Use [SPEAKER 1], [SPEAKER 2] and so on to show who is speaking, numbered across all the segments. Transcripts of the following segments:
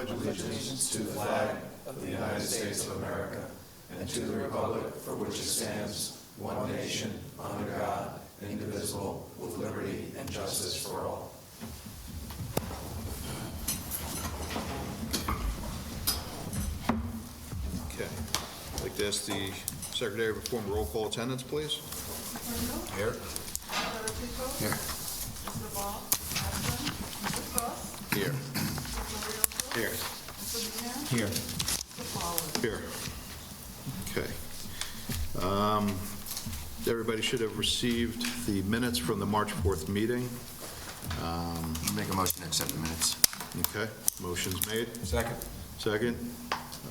[SPEAKER 1] pledge allegiance to the flag of the United States of America and to the republic for which it stands, one nation, under God, indivisible, with liberty and justice for all.
[SPEAKER 2] Okay. I'd like to ask the Secretary to perform roll call attendance, please.
[SPEAKER 1] Here.
[SPEAKER 2] Here.
[SPEAKER 3] Mr. Ball, absent. Mr. Cross,
[SPEAKER 2] Here.
[SPEAKER 3] Mr. Moreno,
[SPEAKER 2] Here.
[SPEAKER 3] Mr. Dean,
[SPEAKER 1] Here.
[SPEAKER 3] Mr. Fowler.
[SPEAKER 2] Here. Okay. Everybody should have received the minutes from the March 4th meeting.
[SPEAKER 4] Make a motion to accept the minutes.
[SPEAKER 2] Okay. Motion's made.
[SPEAKER 1] Second.
[SPEAKER 2] Second.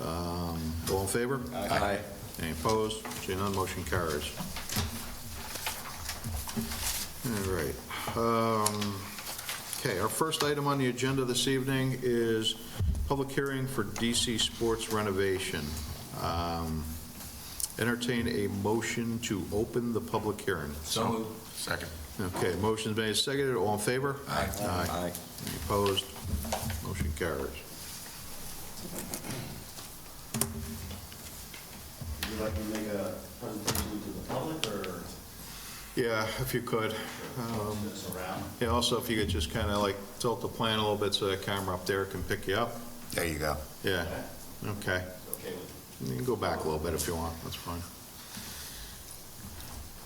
[SPEAKER 2] All in favor?
[SPEAKER 4] Aye.
[SPEAKER 2] Any opposed? Seeing none, motion carries. All right. Okay, our first item on the agenda this evening is public hearing for DC Sports renovation. Entertain a motion to open the public hearing.
[SPEAKER 1] So moved.
[SPEAKER 4] Second.
[SPEAKER 2] Okay, motion's made, seconded. All in favor?
[SPEAKER 1] Aye.
[SPEAKER 4] Aye.
[SPEAKER 2] Any opposed? Motion carries.
[SPEAKER 5] Would you like me to make a presentation to the public, or
[SPEAKER 2] Yeah, if you could.
[SPEAKER 5] this around?
[SPEAKER 2] Yeah, also if you could just kind of like tilt the plan a little bit so that camera up there can pick you up.
[SPEAKER 4] There you go.
[SPEAKER 2] Yeah, okay.
[SPEAKER 5] It's okay with
[SPEAKER 2] You can go back a little bit if you want, that's fine.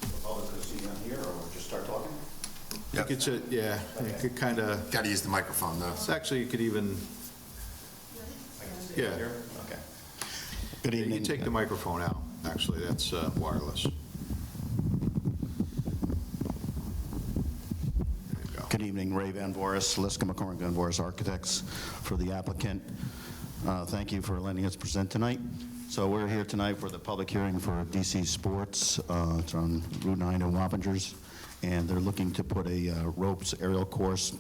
[SPEAKER 5] the public to see on here, or just start talking?
[SPEAKER 2] You could sit, yeah, you could kind of,
[SPEAKER 4] Got to use the microphone, though.
[SPEAKER 2] actually, you could even,
[SPEAKER 5] I can stay
[SPEAKER 2] Yeah.
[SPEAKER 5] here? Okay.
[SPEAKER 6] Good
[SPEAKER 2] you
[SPEAKER 6] evening.
[SPEAKER 2] can take the microphone out, actually, that's wireless. There you go.
[SPEAKER 6] Good evening, Ray Van Voris, Liska McCormick Van Voris Architects, for the applicant. Thank you for letting us present tonight. So we're here tonight for the public hearing for DC Sports. It's on Route 9 in Wappingers, and they're looking to put a ropes aerial course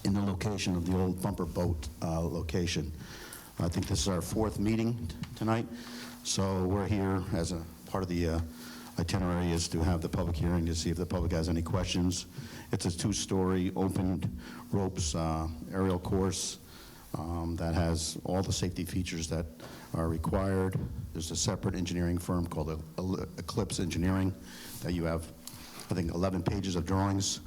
[SPEAKER 6] in the location of the old bumper boat location. I think this is our fourth meeting tonight, so we're here as a part of the itinerary is to have the public hearing to see if the public has any questions. It's a two-story open ropes aerial course that has all the safety features that are required. There's a separate engineering firm called Eclipse Engineering that you have, I think, 11 pages of drawings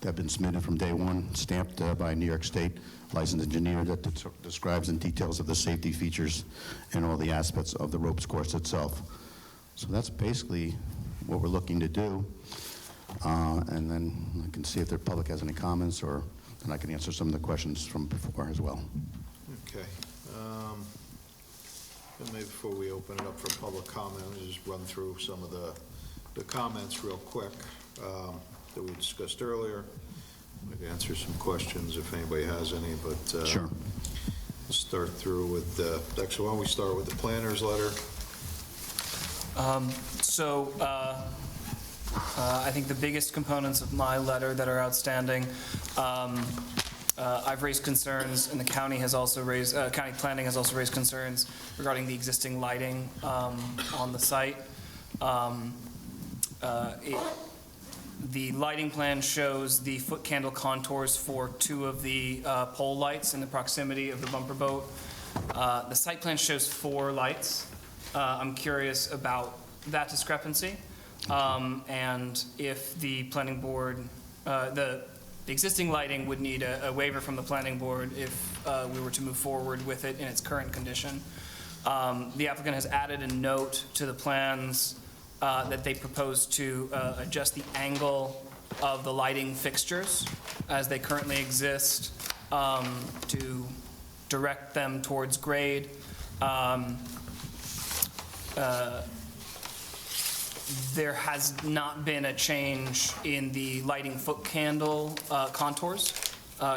[SPEAKER 6] that have been submitted from day one, stamped by a New York State licensed engineer that describes in details of the safety features and all the aspects of the ropes course itself. So that's basically what we're looking to do. And then I can see if the public has any comments, or and I can answer some of the questions from before as well.
[SPEAKER 2] Okay. And maybe before we open it up for public comment, we'll just run through some of the comments real quick that we discussed earlier. We can answer some questions if anybody has any, but
[SPEAKER 6] Sure.
[SPEAKER 2] let's start through with, actually, why don't we start with the planner's letter?
[SPEAKER 7] I think the biggest components of my letter that are outstanding, I've raised concerns, and the county has also raised, county planning has also raised concerns regarding the existing lighting on the site. The lighting plan shows the foot candle contours for two of the pole lights in the proximity of the bumper boat. The site plan shows 4 lights. I'm curious about that discrepancy, and if the planning board, the existing lighting would need a waiver from the planning board if we were to move forward with it in its current condition. The applicant has added a note to the plans that they propose to adjust the angle of the lighting fixtures as they currently exist to direct them towards grade. There has not been a change in the lighting foot candle contours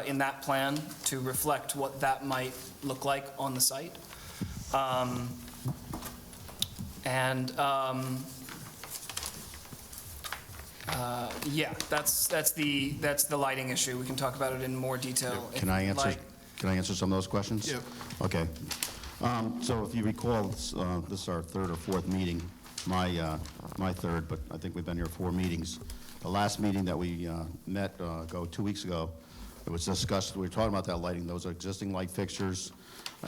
[SPEAKER 7] in that plan to reflect what that might look like on the site. Yeah, that's the lighting issue. We can talk about it in more detail.
[SPEAKER 6] Can I answer some of those questions?
[SPEAKER 2] Yep.
[SPEAKER 6] Okay. So if you recall, this is our third or fourth meeting, my third, but I think we've been here 4 meetings. The last meeting that we met 2 weeks ago, It was discussed, we were talking about that lighting, those are existing light fixtures,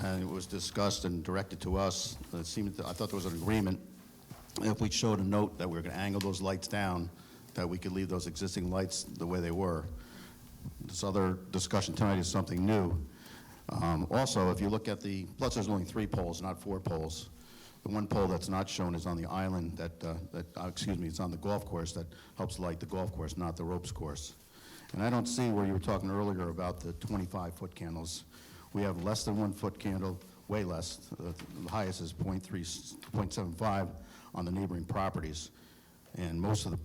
[SPEAKER 6] and it was discussed and directed to us. It seemed, I thought there was an agreement, if we showed a note that we were going to angle those lights down, that we could leave those existing lights the way they were. This other discussion tonight is something new. Also, if you look at the, plus there's only 3 poles, not 4 poles. The one pole that's not shown is on the island it's on the golf course that helps light the golf course, not the ropes course. And I don't see where you were talking earlier about the 25-foot candles. We have less than 1 foot candle, way less. The highest is 0.75 on the neighboring properties. And most of the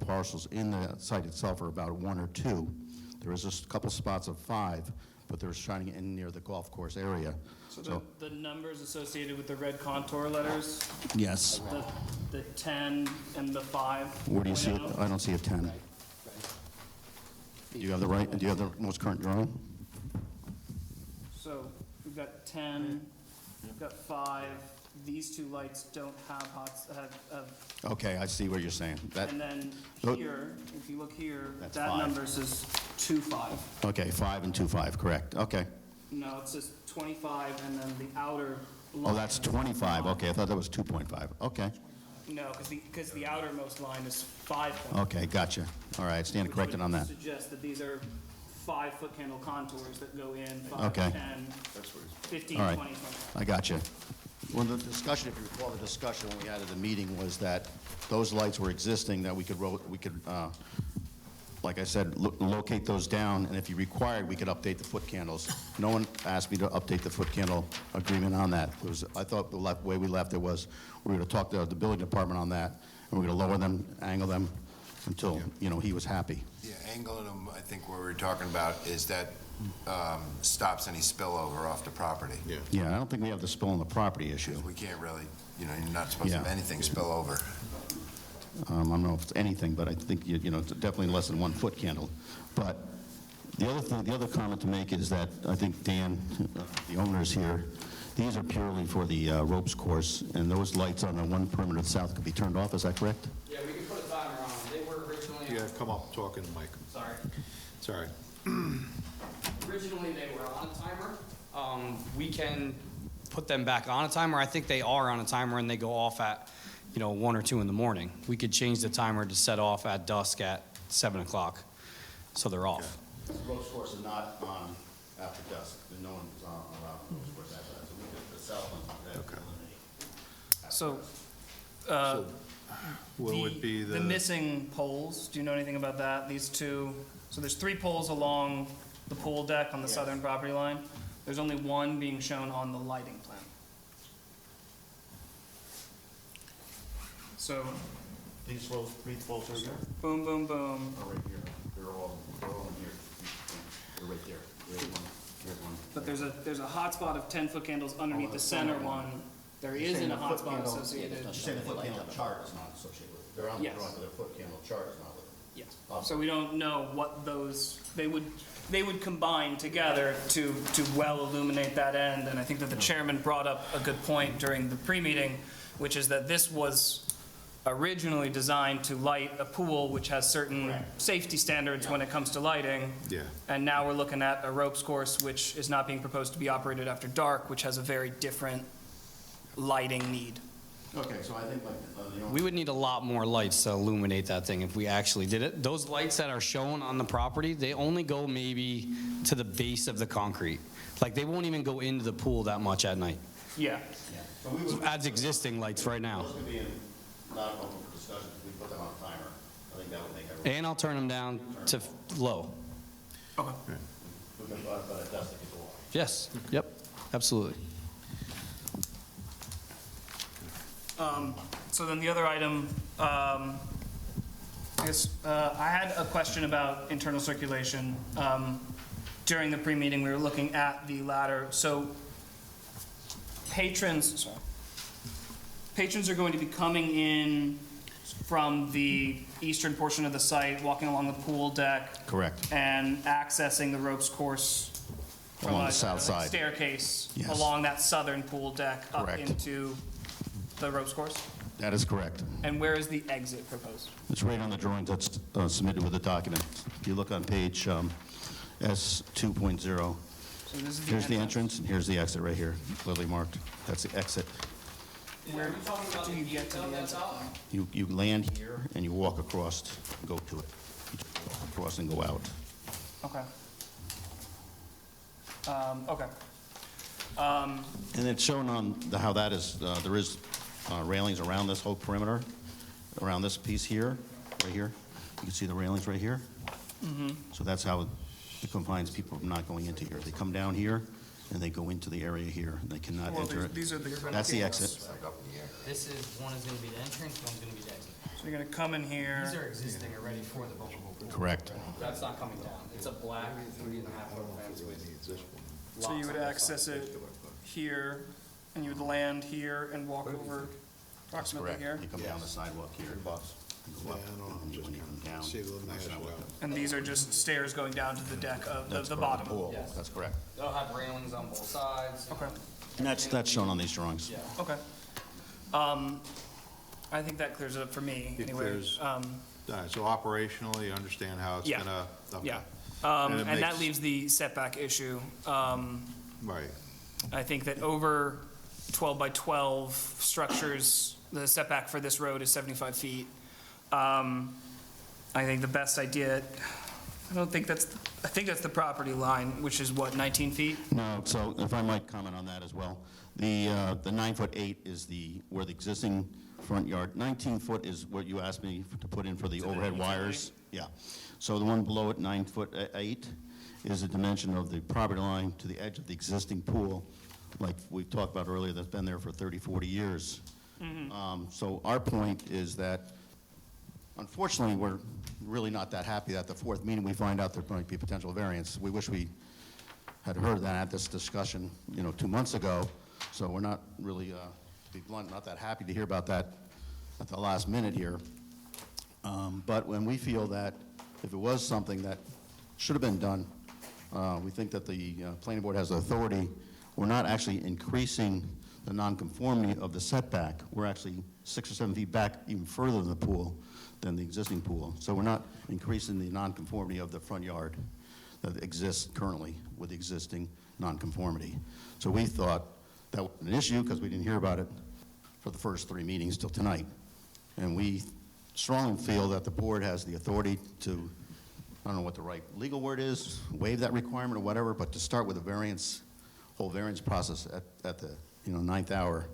[SPEAKER 6] parcels in the site itself are about 1 or 2. There is a couple spots of 5, but they're shining in near the golf course area.
[SPEAKER 7] So the numbers associated with the red contour letters,
[SPEAKER 6] Yes.
[SPEAKER 7] the 10 and the 5.
[SPEAKER 6] Where do you see it?
[SPEAKER 7] point out.
[SPEAKER 6] I don't see a 10. Do you have the most current drawing?
[SPEAKER 7] So we've got 10, we've got 5. These 2 lights don't have
[SPEAKER 6] Okay, I see what you're saying.
[SPEAKER 7] and then
[SPEAKER 6] Oh.
[SPEAKER 7] here, if you look here,
[SPEAKER 6] That's
[SPEAKER 7] that
[SPEAKER 6] 5.
[SPEAKER 7] number says 25.
[SPEAKER 6] Okay, 5 and 2.5, correct. Okay.
[SPEAKER 7] No, it says 25, and then the outer
[SPEAKER 6] Oh,
[SPEAKER 7] line.
[SPEAKER 6] that's 25. Okay, I thought that was 2.5. Okay.
[SPEAKER 7] No, because the outermost line is 5.
[SPEAKER 6] Okay, gotcha. All right, stand corrected on that.
[SPEAKER 7] Suggest that these are 5-foot candle contours that go in 5,
[SPEAKER 6] Okay.
[SPEAKER 7] 10, 15,
[SPEAKER 6] All right.
[SPEAKER 7] 20, 25.
[SPEAKER 6] I gotcha. Well, the discussion, if you recall, the discussion when we had at the meeting was that those lights were existing, that we could, like I said, locate those down, and if you required, we could update the foot candles. No one asked me to update the foot candle agreement on that. I thought the way we left it was, we were going to talk to the building department on that, and we're going to lower them, angle them, until, he was happy.
[SPEAKER 4] Yeah, angling them, I think what we're talking about is that stops any spillover off the property.
[SPEAKER 2] Yeah.
[SPEAKER 6] Yeah, I don't think we have the spill on the property issue.
[SPEAKER 4] We can't really, you're not supposed to have
[SPEAKER 6] Yeah.
[SPEAKER 4] anything spill over.
[SPEAKER 6] I don't know if it's anything, but I think, it's definitely less than 1 foot candle. But the other comment to make is that I think Dan, the owner is here, these are purely for the ropes course, and those lights on the one perimeter south could be turned off, is that correct?
[SPEAKER 8] Yeah, we can put a timer on them. They were originally
[SPEAKER 2] You
[SPEAKER 8] on.
[SPEAKER 2] gotta come up talking to Mike.
[SPEAKER 8] Sorry.
[SPEAKER 2] It's all right.
[SPEAKER 8] Originally, they were on a timer. We can put them back on a timer. I think they are on a timer and they go off at, 1 or 2 in the morning. We could change the timer to set off at dusk at 7 o'clock, so they're off.
[SPEAKER 6] The ropes course is not on after dusk, no one's on the ropes course after that, so we could, the south one,
[SPEAKER 2] Okay.
[SPEAKER 7] So,
[SPEAKER 2] What would be
[SPEAKER 7] the missing poles, do you know anything about that? These 2, so there's 3 poles along the pool deck on the southern property line. There's only 1 being shown on the lighting plan. So,
[SPEAKER 6] These 3 poles are here?
[SPEAKER 7] boom, boom, boom.
[SPEAKER 6] Are right here. They're all in here. They're right there. Here's one.
[SPEAKER 7] But there's a hotspot of 10-foot candles underneath the center one. There isn't a hotspot associated.
[SPEAKER 6] You're saying the foot candle chart is not associated with it. They're on the
[SPEAKER 7] Yes.
[SPEAKER 6] drawing, but their foot candle chart is not with it.
[SPEAKER 7] Yes. So we don't know what those, they would combine together to well illuminate that end. And I think that the chairman brought up a good point during the pre-meeting, which is that this was originally designed to light a pool which has certain safety standards when it comes to lighting.
[SPEAKER 2] Yeah.
[SPEAKER 7] And now we're looking at a ropes course which is not being proposed to be operated after dark, which has a very different lighting need.
[SPEAKER 6] Okay, so I think
[SPEAKER 8] We would need a lot more lights to illuminate that thing if we actually did it. Those lights that are shown on the property, they only go maybe to the base of the concrete. Like, they won't even go into the pool that much at night.
[SPEAKER 7] Yeah.
[SPEAKER 6] So we would,
[SPEAKER 8] Adds existing lights right now.
[SPEAKER 6] those could be not open for discussion, if we put them on a timer. I think that would make everyone,
[SPEAKER 8] And I'll turn them down to low.
[SPEAKER 7] Okay.
[SPEAKER 6] we can, but at dusk they could go off.
[SPEAKER 8] Yes, yep, absolutely.
[SPEAKER 7] So then the other item, I guess, I had a question about internal circulation. During the pre-meeting, we were looking at the ladder. So patrons are going to be coming in from the eastern portion of the site, walking along the pool deck.
[SPEAKER 6] Correct.
[SPEAKER 7] And accessing the ropes course from
[SPEAKER 6] Along
[SPEAKER 7] a
[SPEAKER 6] the south side.
[SPEAKER 7] staircase
[SPEAKER 6] Yes.
[SPEAKER 7] along that southern pool deck up
[SPEAKER 6] Correct.
[SPEAKER 7] into the ropes course.
[SPEAKER 6] That is correct.
[SPEAKER 7] And where is the exit proposed?
[SPEAKER 6] It's right on the drawings that's submitted with the document. If you look on page S2.0,
[SPEAKER 7] So this is
[SPEAKER 6] here's the entrance, and here's the exit right here, clearly marked. That's the exit.
[SPEAKER 7] Where do you get to the exit?
[SPEAKER 6] You land here, and you walk across, go to it. You just walk across and go out.
[SPEAKER 7] Okay. Okay.
[SPEAKER 6] And it's shown on how that is, there is railings around this whole perimeter, around this piece here, right here. You can see the railings right here. So that's how it confines people from not going into here. They come down here, and they go into the area here, and they cannot
[SPEAKER 7] Well,
[SPEAKER 6] enter it.
[SPEAKER 7] these are the.
[SPEAKER 6] That's the exit.
[SPEAKER 8] This is, one is gonna be the entrance, one's gonna be the exit.
[SPEAKER 7] So you're gonna come in here.
[SPEAKER 8] These are existing already for the bumper boat.
[SPEAKER 6] Correct.
[SPEAKER 8] That's not coming down. It's a black 3.5-foot fence with
[SPEAKER 7] So you would
[SPEAKER 8] locks on both
[SPEAKER 7] access
[SPEAKER 8] sides.
[SPEAKER 7] it here, and you would land here and walk over
[SPEAKER 6] That's
[SPEAKER 7] approximately
[SPEAKER 6] correct.
[SPEAKER 7] here.
[SPEAKER 6] You come down the sidewalk here. and go up, and when you come down,
[SPEAKER 2] See a little
[SPEAKER 6] that's
[SPEAKER 2] hash
[SPEAKER 6] how it
[SPEAKER 2] out.
[SPEAKER 6] goes.
[SPEAKER 7] And these are just stairs going down to the deck of
[SPEAKER 6] That's
[SPEAKER 7] the
[SPEAKER 6] correct.
[SPEAKER 7] bottom.
[SPEAKER 6] Pool.
[SPEAKER 8] Yes.
[SPEAKER 6] That's correct.
[SPEAKER 8] They'll have railings on both sides.
[SPEAKER 7] Okay,
[SPEAKER 6] And that's shown on these drawings.
[SPEAKER 8] Yeah.
[SPEAKER 7] okay. I think that clears it up for me,
[SPEAKER 2] It
[SPEAKER 7] anyway.
[SPEAKER 2] clears- All right, so operationally, you understand how it's
[SPEAKER 7] Yeah.
[SPEAKER 2] gonna? Okay.
[SPEAKER 7] Yeah.
[SPEAKER 2] And it
[SPEAKER 7] And that
[SPEAKER 2] makes-
[SPEAKER 7] leaves the setback issue.
[SPEAKER 2] Right.
[SPEAKER 7] I think that over 12 by 12 structures, the setback for this road is 75 feet. I think the best idea, I think that's the property line, which is what, 19 feet?
[SPEAKER 6] No, so if I might comment on that as well. The 9'8" is where the existing front yard, 19-foot is what you asked me to put in for the overhead wires. Yeah. So the one below it, 9'8", is the dimension of the property line to the edge of the existing pool, like we talked about earlier, that's been there for 30, 40 years. So our point is that, unfortunately, we're really not that happy that the fourth meeting we find out there might be potential variance. We wish we had heard that at this discussion, 2 months ago. So we're not really, to be blunt, not that happy to hear about that at the last minute here. But when we feel that if it was something that should have been done, we think that the planning board has the authority. We're not actually increasing the nonconformity of the setback. We're actually 6 or 7 feet back even further than the pool, than the existing pool. So we're not increasing the nonconformity of the front yard that exists currently with the existing nonconformity. So we thought that was an issue because we didn't hear about it for the first 3 meetings till tonight. And we strongly feel that the board has the authority to, I don't know what the right legal word is, waive that requirement or whatever, but to start with a whole variance process at the 9th hour.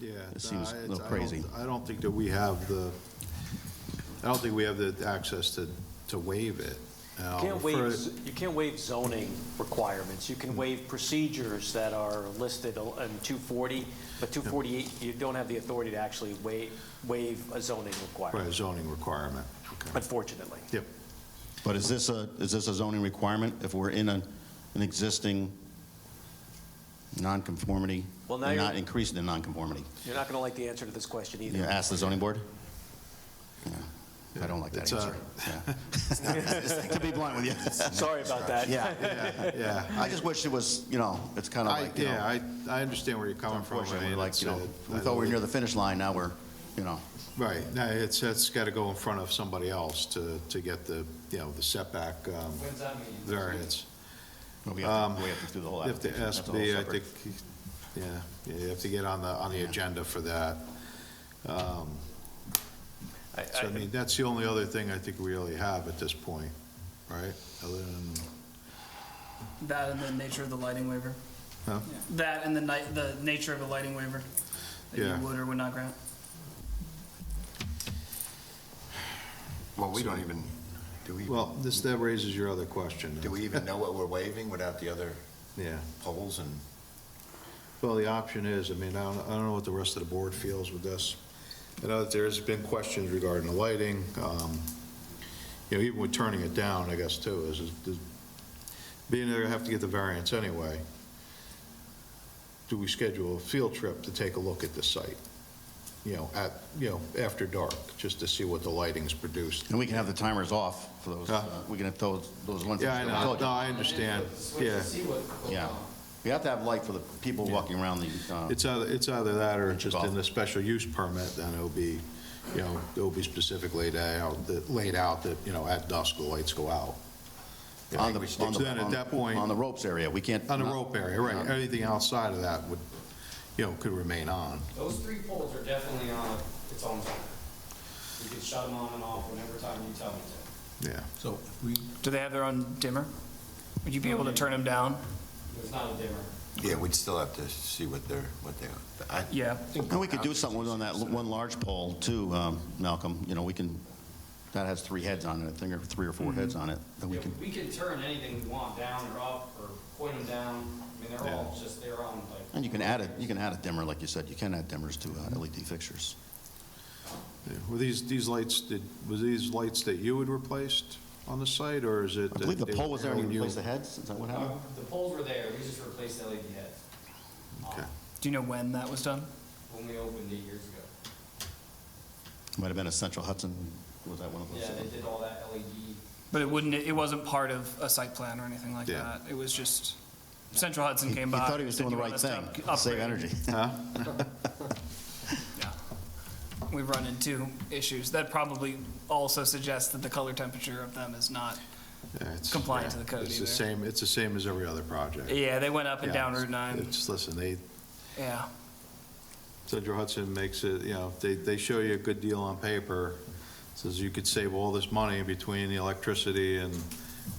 [SPEAKER 2] Yeah.
[SPEAKER 6] It seems
[SPEAKER 2] no,
[SPEAKER 6] a little crazy.
[SPEAKER 2] I don't think that we have the access to waive it.
[SPEAKER 9] You can't waive zoning requirements. You can waive procedures that are listed in 240, but 248, you don't have the authority to actually waive a zoning
[SPEAKER 2] Right,
[SPEAKER 9] requirement,
[SPEAKER 2] a zoning requirement. Okay.
[SPEAKER 9] unfortunately.
[SPEAKER 2] Yep.
[SPEAKER 6] But is this a zoning requirement if we're in an existing nonconformity?
[SPEAKER 9] Well, now
[SPEAKER 6] and
[SPEAKER 9] you're-
[SPEAKER 6] not increasing the nonconformity?
[SPEAKER 9] You're not going to like the answer to this question either.
[SPEAKER 6] You ask the zoning board? Yeah. I don't like that
[SPEAKER 2] It's,
[SPEAKER 6] answer. Yeah. To be blunt with you.
[SPEAKER 9] Sorry about that.
[SPEAKER 6] Yeah.
[SPEAKER 2] Yeah.
[SPEAKER 6] I just wish it was, it's kind of like,
[SPEAKER 2] I understand where you're coming from. I
[SPEAKER 6] unfortunately,
[SPEAKER 2] mean,
[SPEAKER 6] we're like,
[SPEAKER 2] it's,
[SPEAKER 6] we thought we were near the finish line, now we're,
[SPEAKER 2] Right, no, it's got to go in front of somebody else to get the setback
[SPEAKER 8] When's that meeting?
[SPEAKER 2] variance.
[SPEAKER 6] we have to do the whole
[SPEAKER 2] If the
[SPEAKER 6] application. That's a whole
[SPEAKER 2] SB, I
[SPEAKER 6] separate-
[SPEAKER 2] think, yeah, you have to get on the agenda for that. So, I mean, that's the only other thing I think we really have at this point, right? Other than,
[SPEAKER 7] That and the nature of the lighting waiver.
[SPEAKER 2] huh?
[SPEAKER 7] That and the nature of the lighting waiver that
[SPEAKER 2] Yeah.
[SPEAKER 7] you would or would not grant.
[SPEAKER 4] Well, we don't even,
[SPEAKER 2] Well, that raises your other question.
[SPEAKER 4] do we even know what we're waiving without the other
[SPEAKER 2] Yeah.
[SPEAKER 4] poles and?
[SPEAKER 2] Well, the option is, I mean, I don't know what the rest of the board feels with this. I know that there's been questions regarding the lighting, even with turning it down, I guess, too, is being there, have to get the variance anyway. Do we schedule a field trip to take a look at the site? After dark, just to see what the lighting's produced.
[SPEAKER 6] And we can have the timers off for those,
[SPEAKER 2] Huh?
[SPEAKER 6] we can have those ones.
[SPEAKER 2] Yeah, I
[SPEAKER 6] that
[SPEAKER 2] know,
[SPEAKER 6] told you.
[SPEAKER 2] no, I understand, yeah.
[SPEAKER 8] See what
[SPEAKER 6] Yeah. We have to have light for the people walking around the,
[SPEAKER 2] It's either that or
[SPEAKER 6] Venture
[SPEAKER 2] just
[SPEAKER 6] golf.
[SPEAKER 2] in the special use permit, then it'll be, it'll be specifically laid out that, at dusk, the lights go out.
[SPEAKER 6] on the,
[SPEAKER 2] So then at that point.
[SPEAKER 6] on the ropes area. We can't.
[SPEAKER 2] On the rope area, right. Anything outside of that would, could remain on.
[SPEAKER 8] Those 3 poles are definitely on its own timer. You can shut them on and off whenever time you tell me to.
[SPEAKER 2] Yeah.
[SPEAKER 1] So if we,
[SPEAKER 7] Do they have their own dimmer? Would you be able to turn them down?
[SPEAKER 8] There's not a dimmer.
[SPEAKER 4] Yeah, we'd still have to see what they are.
[SPEAKER 7] Yeah.
[SPEAKER 6] And we could do something on that one large pole too, Malcolm. We can, that has 3 heads on it, I think, or 3 or 4 heads on it. That we
[SPEAKER 8] Yeah,
[SPEAKER 6] can.
[SPEAKER 8] we can turn anything we want, down or up, or point them down. I mean, they're all just, they're on like.
[SPEAKER 6] And you can add a dimmer, like you said. You can add dimmers to LED fixtures.
[SPEAKER 2] Yeah. Were these lights, was these lights that you had replaced on the site, or is it?
[SPEAKER 6] I believe the
[SPEAKER 2] that they
[SPEAKER 6] pole
[SPEAKER 2] were
[SPEAKER 6] was there and
[SPEAKER 2] when
[SPEAKER 6] you replaced the heads. Is that what happened?
[SPEAKER 8] The poles were there, we just replaced LED heads.
[SPEAKER 2] Okay.
[SPEAKER 7] Do you know when that was done?
[SPEAKER 8] When we opened 8 years ago.
[SPEAKER 6] Might have been a Central Hudson. Was that one of those?
[SPEAKER 8] Yeah, they did all that LED.
[SPEAKER 7] But it wasn't part of a site plan or anything like
[SPEAKER 2] Yeah.
[SPEAKER 7] that. It was just, Central Hudson
[SPEAKER 6] He
[SPEAKER 7] came by.
[SPEAKER 6] thought he was
[SPEAKER 7] said,
[SPEAKER 6] doing the
[SPEAKER 7] "You
[SPEAKER 6] right
[SPEAKER 7] want
[SPEAKER 6] thing.
[SPEAKER 7] us to
[SPEAKER 6] Save
[SPEAKER 7] upgrade?"
[SPEAKER 6] energy.
[SPEAKER 2] Huh?
[SPEAKER 7] Yeah. We've run into issues. That probably also suggests that the color temperature of them is not,
[SPEAKER 2] Yeah, it's-
[SPEAKER 7] Compliant to the code
[SPEAKER 2] It's the
[SPEAKER 7] either.
[SPEAKER 2] same, it's the same as every other project.
[SPEAKER 7] yeah, they went up and
[SPEAKER 2] Yeah,
[SPEAKER 7] down Route 9.
[SPEAKER 2] Listen,
[SPEAKER 7] Yeah.
[SPEAKER 2] Central Hudson makes it, they show you a good deal on paper. Says you could save all this money between the electricity and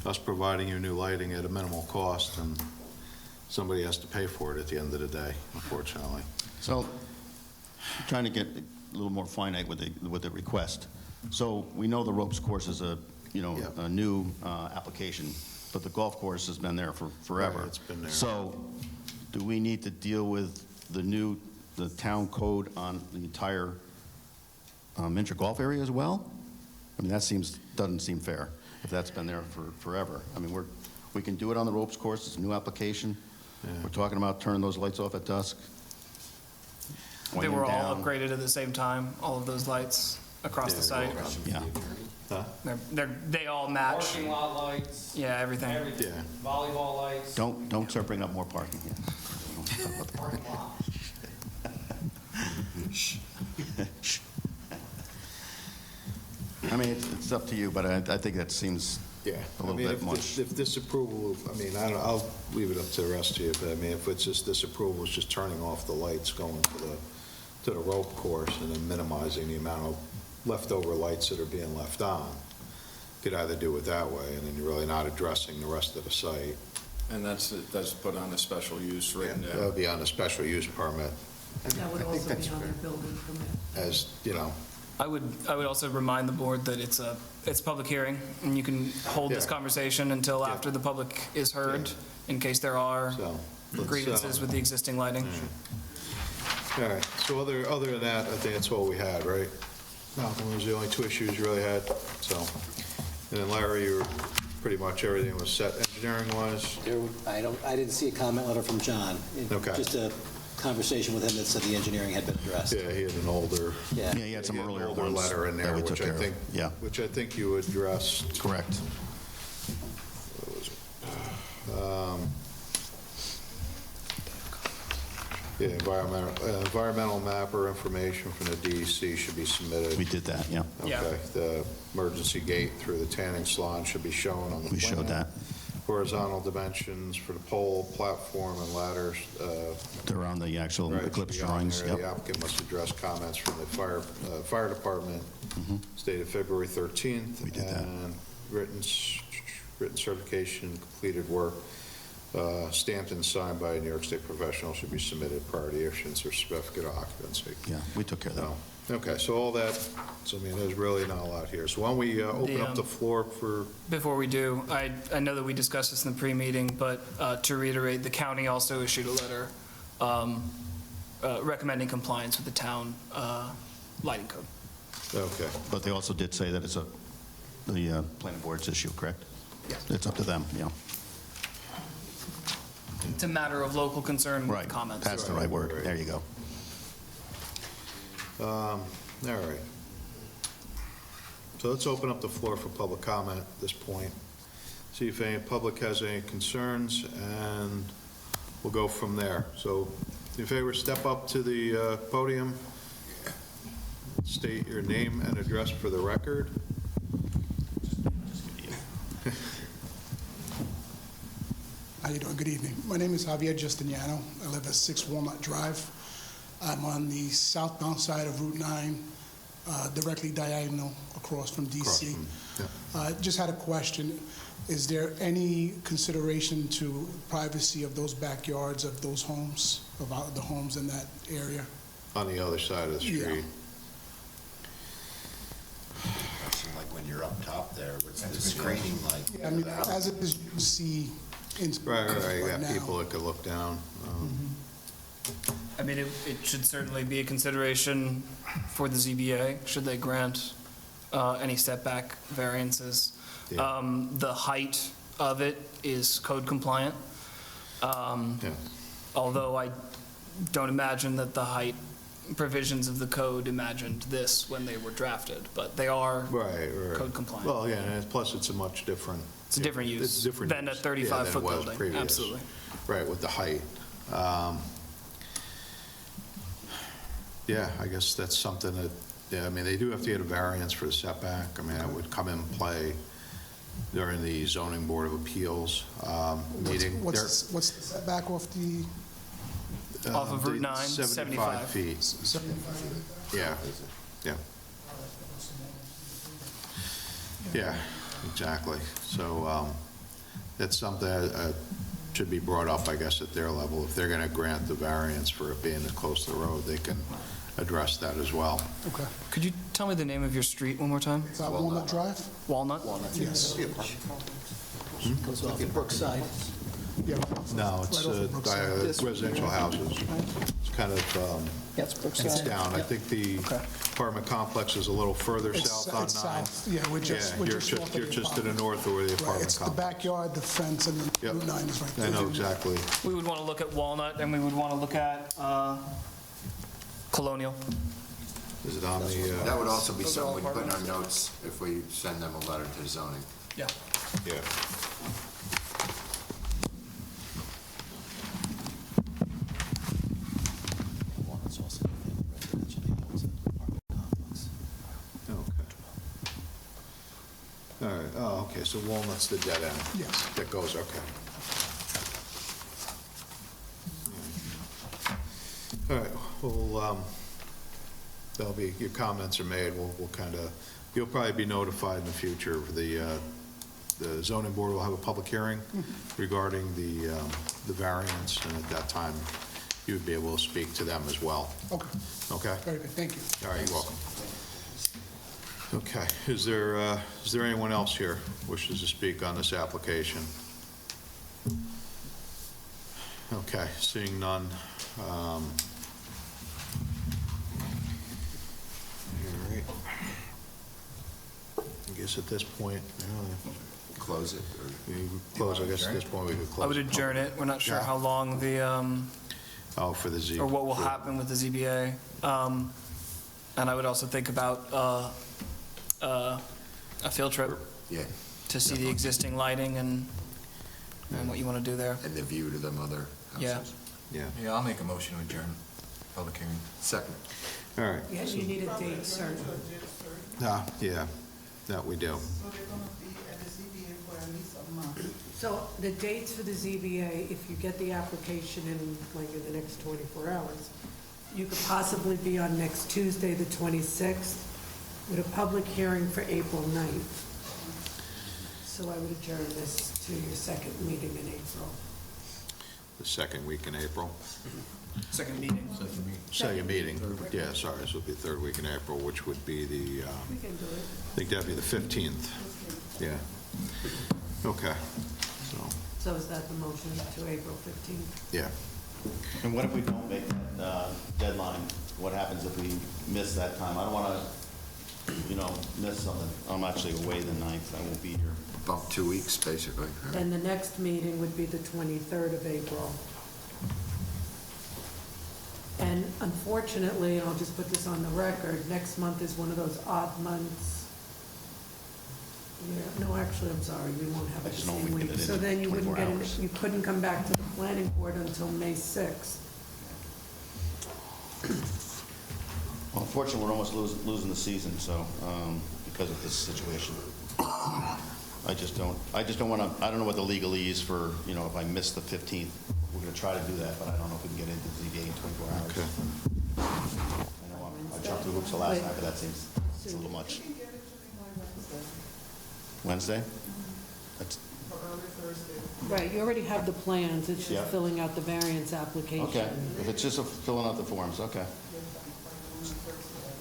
[SPEAKER 2] us providing you new lighting at a minimal cost, and somebody has to pay for it at the end of the day, unfortunately.
[SPEAKER 6] So, trying to get a little more finite with the request. So, we know the ropes course is a new application, but the golf course has been there for forever.
[SPEAKER 2] Right, it's been there.
[SPEAKER 6] So, do we need to deal with the town code on the entire miniature golf area as well? I mean, doesn't seem fair if that's been there for forever. I mean, we can do it on the ropes course, it's a new application.
[SPEAKER 2] Yeah.
[SPEAKER 6] We're talking about turning those lights off at dusk.
[SPEAKER 7] They
[SPEAKER 6] winding
[SPEAKER 7] were all
[SPEAKER 6] down.
[SPEAKER 7] upgraded at the same time, all of those lights across the
[SPEAKER 2] Yeah,
[SPEAKER 7] site.
[SPEAKER 6] Yeah.
[SPEAKER 2] Huh?
[SPEAKER 7] They all match.
[SPEAKER 8] Parking lot lights,
[SPEAKER 7] Yeah, everything.
[SPEAKER 8] everything.
[SPEAKER 2] Yeah.
[SPEAKER 8] Volleyball lights.
[SPEAKER 6] Don't start bringing up more parking here. Don't talk about the parking.
[SPEAKER 8] Parking lot.
[SPEAKER 6] I mean, it's up to you, but I think that seems
[SPEAKER 2] Yeah.
[SPEAKER 6] a little bit much.
[SPEAKER 2] If this approval, I'll leave it up to the rest of you, but if it's just this approval is just turning off the lights going to the rope course and then minimizing the amount of leftover lights that are being left on, you could either do it that way, and then you're really not addressing the rest of the site.
[SPEAKER 1] and that's put on a special use right
[SPEAKER 2] That
[SPEAKER 1] now.
[SPEAKER 2] would be on the special use permit,
[SPEAKER 3] That would also be on their building permit.
[SPEAKER 2] as,
[SPEAKER 7] I would also remind the board that it's a public hearing, and you can hold this
[SPEAKER 2] Yeah.
[SPEAKER 7] conversation until
[SPEAKER 2] Yeah.
[SPEAKER 7] after the public is heard, in case there are
[SPEAKER 2] so. let's,
[SPEAKER 7] grievances with the existing lighting.
[SPEAKER 2] All right, so other than that, I think that's all we had, right? Malcolm, those are the only 2 issues you really had, so. And then Larry, you were pretty much everything was set engineering-wise.
[SPEAKER 10] I didn't see a comment letter from John.
[SPEAKER 2] Okay.
[SPEAKER 10] Just a conversation with him that said the engineering had been addressed.
[SPEAKER 2] Yeah, he had an older.
[SPEAKER 10] Yeah.
[SPEAKER 6] Yeah, he had some
[SPEAKER 2] he had an
[SPEAKER 6] earlier
[SPEAKER 2] older
[SPEAKER 6] ones
[SPEAKER 2] letter in
[SPEAKER 6] that
[SPEAKER 2] there,
[SPEAKER 6] we took
[SPEAKER 2] which I
[SPEAKER 6] care of.
[SPEAKER 2] think,
[SPEAKER 6] Yeah.
[SPEAKER 2] which I think you addressed.
[SPEAKER 6] Correct.
[SPEAKER 2] What was it? Yeah, environmental map or information from the DEC should be submitted.
[SPEAKER 6] We did that, yeah.
[SPEAKER 7] Yeah.
[SPEAKER 2] Okay, the emergency gate through the tanning salon should be shown on the plan.
[SPEAKER 6] We showed that.
[SPEAKER 2] Horizontal dimensions for the pole, platform, and ladders.
[SPEAKER 6] They're on the actual
[SPEAKER 2] Right,
[SPEAKER 6] eclipse
[SPEAKER 2] should be on
[SPEAKER 6] drawings,
[SPEAKER 2] there. The
[SPEAKER 6] yep.
[SPEAKER 2] applicant must address comments from the fire department, stated February 13th.
[SPEAKER 6] Mm-hmm. We did that.
[SPEAKER 2] And written certification, completed work, stamped and signed by a New York State professional should be submitted prior to the issuance or certificate of occupancy.
[SPEAKER 6] Yeah, we took care of that.
[SPEAKER 2] So, okay, so all that, so there's really not a lot here. So why don't we open up the floor for,
[SPEAKER 7] Before we do, I know that we discussed this in the pre-meeting, but to reiterate, the county also issued a letter recommending compliance with the town lighting code.
[SPEAKER 2] okay.
[SPEAKER 6] But they also did say that it's the planning board's issue, correct?
[SPEAKER 7] Yeah.
[SPEAKER 6] It's up to them, yeah.
[SPEAKER 7] It's a matter of local concern with
[SPEAKER 6] Right,
[SPEAKER 7] comments.
[SPEAKER 6] that's the right word. There you go.
[SPEAKER 2] All right. So let's open up the floor for public comment at this point. See if any public has any concerns, and we'll go from there. So, in favor, step up to the podium. State your name and address for the record.
[SPEAKER 11] How you doing? Good evening. My name is Javier Justiniano. I live at 6 Walnut Drive. I'm on the southbound side of Route 9, directly diagonal across from DC. Just had a question. Is there any consideration to privacy of those backyards of those homes, of the homes in that area?
[SPEAKER 2] On the other side of the street.
[SPEAKER 11] Yeah.
[SPEAKER 4] Like when you're up top there, what's the screening like?
[SPEAKER 11] Yeah, I mean, as it is, you see in
[SPEAKER 2] Right, you got
[SPEAKER 11] now.
[SPEAKER 2] people that could look down.
[SPEAKER 7] I mean, it should certainly be a consideration for the ZBA, should they grant any setback variances.
[SPEAKER 2] Yeah.
[SPEAKER 7] The height of it is code compliant. Although I don't imagine that the height provisions of the code imagined this when they were drafted, but they are
[SPEAKER 2] Right.
[SPEAKER 7] code compliant.
[SPEAKER 2] Well, yeah, and plus it's a much different.
[SPEAKER 7] It's a different use
[SPEAKER 2] It's different
[SPEAKER 7] than a
[SPEAKER 2] use,
[SPEAKER 7] 35-foot
[SPEAKER 2] than it was
[SPEAKER 7] building.
[SPEAKER 2] previous.
[SPEAKER 7] Absolutely.
[SPEAKER 2] Right, with the height. Yeah, I guess that's something that, yeah, I mean, they do have to get a variance for the setback. I mean, that would come in play during the zoning board of appeals meeting.
[SPEAKER 11] What's the setback off the
[SPEAKER 7] Off of Route 9,
[SPEAKER 2] 75 feet.
[SPEAKER 11] 75 feet?
[SPEAKER 2] Yeah, yeah. Yeah, exactly. So that's something that should be brought up, I guess, at their level. If they're going to grant the variance for it being this close to the road, they can address that as well.
[SPEAKER 11] Okay.
[SPEAKER 7] Could you tell me the name of your street one more time?
[SPEAKER 11] It's Walnut Drive?
[SPEAKER 7] Walnut?
[SPEAKER 11] Yes.
[SPEAKER 10] Goes off of Brookside.
[SPEAKER 11] Yeah.
[SPEAKER 2] No, it's
[SPEAKER 11] Right off of Brookside.
[SPEAKER 2] residential houses. It's kind of,
[SPEAKER 10] That's
[SPEAKER 2] it's
[SPEAKER 10] Brookside.
[SPEAKER 2] down. I think the apartment complex is a little further
[SPEAKER 11] It's
[SPEAKER 2] south on 9.
[SPEAKER 11] south. Yeah, we're just
[SPEAKER 2] Yeah,
[SPEAKER 11] north of
[SPEAKER 2] you're
[SPEAKER 11] the
[SPEAKER 2] just to the
[SPEAKER 11] apartment.
[SPEAKER 2] north of where the
[SPEAKER 11] Right,
[SPEAKER 2] apartment
[SPEAKER 11] it's the
[SPEAKER 2] complex.
[SPEAKER 11] backyard, the fence, and the
[SPEAKER 2] Yep.
[SPEAKER 11] Route 9 is right
[SPEAKER 2] I
[SPEAKER 11] there.
[SPEAKER 2] know exactly.
[SPEAKER 7] We would want to look at Walnut, and we would want to look at Colonial.
[SPEAKER 2] Is it on the,
[SPEAKER 4] That would also be something we'd put in our notes if we send them a letter to zoning.
[SPEAKER 7] Yeah.
[SPEAKER 2] yeah.
[SPEAKER 10] Walnut's also residential, apartment complex.
[SPEAKER 2] Okay. All right, oh, okay, so Walnut's the dead end?
[SPEAKER 11] Yes.
[SPEAKER 2] That goes, okay. All right, well, there'll be, your comments are made, we'll kind of, you'll probably be notified in the future. The zoning board will have a public hearing regarding the variance, and at that time, you would be able to speak to them as well.
[SPEAKER 11] Okay,
[SPEAKER 2] Okay?
[SPEAKER 11] very good, thank you.
[SPEAKER 2] All right, you're welcome. Okay, is there anyone else here wishes to speak on this application? Okay, seeing none. All right. I guess at this point,
[SPEAKER 4] Close it, or
[SPEAKER 2] we close, I guess at this point we could close.
[SPEAKER 7] I would adjourn it. We're not sure how long the,
[SPEAKER 2] Oh, for the Z.
[SPEAKER 7] or what will happen with the ZBA. And I would also think about a field trip
[SPEAKER 4] yeah,
[SPEAKER 7] to see the existing lighting and what you want to do there.
[SPEAKER 4] and the view to them other
[SPEAKER 7] Yeah.
[SPEAKER 4] houses.
[SPEAKER 2] Yeah,
[SPEAKER 1] Yeah, I'll make a motion to adjourn public hearing.
[SPEAKER 4] Second.
[SPEAKER 2] all right.
[SPEAKER 3] Yes, you need a date certain.
[SPEAKER 2] Yeah, that we do.
[SPEAKER 3] So the dates for the ZBA, if you get the application in like in the next 24 hours, you could possibly be on next Tuesday, the 26th, with a public hearing for April 9th. So I would adjourn this to your second meeting in April.
[SPEAKER 2] The second week in April.
[SPEAKER 7] Second meeting.
[SPEAKER 2] Second meeting, yeah, sorry, this would be the third week in April, which would be the,
[SPEAKER 3] We can do it.
[SPEAKER 2] I think that'd be the 15th. Yeah. Okay, so,
[SPEAKER 3] So is that the motion to April 15th?
[SPEAKER 2] yeah.
[SPEAKER 6] And what if we don't make that deadline? What happens if we miss that time? I don't want to, miss something. I'm actually away the 9th, I won't be here.
[SPEAKER 4] Bump 2 weeks, basically. right?
[SPEAKER 3] Then the next meeting would be the 23rd of April. And unfortunately, and I'll just put this on the record, next month is one of those odd months. Yeah, no, actually, I'm sorry, we won't have
[SPEAKER 6] I
[SPEAKER 3] it the
[SPEAKER 6] just know
[SPEAKER 3] same
[SPEAKER 6] we
[SPEAKER 3] week.
[SPEAKER 6] get it in
[SPEAKER 3] So then you wouldn't
[SPEAKER 6] 24
[SPEAKER 3] get,
[SPEAKER 6] hours.
[SPEAKER 3] you couldn't come back to the planning board until May 6th.
[SPEAKER 6] Well, unfortunately, we're almost losing the season, so, because of this situation. I just don't want to, I don't know what the legalese for, you know, if I miss the 15th. We're going to try to do that, but I don't know if we can get into the ZBA in 24 hours.
[SPEAKER 2] Okay.
[SPEAKER 6] I know I jumped through hoops the last night, but that seems it's a little much. Wednesday? That's,
[SPEAKER 3] Right, you already have the plans, it's
[SPEAKER 6] Yeah.
[SPEAKER 3] just filling out the variance application.
[SPEAKER 6] okay, if it's just filling out the forms, okay.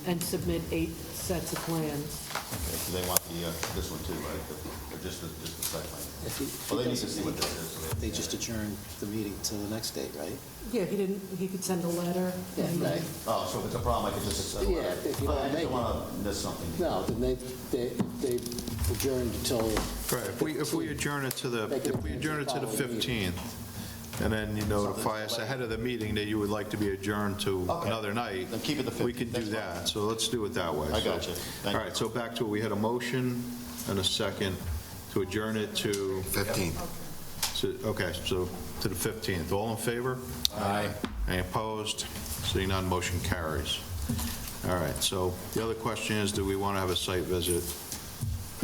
[SPEAKER 3] And submit 8 sets of plans.
[SPEAKER 6] Okay, so they want this one too, right? Or just the site plan? Well, they need to see what this is. so
[SPEAKER 10] They just adjourned the meeting to the next date, right?
[SPEAKER 3] Yeah, he could send a letter.
[SPEAKER 10] Yeah,
[SPEAKER 3] and-
[SPEAKER 10] right.
[SPEAKER 6] Oh, so if it's a problem, I can just accept it?
[SPEAKER 10] Yeah, if you don't
[SPEAKER 6] I
[SPEAKER 10] make
[SPEAKER 6] just
[SPEAKER 10] it.
[SPEAKER 6] don't want to miss something.
[SPEAKER 10] No, then they adjourned until,
[SPEAKER 2] Right, if we adjourn it to the 15th, and then you notify us ahead of the meeting that you would like to be adjourned to
[SPEAKER 6] Okay.
[SPEAKER 2] another night.
[SPEAKER 6] Then keep it the 15th.
[SPEAKER 2] We can do
[SPEAKER 6] That's fine.
[SPEAKER 2] that, so let's do it that way.
[SPEAKER 6] I got you. Thank
[SPEAKER 2] All right, so back to it, we had a motion and a second to adjourn it to,
[SPEAKER 4] 15th.
[SPEAKER 2] okay, so to the 15th. All in favor?
[SPEAKER 4] Aye.
[SPEAKER 2] Any opposed? Seeing none, motion carries. All right, so the other question is, do we want to have a site visit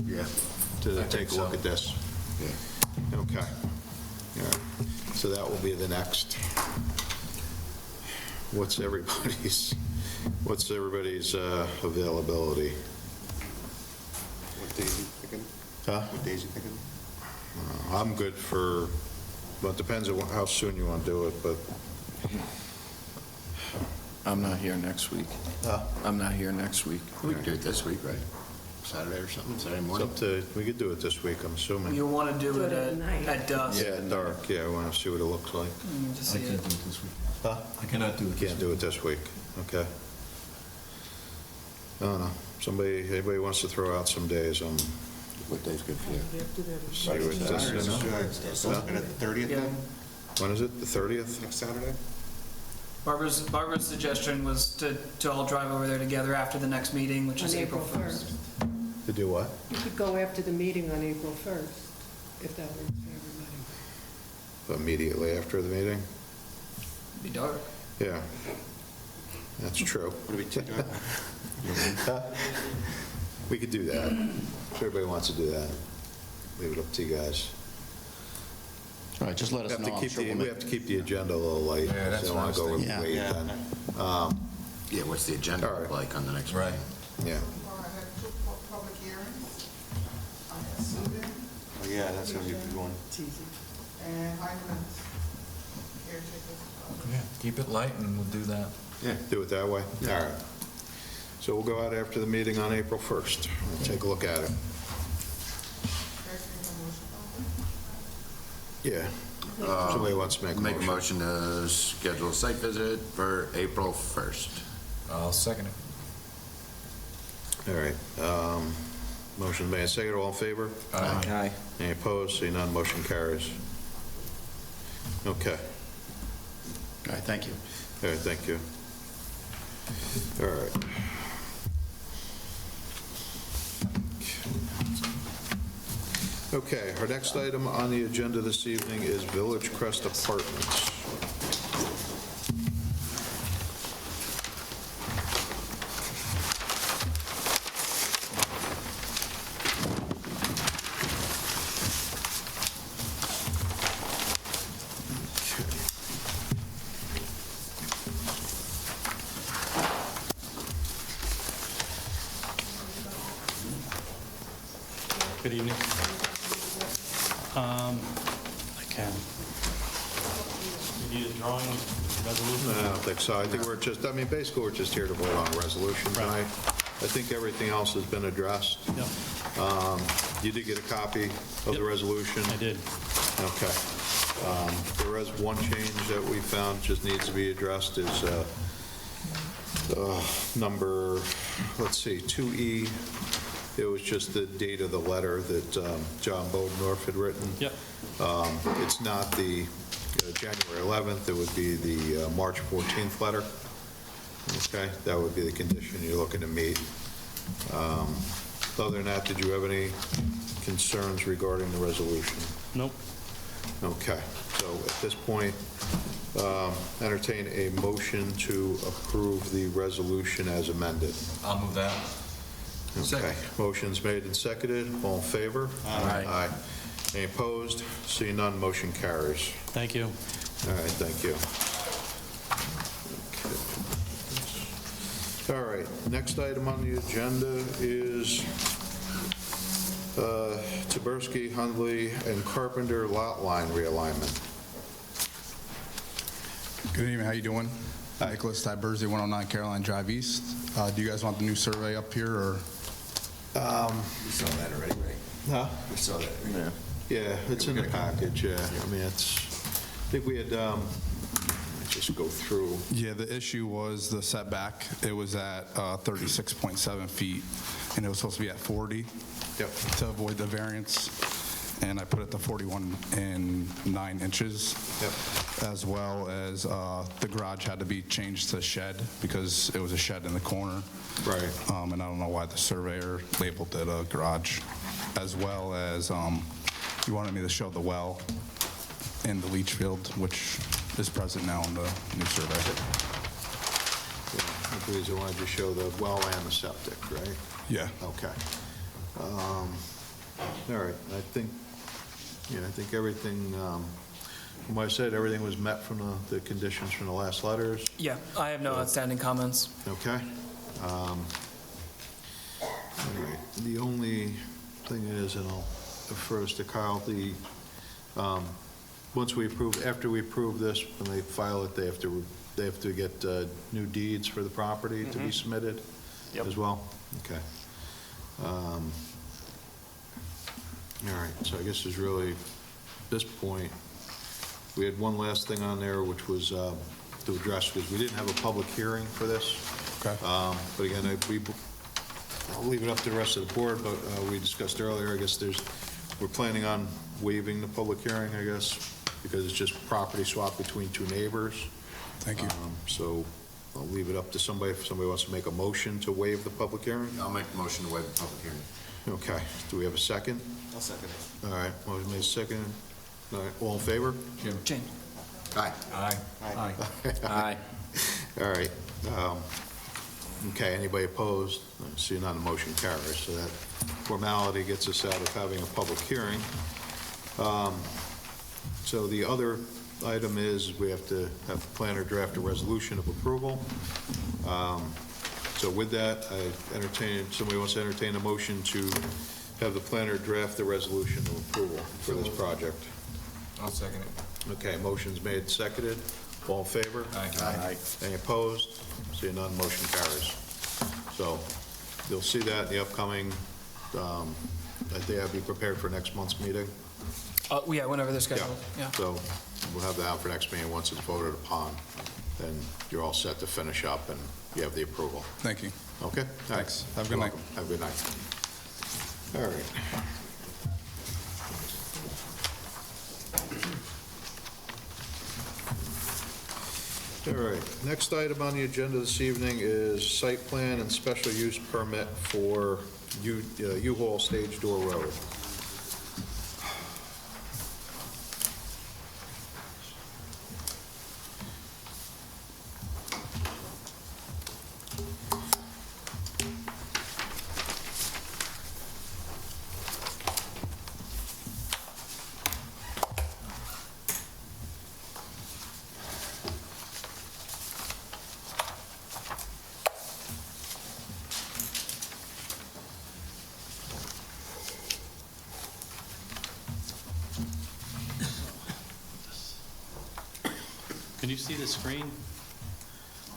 [SPEAKER 4] Yeah.
[SPEAKER 2] to
[SPEAKER 4] I
[SPEAKER 2] take
[SPEAKER 4] think
[SPEAKER 2] a look
[SPEAKER 4] so.
[SPEAKER 2] at this?
[SPEAKER 4] Yeah.
[SPEAKER 2] Okay. All right. So that will be the next. What's everybody's availability?
[SPEAKER 6] What days you picking?
[SPEAKER 2] Huh?
[SPEAKER 6] What days you picking?
[SPEAKER 2] I'm good for, well, it depends on how soon you want to do it, but,
[SPEAKER 1] I'm not here next week. I'm not here next week.
[SPEAKER 4] We can do it this week, right? Saturday or something, Saturday
[SPEAKER 2] it's
[SPEAKER 4] morning?
[SPEAKER 2] up to, we could do it this week, I'm assuming.
[SPEAKER 7] You'll want to do
[SPEAKER 3] Do
[SPEAKER 7] it
[SPEAKER 3] it at night.
[SPEAKER 7] at dusk.
[SPEAKER 2] Yeah, dark, yeah, I want to see what it looks like.
[SPEAKER 7] To see it.
[SPEAKER 1] this week.
[SPEAKER 2] Huh?
[SPEAKER 1] I cannot do it
[SPEAKER 2] Can't do it this week, okay. I don't know, anybody wants to throw out some days,
[SPEAKER 4] What day's good for you?
[SPEAKER 2] see what this is. Huh?
[SPEAKER 6] And at the 30th
[SPEAKER 7] Yeah.
[SPEAKER 2] When is it, the 30th?
[SPEAKER 6] Next Saturday?
[SPEAKER 7] Barbara's suggestion was to all drive over there together after the next meeting, which is
[SPEAKER 3] On
[SPEAKER 7] April
[SPEAKER 3] April
[SPEAKER 7] 1st.
[SPEAKER 2] To do what?
[SPEAKER 3] You could go after the meeting on April 1st, if that works for everybody.
[SPEAKER 2] Immediately after the meeting?
[SPEAKER 7] Be dark.
[SPEAKER 2] Yeah, that's true.
[SPEAKER 6] What do we take?
[SPEAKER 2] We could do that. If everybody wants to do that, leave it up to you guys.
[SPEAKER 6] All right, just let
[SPEAKER 2] We
[SPEAKER 6] us
[SPEAKER 2] have
[SPEAKER 6] know.
[SPEAKER 2] to
[SPEAKER 6] I'm
[SPEAKER 2] keep
[SPEAKER 6] sure
[SPEAKER 2] the,
[SPEAKER 6] we'll
[SPEAKER 2] we
[SPEAKER 6] make-
[SPEAKER 2] have to keep the agenda a little light.
[SPEAKER 4] Yeah, that's
[SPEAKER 2] so
[SPEAKER 4] what I
[SPEAKER 2] I
[SPEAKER 4] was
[SPEAKER 2] go with
[SPEAKER 6] thinking.
[SPEAKER 2] weight
[SPEAKER 6] Yeah.
[SPEAKER 2] then.
[SPEAKER 4] Yeah, what's the agenda
[SPEAKER 2] All right.
[SPEAKER 4] look like on the next
[SPEAKER 1] Right.
[SPEAKER 4] meeting?
[SPEAKER 2] Yeah.
[SPEAKER 12] I had 2 public hearings. I had Susan
[SPEAKER 6] Oh, yeah, that's going to be a good one.
[SPEAKER 12] and Hyman's caretakers.
[SPEAKER 1] Yeah, keep it light and we'll do that.
[SPEAKER 2] Yeah, do it that way? All right. So we'll go out after the meeting on April 1st. We'll take a look at it. Yeah. Somebody wants to make a
[SPEAKER 4] Make a
[SPEAKER 2] motion.
[SPEAKER 4] motion to schedule a site visit for April 1st.
[SPEAKER 1] I'll second it.
[SPEAKER 2] All right. Motion made, second, all in favor?
[SPEAKER 1] Aye.
[SPEAKER 2] Any opposed? See none, motion carries. Okay.
[SPEAKER 6] All right, thank you.
[SPEAKER 2] All right, thank you. All right. Okay, our next item on the agenda this evening is Village Crest Apartments.
[SPEAKER 8] Good evening. I can. You need a drawing, resolution?
[SPEAKER 2] I don't think so. I think we're just, basically, we're just here to vote on a resolution tonight. I think everything else has been addressed.
[SPEAKER 8] Yep,
[SPEAKER 2] You did get a copy of the resolution?
[SPEAKER 8] I did.
[SPEAKER 2] Okay. There is one change that we found just needs to be addressed is number, let's see, 2E. It was just the date of the letter that John Bodendorf had written.
[SPEAKER 8] Yep.
[SPEAKER 2] It's not the January 11th, it would be the March 14th letter. Okay, that would be the condition you're looking to meet. Other than that, did you have any concerns regarding the resolution?
[SPEAKER 8] Nope.
[SPEAKER 2] Okay, So at this point, entertain a motion to approve the resolution as amended.
[SPEAKER 1] I'll move that.
[SPEAKER 2] Okay, motion's made and seconded. All in favor?
[SPEAKER 1] Aye.
[SPEAKER 2] Aye. Any opposed? Seeing none, motion carries.
[SPEAKER 9] Thank you.
[SPEAKER 2] All right, thank you. Okay. All right, next item on the agenda is Taberski, Hundley, and Carpenter lot line realignment.
[SPEAKER 13] Good evening, how you doing? Nicholas Tiberzi, 109 Caroline Drive East. Do you guys want the new survey up here, or?
[SPEAKER 4] We saw that already, right?
[SPEAKER 2] Huh?
[SPEAKER 4] We saw that. Yeah.
[SPEAKER 2] Yeah, it's in the package, yeah. I mean, I think we had, just go through.
[SPEAKER 13] Yeah, the issue was the setback. It was at 36.7 feet, and it was supposed to be at 40 to avoid the variance. And I put it to 41 and 9 inches. As well as the garage had to be changed to shed because it was a shed in the corner.
[SPEAKER 2] Right.
[SPEAKER 13] And I don't know why the surveyor labeled it a garage. As well as you wanted me to show the well in the leach field, which is present now in the new survey.
[SPEAKER 2] I believe I wanted to show the well and the septic, right?
[SPEAKER 13] Yeah.
[SPEAKER 2] Okay. All right, I think everything, from what I said, everything was met from the conditions from the last letters.
[SPEAKER 7] Yeah, I have no outstanding comments.
[SPEAKER 2] Okay. All right, the only thing is, and I'll defer this to Kyle, after we approve this, when they file it, they have to get new deeds for the property to be submitted as well? Okay. All right, so I guess there's really, at this point, we had one last thing on there, which was to address, because we didn't have a public hearing for this.
[SPEAKER 13] Okay.
[SPEAKER 2] But again, I'll leave it up to the rest of the board, but we discussed earlier, I guess we're planning on waiving the public hearing, I guess, because it's just property swap between two neighbors.
[SPEAKER 13] Thank you.
[SPEAKER 2] So I'll leave it up to somebody, if somebody wants to make a motion to waive the public hearing.
[SPEAKER 4] I'll make a motion to waive the public hearing.
[SPEAKER 2] Okay, do we have a second?
[SPEAKER 4] I'll second it.
[SPEAKER 2] All right, motion made second. All right, all in favor?
[SPEAKER 7] Jane.
[SPEAKER 4] Aye.
[SPEAKER 1] Aye.
[SPEAKER 4] Aye.
[SPEAKER 1] Aye.
[SPEAKER 2] All right. Okay, anybody opposed? Seeing none, the motion carries. So that formality gets us out of having a public hearing. So the other item is we have to have the planner draft a resolution of approval. So with that, somebody wants to entertain a motion to have the planner draft the resolution of approval for this project.
[SPEAKER 1] I'll second it.
[SPEAKER 2] Okay, motion's made, seconded. All in favor?
[SPEAKER 1] Aye.
[SPEAKER 2] Any opposed? Seeing none, motion carries. So you'll see that in the upcoming, I think I'll be prepared for next month's meeting.
[SPEAKER 7] Yeah, whenever they're scheduled. Yeah.
[SPEAKER 2] So we'll have that out for next meeting. Once it's voted upon, then you're all set to finish up and you have the approval.
[SPEAKER 13] Thank you.
[SPEAKER 2] Okay?
[SPEAKER 13] Thanks. Have a good
[SPEAKER 2] You're
[SPEAKER 13] night.
[SPEAKER 2] welcome. Have a good night. All right. All right, next item on the agenda this evening is site plan and special use permit for U-Haul Stage Door Road.
[SPEAKER 14] Can you see the screen?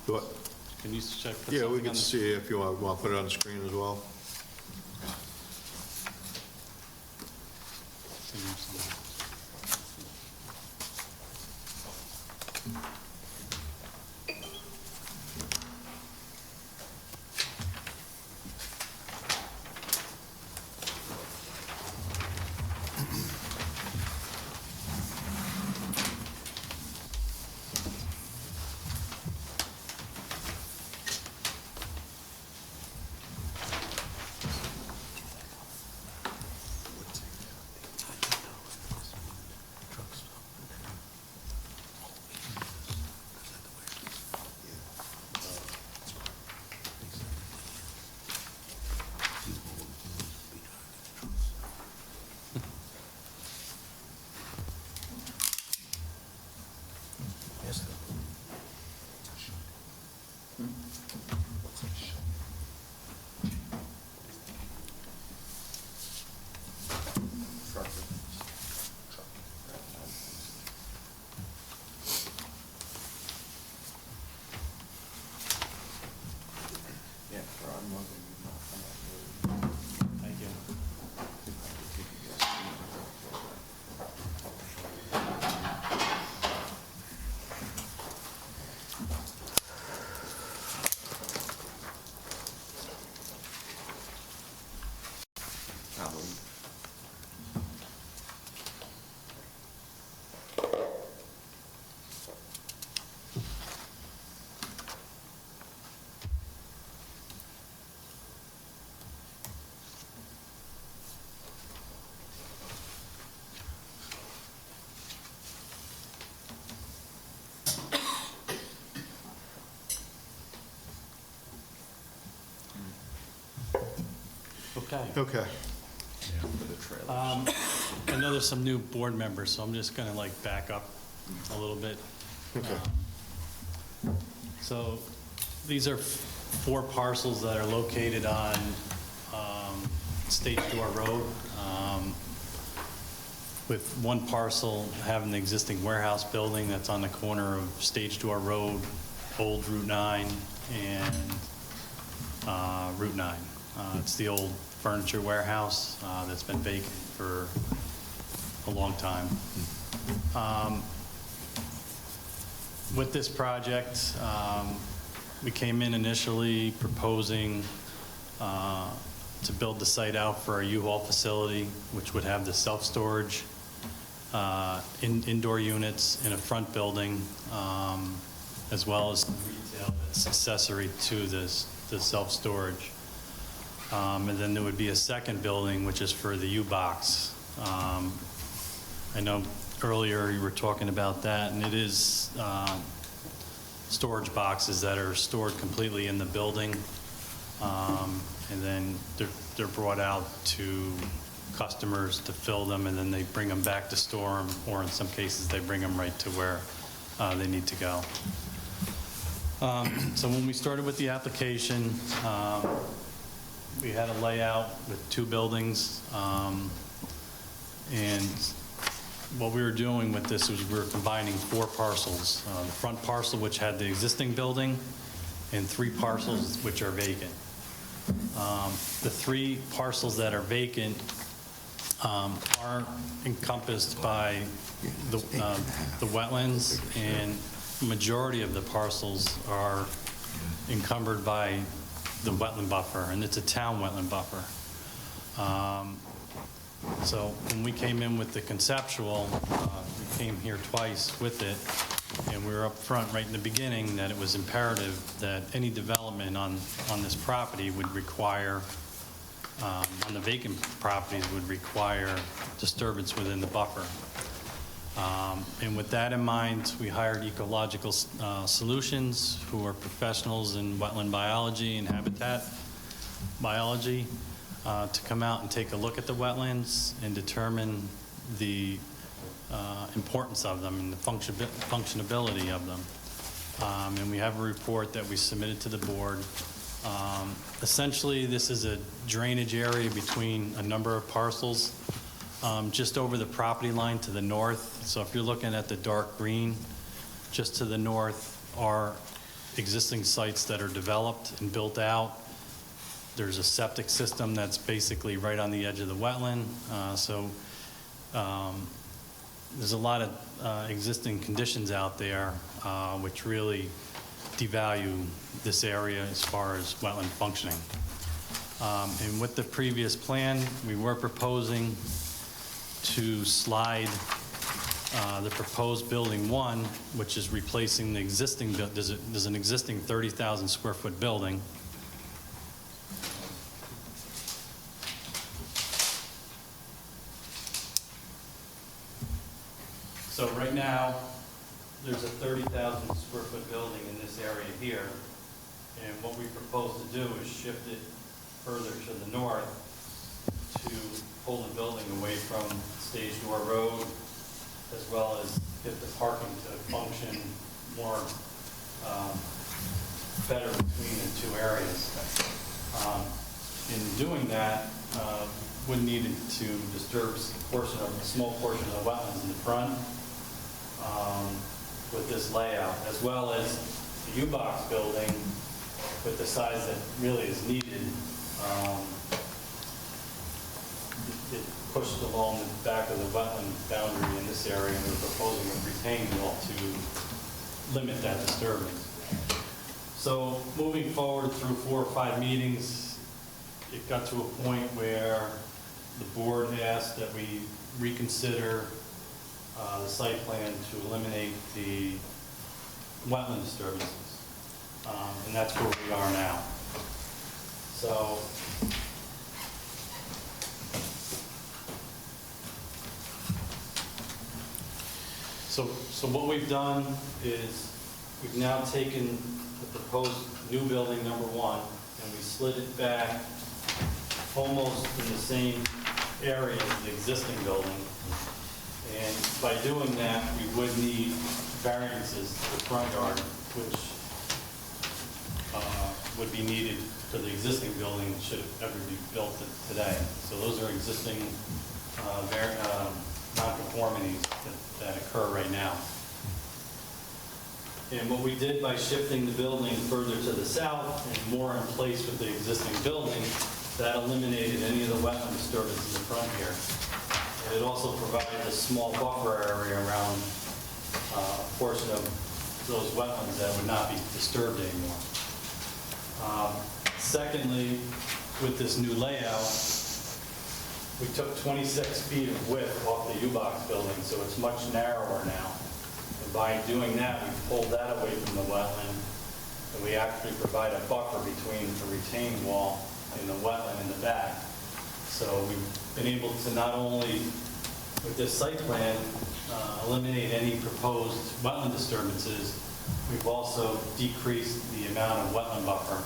[SPEAKER 2] What?
[SPEAKER 14] Can you check?
[SPEAKER 2] Yeah, we can see if you want to put it on the screen as well.
[SPEAKER 9] Okay.
[SPEAKER 2] Okay.
[SPEAKER 14] I know there's some new board members, so I'm just going to like back up a little bit.
[SPEAKER 2] Okay.
[SPEAKER 14] So these are 4 parcels that are located on Stage Door Road, with one parcel having the existing warehouse building that's on the corner of Stage Door Road, Old Route 9, and Route 9. It's the old furniture warehouse that's been vacant for a long time. With this project, we came in initially proposing to build the site out for a U-Haul facility, which would have the self-storage, indoor units in a front building, as well as retail that's accessory to the self-storage. And then there would be a second building, which is for the U-Box. I know earlier you were talking about that, and it is storage boxes that are stored completely in the building, and then they're brought out to customers to fill them, and then they bring them back to store them, or in some cases, they bring them right to where they need to go. So when we started with the application, we had a layout with 2 buildings, and what we were doing with this was we were combining 4 parcels. The front parcel, which had the existing building, and 3 parcels which are vacant. The 3 parcels that are vacant are encompassed by the wetlands, and the majority of the parcels are encumbered by the wetland buffer, and it's a town wetland buffer. So when we came in with the conceptual, we came here twice with it, and we were up front right in the beginning that it was imperative that any development on this property would require, on the vacant properties, would require disturbance within the buffer. And with that in mind, we hired Ecological Solutions, who are professionals in wetland biology and habitat biology, to come out and take a look at the wetlands and determine the importance of them and the functionability of them. And we have a report that we submitted to the board. Essentially, this is a drainage area between a number of parcels, just over the property line to the north. So if you're looking at the dark green, just to the north are existing sites that are developed and built out. There's a septic system that's basically right on the edge of the wetland. There's a lot of existing conditions out there which really devalue this area as far as wetland functioning. And with the previous plan, we were proposing to slide the proposed building 1, which is replacing the existing, there's an existing 30,000 square foot building. So right now, there's a 30,000 square foot building in this area here. And what we propose to do is shift it further to the north to pull the building away from Stage Door Road, as well as get the parking to function more better between the 2 areas. In doing that, we needed to disturb a small portion of the wetlands in the front with this layout, as well as the U-Box building with the size that really is needed. It pushed along the back of the wetland boundary in this area, and we're proposing a retaining wall to limit that disturbance. So moving forward through 4 or 5 meetings, it got to a point where the board asked that we reconsider the site plan to eliminate the wetland disturbances. And that's where we are now. So what we've done is we've now taken the proposed new building number 1 and we slid it back almost in the same area as the existing building. And by doing that, we would need variances to the front yard, which would be needed for the existing building should it ever be built today. So those are existing nonconformities that occur right now. And what we did by shifting the building further to the south and more in place with the existing building, that eliminated any of the wetland disturbance in the front here. And it also provided a small buffer area around a portion of those wetlands that would not be disturbed anymore. Secondly, with this new layout, we took 26 feet of width off the U-Box building, so it's much narrower now. And by doing that, we pulled that away from the wetland, and we actually provide a buffer between the retaining wall and the wetland in the back. So we've been able to not only, with this site plan, eliminate any proposed wetland disturbances, we've also decreased the amount of wetland buffer.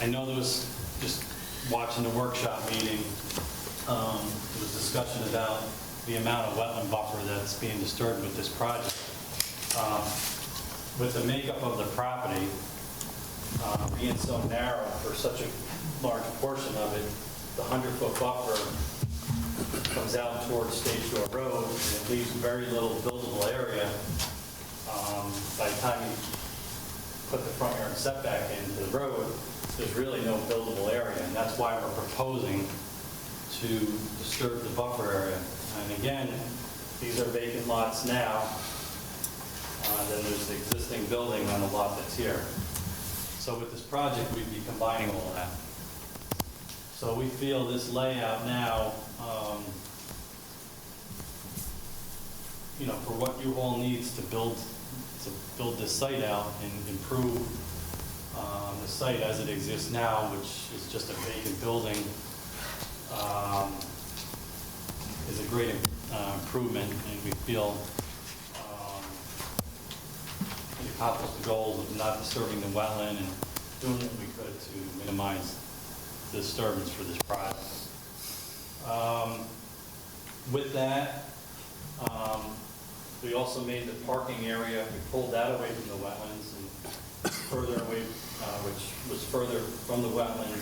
[SPEAKER 14] I know there was, just watching the workshop meeting, there was discussion about the amount of wetland buffer that's being disturbed with this project. With the makeup of the property, being so narrow for such a large portion of it, the 100-foot buffer comes out towards Stage Door Road, and it leaves very little buildable area. By the time you put the front yard setback into the road, there's really no buildable area, and that's why we're proposing to disturb the buffer area. And again, these are vacant lots now. Then there's the existing building on the lot that's here. So with this project, we'd be combining all that. So we feel this layout now, for what U-Haul needs to build this site out and improve the site as it exists now, which is just a vacant building, is a great improvement, and we feel it accomplished the goals of not disturbing the wetland and doing what we could to minimize the disturbance for this project. With that, we also made the parking area, we pulled that away from the wetlands and further away, which was further from the wetlands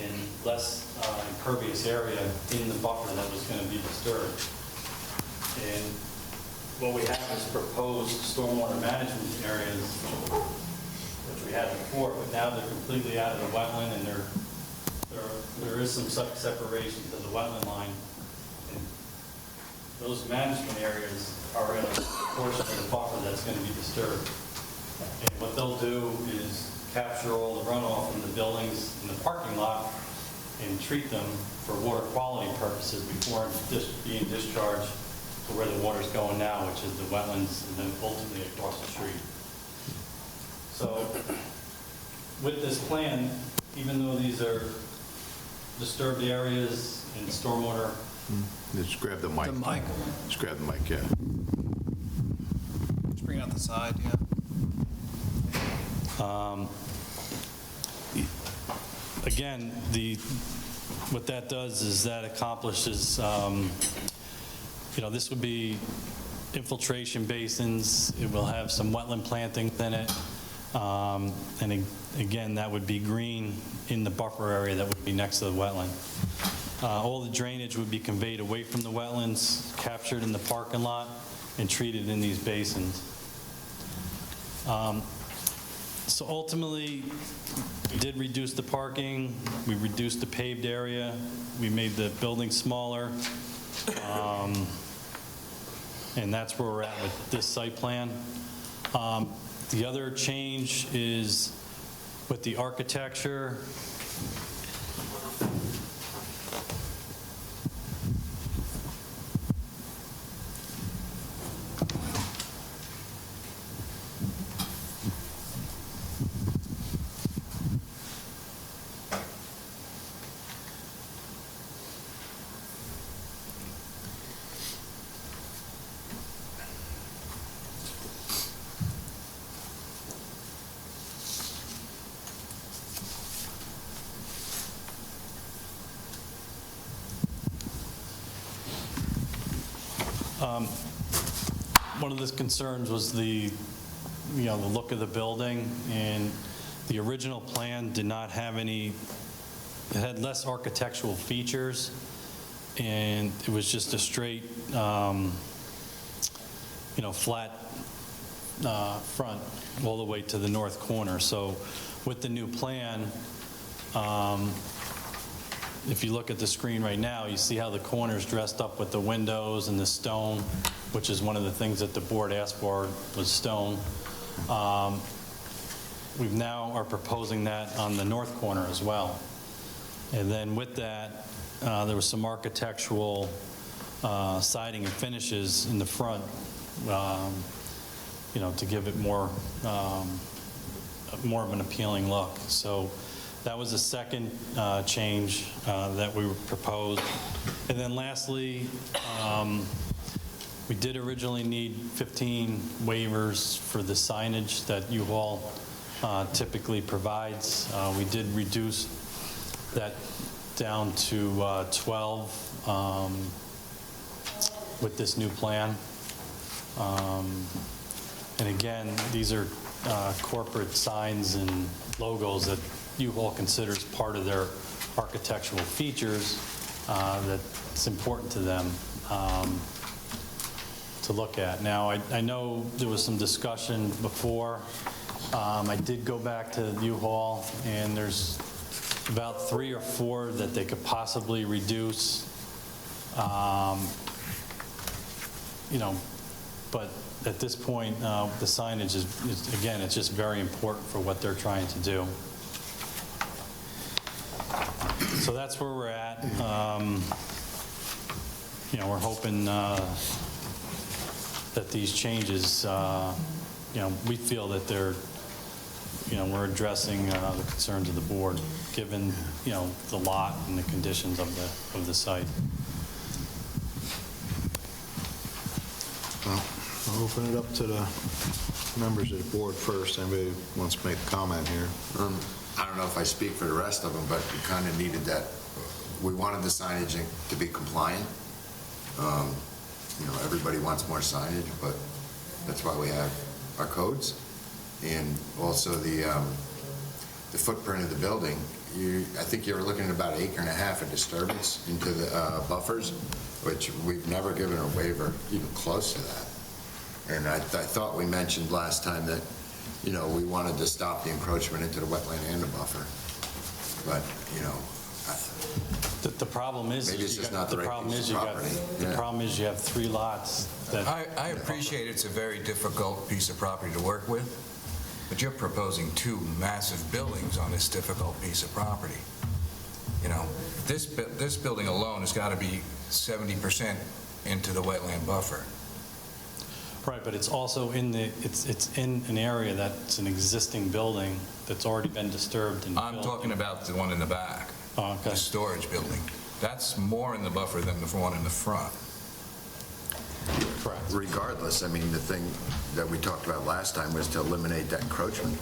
[SPEAKER 14] and less impervious area in the buffer that was going to be disturbed. And what we have is proposed stormwater management areas, which we had before, but now they're completely out of the wetland, and there is some separation to the wetland line. And those management areas are in a portion of the buffer that's going to be disturbed. And what they'll do is capture all the runoff from the buildings in the parking lot and treat them for water quality purposes before being discharged to where the water's going now, which is the wetlands, and then ultimately across the street. So with this plan, even though these are disturbed areas and stormwater.
[SPEAKER 2] Just grab the mic.
[SPEAKER 1] The mic.
[SPEAKER 2] Just grab the mic, yeah.
[SPEAKER 1] Just bring it out the side, yeah.
[SPEAKER 14] Again, what that does is that accomplishes, this would be infiltration basins. It will have some wetland planting in it. And again, that would be green in the buffer area that would be next to the wetland. All the drainage would be conveyed away from the wetlands, captured in the parking lot, and treated in these basins. So ultimately, we did reduce the parking, we reduced the paved area, we made the building smaller, and that's where we're at with this site plan. The other change is with the architecture. One of the concerns was the look of the building, and the original plan did not have any, it had less architectural features, and it was just a straight, flat front all the way to the north corner. So with the new plan, if you look at the screen right now, you see how the corner's dressed up with the windows and the stone, which is one of the things that the board asked for, was stone. We now are proposing that on the north corner as well. And then with that, there was some architectural siding and finishes in the front, to give it more of an appealing look. So that was the second change that we proposed. And then lastly, we did originally need 15 waivers for the signage that U-Haul typically provides. We did reduce that down to 12 with this new plan. And again, these are corporate signs and logos that U-Haul considers part of their architectural features that's important to them to look at. Now, I know there was some discussion before. I did go back to U-Haul, and there's about 3 or 4 that they could possibly reduce. But at this point, the signage is, again, it's just very important for what they're trying to do. So that's where we're at. We're hoping that these changes, we feel that they're, we're addressing the concerns of the board, given, the lot and the conditions of the site.
[SPEAKER 2] Well, I'll open it up to the members of the board first. Anybody wants to make a comment here?
[SPEAKER 4] I don't know if I speak for the rest of them, but we kind of needed that. We wanted the signage to be compliant. Everybody wants more signage, but that's why we have our codes. And also the footprint of the building. I think you were looking at about 1.5 acres of disturbance into the buffers, which we've never given a waiver even close to that. And I thought we mentioned last time that, we wanted to stop the encroachment into the wetland and the buffer. But,
[SPEAKER 14] The problem is,
[SPEAKER 4] maybe it's just not the right piece of property.
[SPEAKER 14] The problem is you have 3 lots that.
[SPEAKER 1] I appreciate it's a very difficult piece of property to work with, but you're proposing 2 massive buildings on this difficult piece of property. This building alone has got to be 70% into the wetland buffer.
[SPEAKER 14] Right, but it's also in it's in an area that's an existing building that's already been disturbed and
[SPEAKER 1] I'm talking about the one in the back.
[SPEAKER 14] Oh, okay.
[SPEAKER 1] The storage building. That's more in the buffer than the one in the front.
[SPEAKER 14] Correct.
[SPEAKER 4] Regardless, the thing that we talked about last time was to eliminate that encroachment,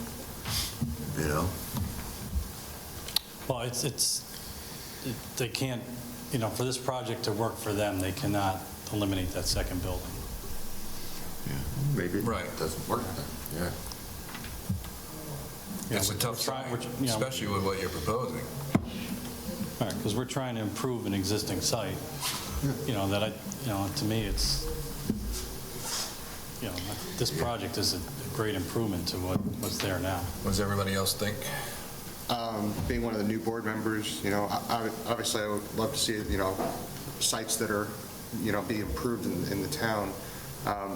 [SPEAKER 14] Well, they can't, for this project to work for them, they cannot eliminate that second building.
[SPEAKER 4] Maybe
[SPEAKER 1] Right.
[SPEAKER 4] it doesn't work then,
[SPEAKER 1] It's a tough site, especially with what you're proposing.
[SPEAKER 14] All right, because we're trying to improve an existing site. To me, it's, this project is a great improvement to what's there now.
[SPEAKER 1] What does everybody else think?
[SPEAKER 15] Being one of the new board members, obviously I would love to see, sites that are, be improved in the town.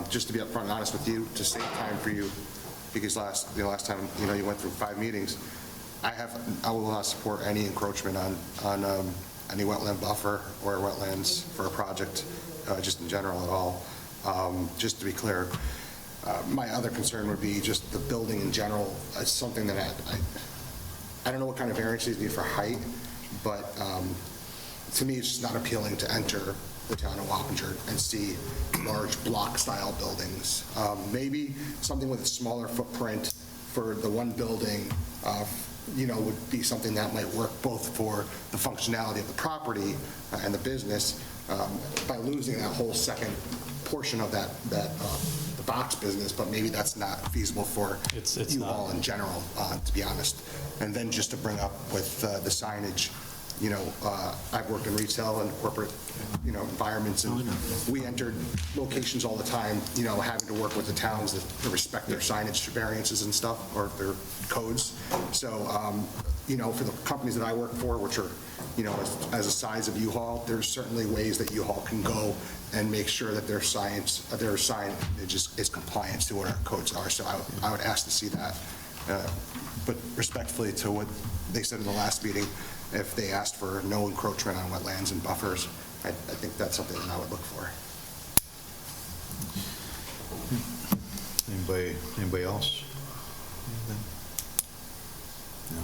[SPEAKER 15] Just to be upfront and honest with you, to save time for you, because last time, you went through 5 meetings. I will not support any encroachment on any wetland buffer or wetlands for a project, just in general at all. Just to be clear, my other concern would be just the building in general. It's something that I don't know what kind of variances you need for height, but to me, it's just not appealing to enter the town of Wappinger and see large block-style buildings. Maybe something with a smaller footprint for the one building, would be something that might work both for the functionality of the property and the business. By losing that whole second portion of that, the box business, but maybe that's not feasible for you all in general, to be honest. And then just to bring up with the signage, you know, I've worked in retail and corporate, you know, environments, and we entered locations all the time, you know, having to work with the towns to respect their signage variances and stuff, or their codes. So, you know, for the companies that I work for, which are, you know, as a size of U-Haul, there's certainly ways that U-Haul can go and make sure that their signage is compliant to what our codes are. So I would ask to see that. But respectfully to what they said in the last meeting, if they asked for no encroachment on wetlands and buffers, I think that's something that I would look for.
[SPEAKER 2] Anybody else? No.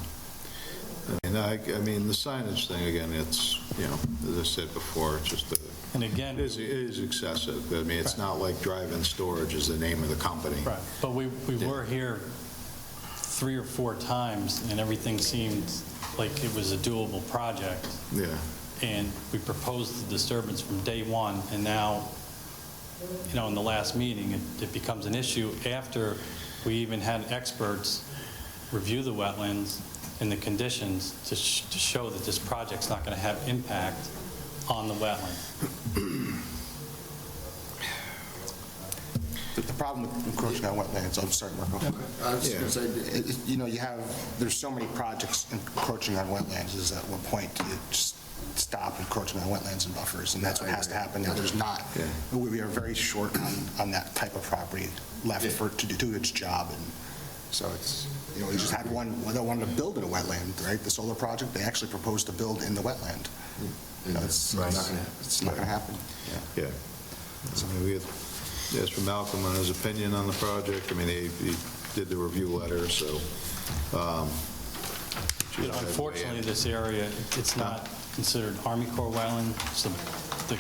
[SPEAKER 2] I mean, the signage thing, again, it's, you know, as I said before, it's just,
[SPEAKER 14] And again,
[SPEAKER 2] it is excessive. I mean, it's not like Drive-In Storage is the name of the company.
[SPEAKER 14] right, but we were here 3 or 4 times, and everything seemed like it was a doable project.
[SPEAKER 2] Yeah.
[SPEAKER 14] And we proposed the disturbance from day one, and now, you know, in the last meeting, it becomes an issue after we even had experts review the wetlands and the conditions to show that this project's not going to have impact on the wetland.
[SPEAKER 15] The problem with encroaching on wetlands, I'm sorry, Marco. I was just going to say, you know, there's so many projects encroaching on wetlands, is at one point you just stop encroaching on wetlands and buffers, and that's what has to happen. Now, there's not. We are very short on that type of property left to do its job, and so it's, you know, we just had one, they wanted to build in a wetland, right? The solar project, they actually proposed to build in the wetland. You know, it's not going to happen.
[SPEAKER 2] Yeah. So we had asked for Malcolm on his opinion on the project. I mean, he did the review letter, so.
[SPEAKER 14] You know, unfortunately, this area, it's not considered Army Corps wetland. So
[SPEAKER 2] like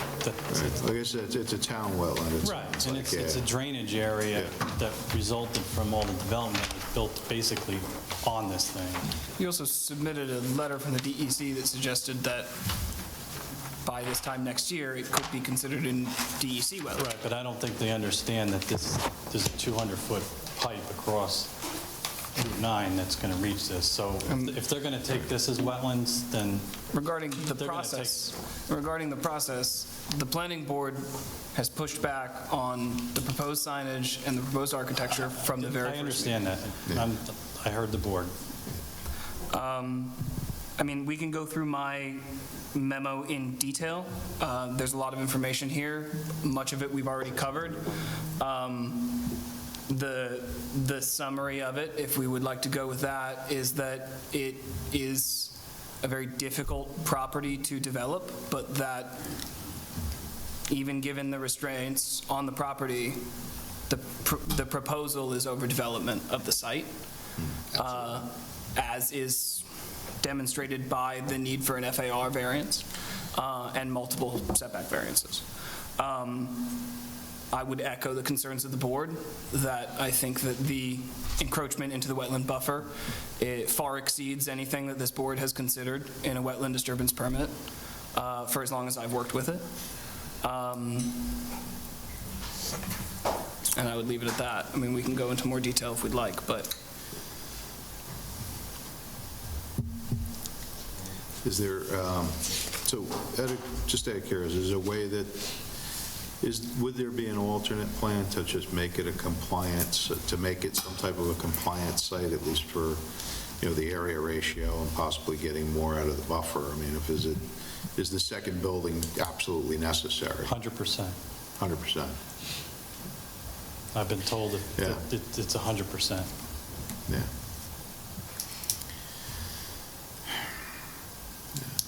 [SPEAKER 2] I said, it's a town wetland.
[SPEAKER 14] Right, and it's a drainage area that resulted from all the development that was built basically on this thing.
[SPEAKER 7] You also submitted a letter from the DEC that suggested that by this time next year, it could be considered in DEC wetland.
[SPEAKER 14] Right, but I don't think they understand that there's a 200-foot pipe across Route 9 that's going to reach this. So if they're going to take this as wetlands, then
[SPEAKER 7] regarding the process, the planning board has pushed back on the proposed signage and the proposed architecture from the very first.
[SPEAKER 14] I understand that. I heard the board.
[SPEAKER 7] I mean, we can go through my memo in detail. There's a lot of information here. Much of it we've already covered. The summary of it, if we would like to go with that, is that it is a very difficult property to develop, but that even given the restraints on the property, the proposal is overdevelopment of the site, as is demonstrated by the need for an FAR variance and multiple setback variances. I would echo the concerns of the board that I think that the encroachment into the wetland buffer, it far exceeds anything that this board has considered in a wetland disturbance permit for as long as I've worked with it. And I would leave it at that. I mean, we can go into more detail if we'd like, but.
[SPEAKER 2] Is there, so just out of curiosity, is there a way that, would there be an alternate plan to just make it a compliance, to make it some type of a compliance site, at least for, you know, the area ratio and possibly getting more out of the buffer? I mean, is the second building absolutely necessary?
[SPEAKER 14] 100%.
[SPEAKER 2] 100%.
[SPEAKER 14] I've been told that it's 100%.
[SPEAKER 2] Yeah.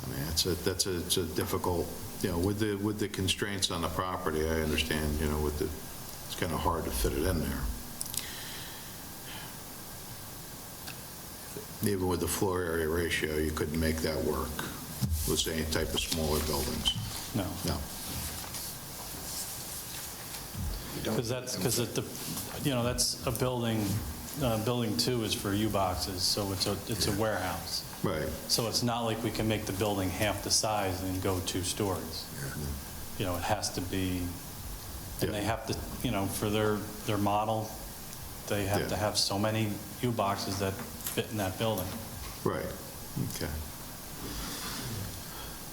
[SPEAKER 2] I mean, it's a difficult, you know, with the constraints on the property, I understand, you know, it's kind of hard to fit it in there. Even with the floor area ratio, you couldn't make that work with any type of smaller buildings.
[SPEAKER 14] No.
[SPEAKER 2] No.
[SPEAKER 14] Because you know, that's a building. Building 2 is for U-boxes, so it's a warehouse.
[SPEAKER 2] Right.
[SPEAKER 14] So it's not like we can make the building half the size and go 2 stories. You know, it has to be And they have to, for their model, they have to have so many U-boxes that fit in that building.
[SPEAKER 2] Right, okay.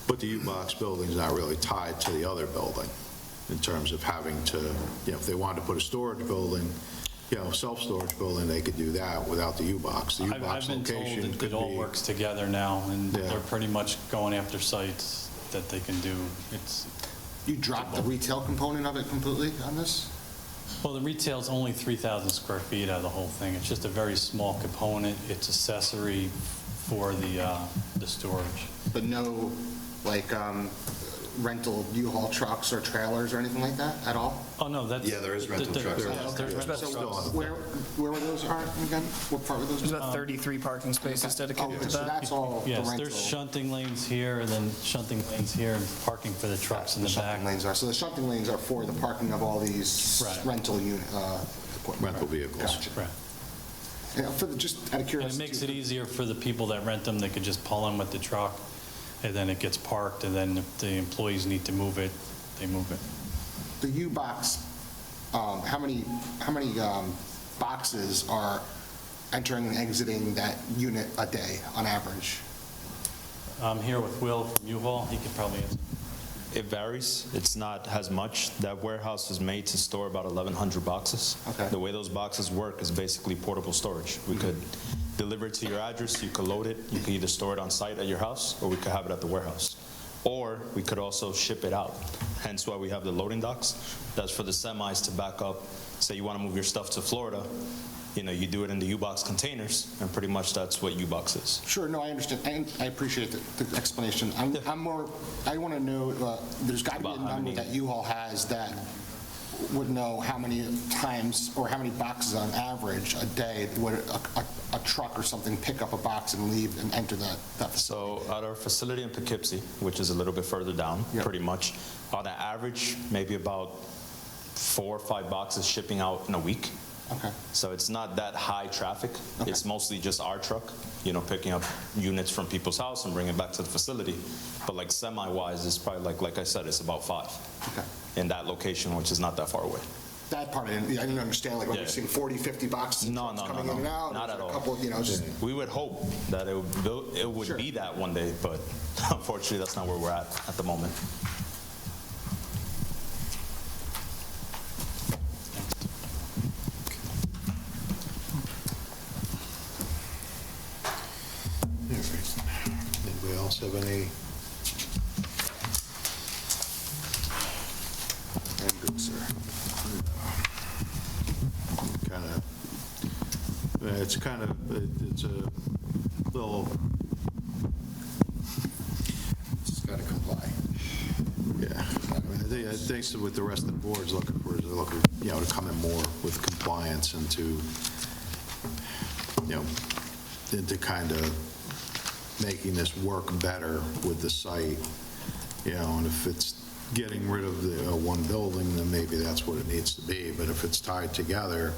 [SPEAKER 2] But the U-Box building's not really tied to the other building in terms of having to, if they wanted to put a storage building, self-storage building, they could do that without the U-Box. The
[SPEAKER 14] I've
[SPEAKER 2] U-Box
[SPEAKER 14] been told
[SPEAKER 2] location
[SPEAKER 14] that
[SPEAKER 2] could
[SPEAKER 14] it all
[SPEAKER 2] be,
[SPEAKER 14] works together now, and they're pretty much going after sites that they can do.
[SPEAKER 15] You dropped the retail component of it completely on this?
[SPEAKER 14] Well, the retail's only 3,000 square feet out of the whole thing. It's just a very small component. It's accessory for the storage.
[SPEAKER 15] But no, rental U-Haul trucks or trailers or anything like that at all?
[SPEAKER 14] Oh, no, that's...
[SPEAKER 6] Yeah, there is rental trucks.
[SPEAKER 14] There's rental trucks.
[SPEAKER 15] Where were those are again? What part were those?
[SPEAKER 7] There's about 33 parking spaces dedicated to
[SPEAKER 15] So
[SPEAKER 7] that.
[SPEAKER 15] that's all the
[SPEAKER 14] Yes,
[SPEAKER 15] rental.
[SPEAKER 14] there's shunting lanes here, and then shunting lanes here, and parking for the trucks in the back.
[SPEAKER 15] Shunting lanes are, so the shunting lanes are for the parking of all these rental equipment.
[SPEAKER 2] rental vehicles.
[SPEAKER 15] Gotcha.
[SPEAKER 14] Right.
[SPEAKER 15] Just out of
[SPEAKER 14] And
[SPEAKER 15] curiosity.
[SPEAKER 14] it makes it easier for the people that rent them. They could just pull in with the truck, and then it gets parked, and then if the employees need to move it, they move it.
[SPEAKER 15] The U-Box, how many boxes are entering and exiting that unit a day on average?
[SPEAKER 14] I'm here with Will from U-Haul. He could probably answer.
[SPEAKER 16] It varies. It's not as much. That warehouse is made to store about 1,100 boxes.
[SPEAKER 15] Okay.
[SPEAKER 16] The way those boxes work is basically portable storage. We could deliver it to your address, you could load it, you could either store it on site at your house, or we could have it at the warehouse. Or we could also ship it out, hence why we have the loading docks. That's for the semis to back up. Say you want to move your stuff to Florida, you do it in the U-Box containers, and pretty much that's what U-Box is.
[SPEAKER 15] Sure, no, I understand, and I appreciate the explanation. I want to know, there's got to be a number that U-Haul has that would know how many times or how many boxes on average a day would a truck or something pick up a box and leave and enter that facility.
[SPEAKER 16] So at our facility in Poughkeepsie, which is a little bit further down, pretty much, on average, maybe about 4 or 5 boxes shipping out in a week.
[SPEAKER 15] Okay.
[SPEAKER 16] So it's not that high traffic. Okay. It's mostly just our truck, picking up units from people's house and bringing it back to the facility. But like semi-wise, it's probably like I said, it's about 5 in that location, which is not that far away.
[SPEAKER 15] That part I didn't understand, whether you're seeing 40, 50 boxes coming in and out.
[SPEAKER 16] Not at all.
[SPEAKER 15] A couple, just...
[SPEAKER 16] We would hope that it would be that one day, but unfortunately, that's not where we're at the moment.
[SPEAKER 2] Anybody else have any? I'm good, sir. It's a little.
[SPEAKER 4] Just got to comply.
[SPEAKER 2] Yeah. I think so with the rest of the boards looking to come in more with compliance and to kind of making this work better with the site, and if it's getting rid of the one building, then maybe that's what it needs to be. But if it's tied together,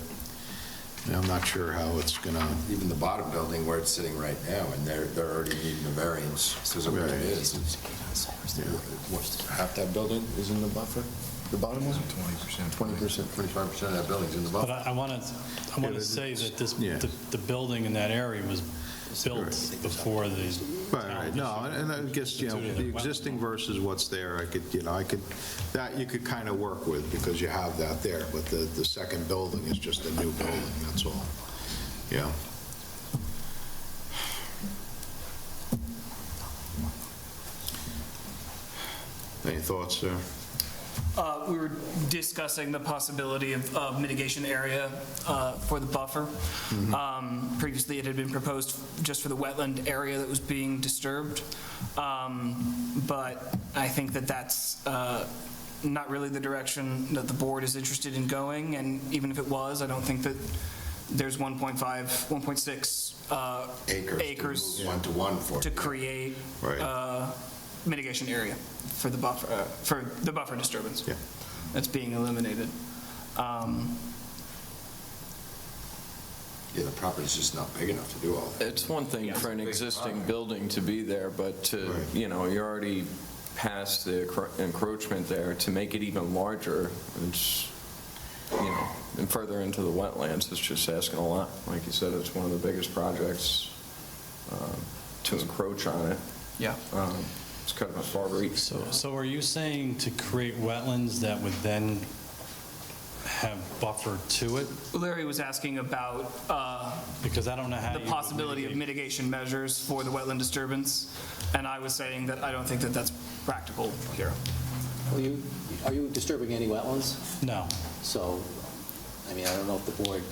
[SPEAKER 2] I'm not sure how it's going to...
[SPEAKER 4] Even the bottom building where it's sitting right now, and they're already needing a variance because of where it is. Half that building is in the buffer? The bottom one? 20%. 20%, 25% of that building's in the buffer.
[SPEAKER 14] But I want to say that the building in that area was built before the...
[SPEAKER 2] Right. No, and I guess, the existing versus what's there, that you could kind of work with because you have that there, but the second building is just a new building, that's all. Yeah. Any thoughts, sir?
[SPEAKER 7] We were discussing the possibility of mitigation area for the buffer. Previously, it had been proposed just for the wetland area that was being disturbed, but I think that that's not really the direction that the board is interested in going, and even if it was, I don't think that there's 1.6 acres
[SPEAKER 4] one-to-one
[SPEAKER 7] to create mitigation area for the buffer disturbance that's being eliminated.
[SPEAKER 4] Yeah, the property's just not big enough to do all that.
[SPEAKER 1] It's one thing for an existing building to be there, but you're already past the encroachment there to make it even larger, it's, and further into the wetlands, it's just asking a lot. Like you said, it's one of the biggest projects to encroach on it.
[SPEAKER 7] Yeah.
[SPEAKER 1] It's kind of a far reach.
[SPEAKER 14] So are you saying to create wetlands that would then have buffer to it?
[SPEAKER 7] Larry was asking about
[SPEAKER 14] Because I don't know how
[SPEAKER 7] the
[SPEAKER 14] you
[SPEAKER 7] possibility of mitigation measures for the wetland disturbance, and I was saying that I don't think that that's practical here.
[SPEAKER 10] Are you disturbing any wetlands?
[SPEAKER 14] No.
[SPEAKER 10] So, I mean, I don't know if the board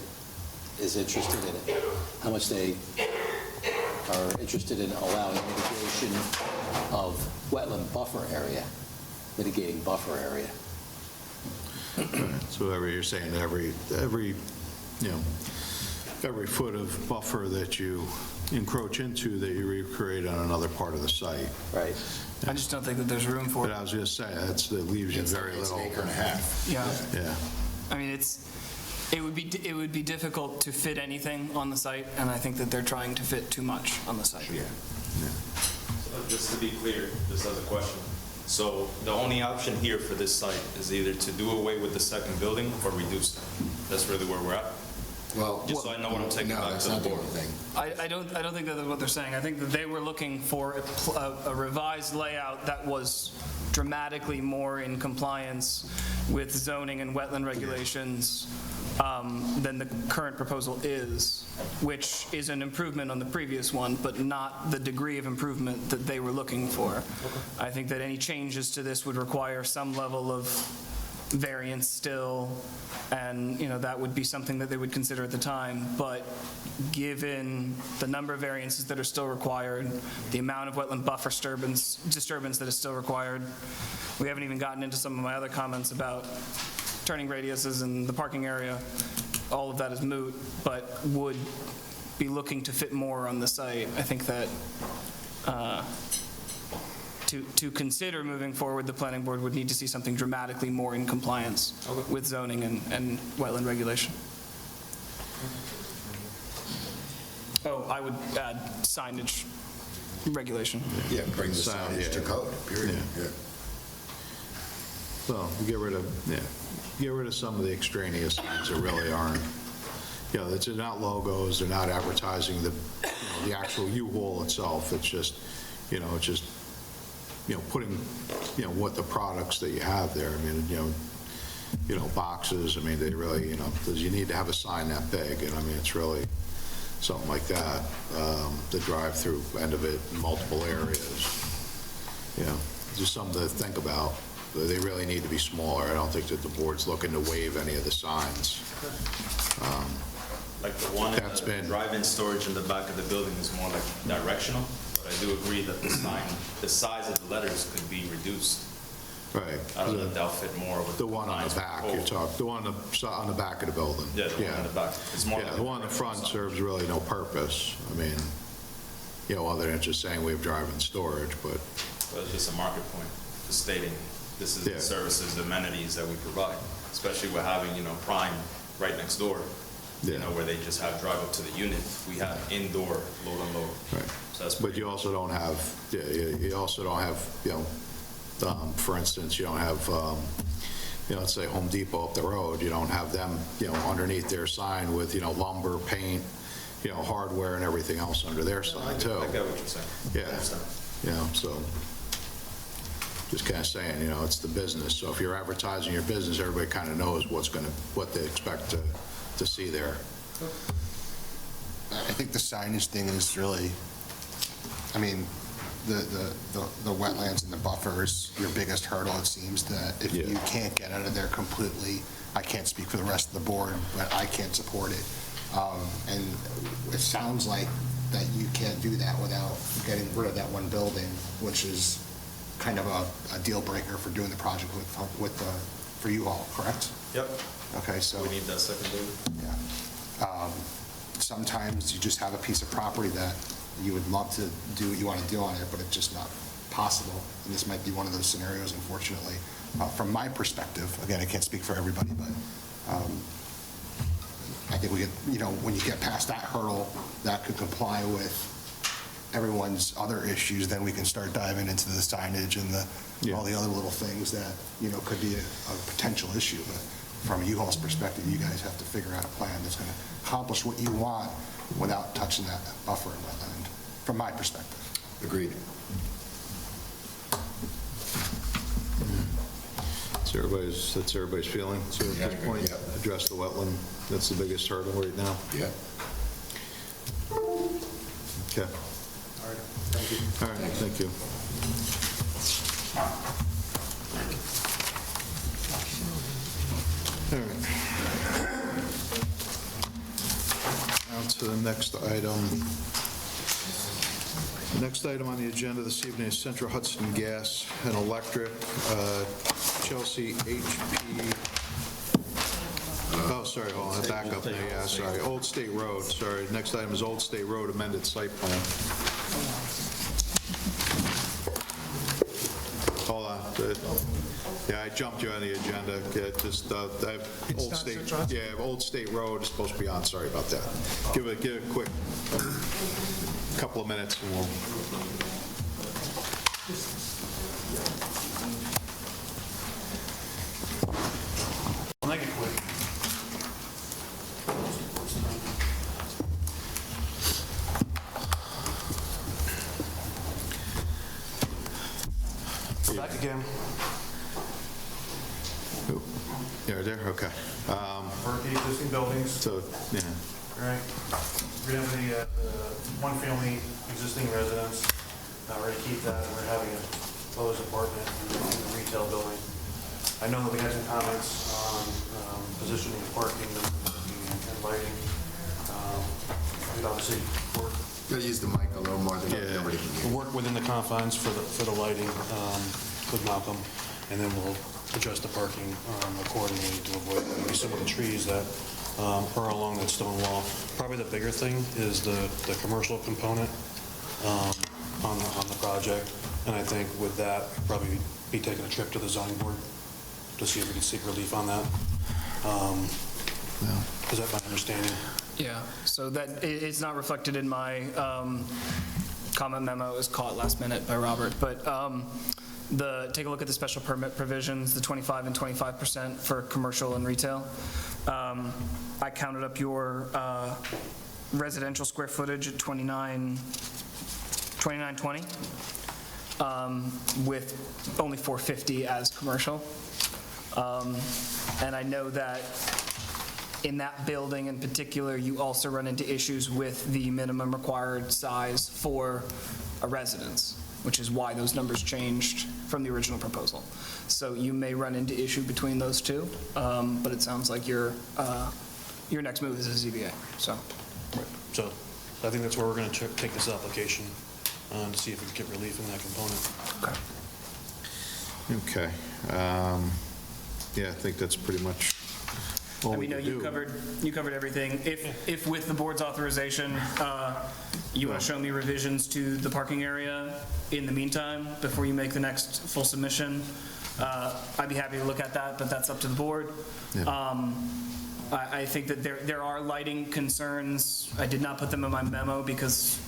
[SPEAKER 10] is interested in it, how much they are interested in allowing mitigation of wetland buffer area, mitigating buffer area.
[SPEAKER 2] So whatever you're saying, every foot of buffer that you encroach into that you recreate on another part of the site.
[SPEAKER 10] Right.
[SPEAKER 7] I just don't think that there's room for it.
[SPEAKER 2] But I was going to say, that leaves you very little.
[SPEAKER 4] It's an acre and a half.
[SPEAKER 7] Yeah.
[SPEAKER 2] Yeah.
[SPEAKER 7] I mean, it would be difficult to fit anything on the site, and I think that they're trying to fit too much on the site.
[SPEAKER 16] So just to be clear, just as a question. So the only option here for this site is either to do away with the second building or reduce it. That's really where we're at.
[SPEAKER 4] Well,
[SPEAKER 16] just so I know what I'm taking back to the board.
[SPEAKER 7] I don't think that's what they're saying. I think that they were looking for a revised layout that was dramatically more in compliance with zoning and wetland regulations than the current proposal is, which is an improvement on the previous one, but not the degree of improvement that they were looking for. I think that any changes to this would require some level of variance still, and that would be something that they would consider at the time. But given the number of variances that are still required, the amount of wetland buffer disturbance that is still required, we haven't even gotten into some of my other comments about turning radiuses and the parking area. All of that is moot, but would be looking to fit more on the site. I think that to consider moving forward, the planning board would need to see something dramatically more in compliance with zoning and wetland regulation. Oh, I would add signage regulation.
[SPEAKER 4] Yeah, bring the signage to code, period. Yeah.
[SPEAKER 2] So get rid of some of the extraneous signs that really aren't. They're not logos. They're not advertising the actual U-Haul itself. It's just, putting, what the products that you have there. I mean, boxes. I mean, they really, because you need to have a sign that big, and I mean, it's really something like that. The drive-through end of it, in multiple areas. Just something to think about. They really need to be smaller. I don't think that the board's looking to waive any of the signs.
[SPEAKER 16] Like the one in the drive-in storage in the back of the building is more like directional, but I do agree that the size of the letters could be reduced.
[SPEAKER 2] Right.
[SPEAKER 16] I don't know if they'll fit more with
[SPEAKER 2] the one on the back. You're talking the one on the back of the building.
[SPEAKER 16] Yeah, the one in the back. It's more.
[SPEAKER 2] The one in the front serves really no purpose. I mean, other than just saying we have drive-in storage, but
[SPEAKER 16] it's just a market point, just stating this is the services, amenities that we provide, especially with having Prime right next door. Where they just have drive up to the unit. We have indoor load unload.
[SPEAKER 2] Right.
[SPEAKER 16] So that's
[SPEAKER 2] but you also don't have. You also don't have. For instance, you don't have. Let's say Home Depot up the road. You don't have them. Underneath their sign with lumber, paint, hardware, and everything else under their sign too.
[SPEAKER 16] I get what you're saying.
[SPEAKER 2] Yeah. So. Just kind of saying, it's the business. So if you're advertising your business, everybody kind of knows what they expect to see there.
[SPEAKER 15] I think the signage thing is really, I mean, the wetlands and the buffers, your biggest hurdle, it seems, that if you can't get out of there completely, I can't speak for the rest of the board, but I can't support it. And it sounds like that you can't do that without getting rid of that one building, which is kind of a deal breaker for doing the project for you all, correct?
[SPEAKER 16] Yep.
[SPEAKER 15] Okay, so
[SPEAKER 16] we need that second building.
[SPEAKER 15] Yeah. Sometimes you just have a piece of property that you would love to do what you want to do on it, but it's just not possible. And this might be one of those scenarios, unfortunately. From my perspective, again, I can't speak for everybody, but I think we get, when you get past that hurdle, that could comply with everyone's other issues, then we can start diving into the signage and all the other little things that, could be a potential issue. But from a U-Haul's perspective, you guys have to figure out a plan that's going to accomplish what you want without touching that buffer and wetland, from my perspective.
[SPEAKER 4] Agreed.
[SPEAKER 2] That's everybody's feeling. So at this point, address the wetland. That's the biggest hurdle right now.
[SPEAKER 4] Yeah.
[SPEAKER 2] Okay.
[SPEAKER 15] All right. Thank you.
[SPEAKER 2] All right, thank you. All right. Now to the next item. The next item on the agenda this evening is Central Hudson Gas and Electric, Chelsea HP. Oh, sorry, hold on, back up there, yeah, sorry. Old State Road, sorry. Next item is Old State Road amended site plan. Hold on. Yeah, I jumped you on the agenda. I have Old State. Yeah, I have Old State Road is supposed to be on. Sorry about that. Give it a quick couple of minutes and we'll.
[SPEAKER 5] I'll make it quick. Back again.
[SPEAKER 2] Yeah, there, okay.
[SPEAKER 5] For the existing buildings.
[SPEAKER 2] So, yeah.
[SPEAKER 5] All right. We're going to have the one-family existing residence. We're going to keep that, and we're having a closed apartment in the retail building. I know that we had some comments on positioning of parking and lighting. We'd obviously work.
[SPEAKER 4] Got to use the mic a little more than everybody can hear.
[SPEAKER 5] We'll work within the confines for the lighting with Malcolm, and then we'll adjust the parking accordingly to avoid maybe some of the trees that are along that stone wall. Probably the bigger thing is the commercial component on the project, and I think with that, we'll probably be taking a trip to the zoning board to see if we can seek relief on that. Is that my understanding?
[SPEAKER 7] Yeah, so that, it's not reflected in my comment memo. It was caught last minute by Robert, but take a look at the special permit provisions, the 25 and 25% for commercial and retail. I counted up your residential square footage at 2920, with only 450 as commercial. And I know that in that building in particular, you also run into issues with the minimum required size for a residence, which is why those numbers changed from the original proposal. So you may run into issue between those two, but it sounds like your next move is a ZBA, so.
[SPEAKER 5] Right. So I think that's where we're going to take this application to see if we can get relief in that component.
[SPEAKER 2] Okay. Yeah, I think that's pretty much all we can do.
[SPEAKER 7] You covered everything. If with the board's authorization, you want to show me revisions to the parking area in the meantime, before you make the next full submission, I'd be happy to look at that, but that's up to the board.
[SPEAKER 2] Yeah.
[SPEAKER 7] I think that there are lighting concerns. I did not put them in my memo because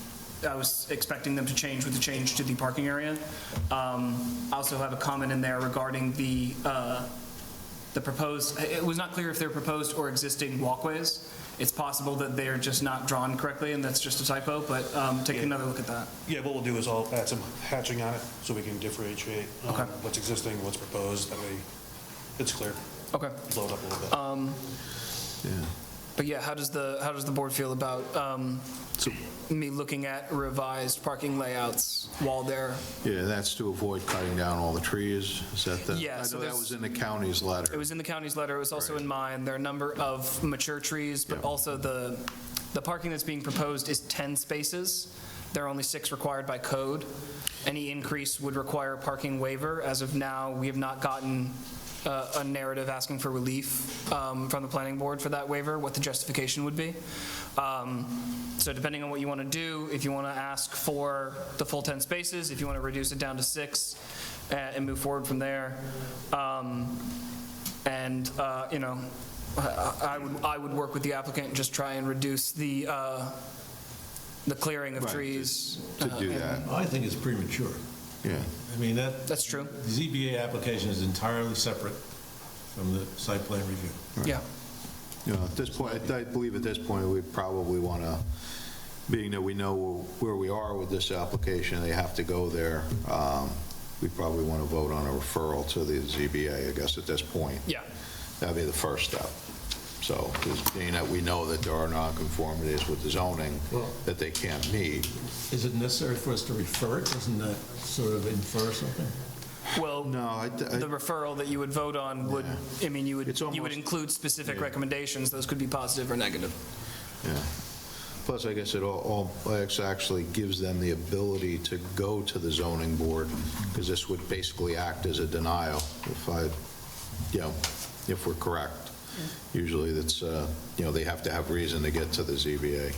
[SPEAKER 7] I was expecting them to change with the change to the parking area. I also have a comment in there regarding the proposed, it was not clear if they're proposed or existing walkways. It's possible that they're just not drawn correctly and that's just a typo, but take another look at that.
[SPEAKER 5] Yeah, what we'll do is I'll add some hatching on it so we can differentiate what's existing, what's proposed. That way it's clear.
[SPEAKER 7] Okay.
[SPEAKER 5] Blow it up a little bit.
[SPEAKER 7] But yeah, how does the board feel about me looking at revised parking layouts while they're?
[SPEAKER 2] Yeah, that's to avoid cutting down all the trees. Is that the?
[SPEAKER 7] Yeah,
[SPEAKER 2] I know that was in the county's letter.
[SPEAKER 7] It was in the county's letter. It was also in mine. There are a number of mature trees, but also the parking that's being proposed is 10 spaces. There are only 6 required by code. Any increase would require a parking waiver. As of now, we have not gotten a narrative asking for relief from the planning board for that waiver, what the justification would be. So depending on what you want to do, if you want to ask for the full 10 spaces, if you want to reduce it down to 6 and move forward from there, you know, I would work with the applicant and just try and reduce the the clearing of
[SPEAKER 2] Right,
[SPEAKER 7] trees.
[SPEAKER 2] to do that.
[SPEAKER 17] I think it's premature.
[SPEAKER 2] Yeah.
[SPEAKER 17] I mean,
[SPEAKER 7] That's true.
[SPEAKER 17] the ZBA application is entirely separate from the site plan review.
[SPEAKER 7] Yeah.
[SPEAKER 2] You know, at this point, I believe at this point, we probably want to, being that we know where we are with this application, they have to go there, we probably want to vote on a referral to the ZBA, I guess, at this point.
[SPEAKER 7] Yeah.
[SPEAKER 2] That'd be the first step. So, being that we know that there are nonconformities with the zoning
[SPEAKER 17] Well-
[SPEAKER 2] that they can't meet.
[SPEAKER 17] Is it necessary for us to refer it? Doesn't that sort of infer something?
[SPEAKER 7] Well,
[SPEAKER 2] No,
[SPEAKER 7] the referral that you would vote on would, I mean, you would
[SPEAKER 2] It's almost-
[SPEAKER 7] include specific
[SPEAKER 2] Yeah.
[SPEAKER 7] recommendations. Those could be positive or negative.
[SPEAKER 2] Yeah. Plus, I guess it all actually gives them the ability to go to the zoning board, because this would basically act as a denial if we're correct. Usually that's, they have to have reason to get to the ZBA,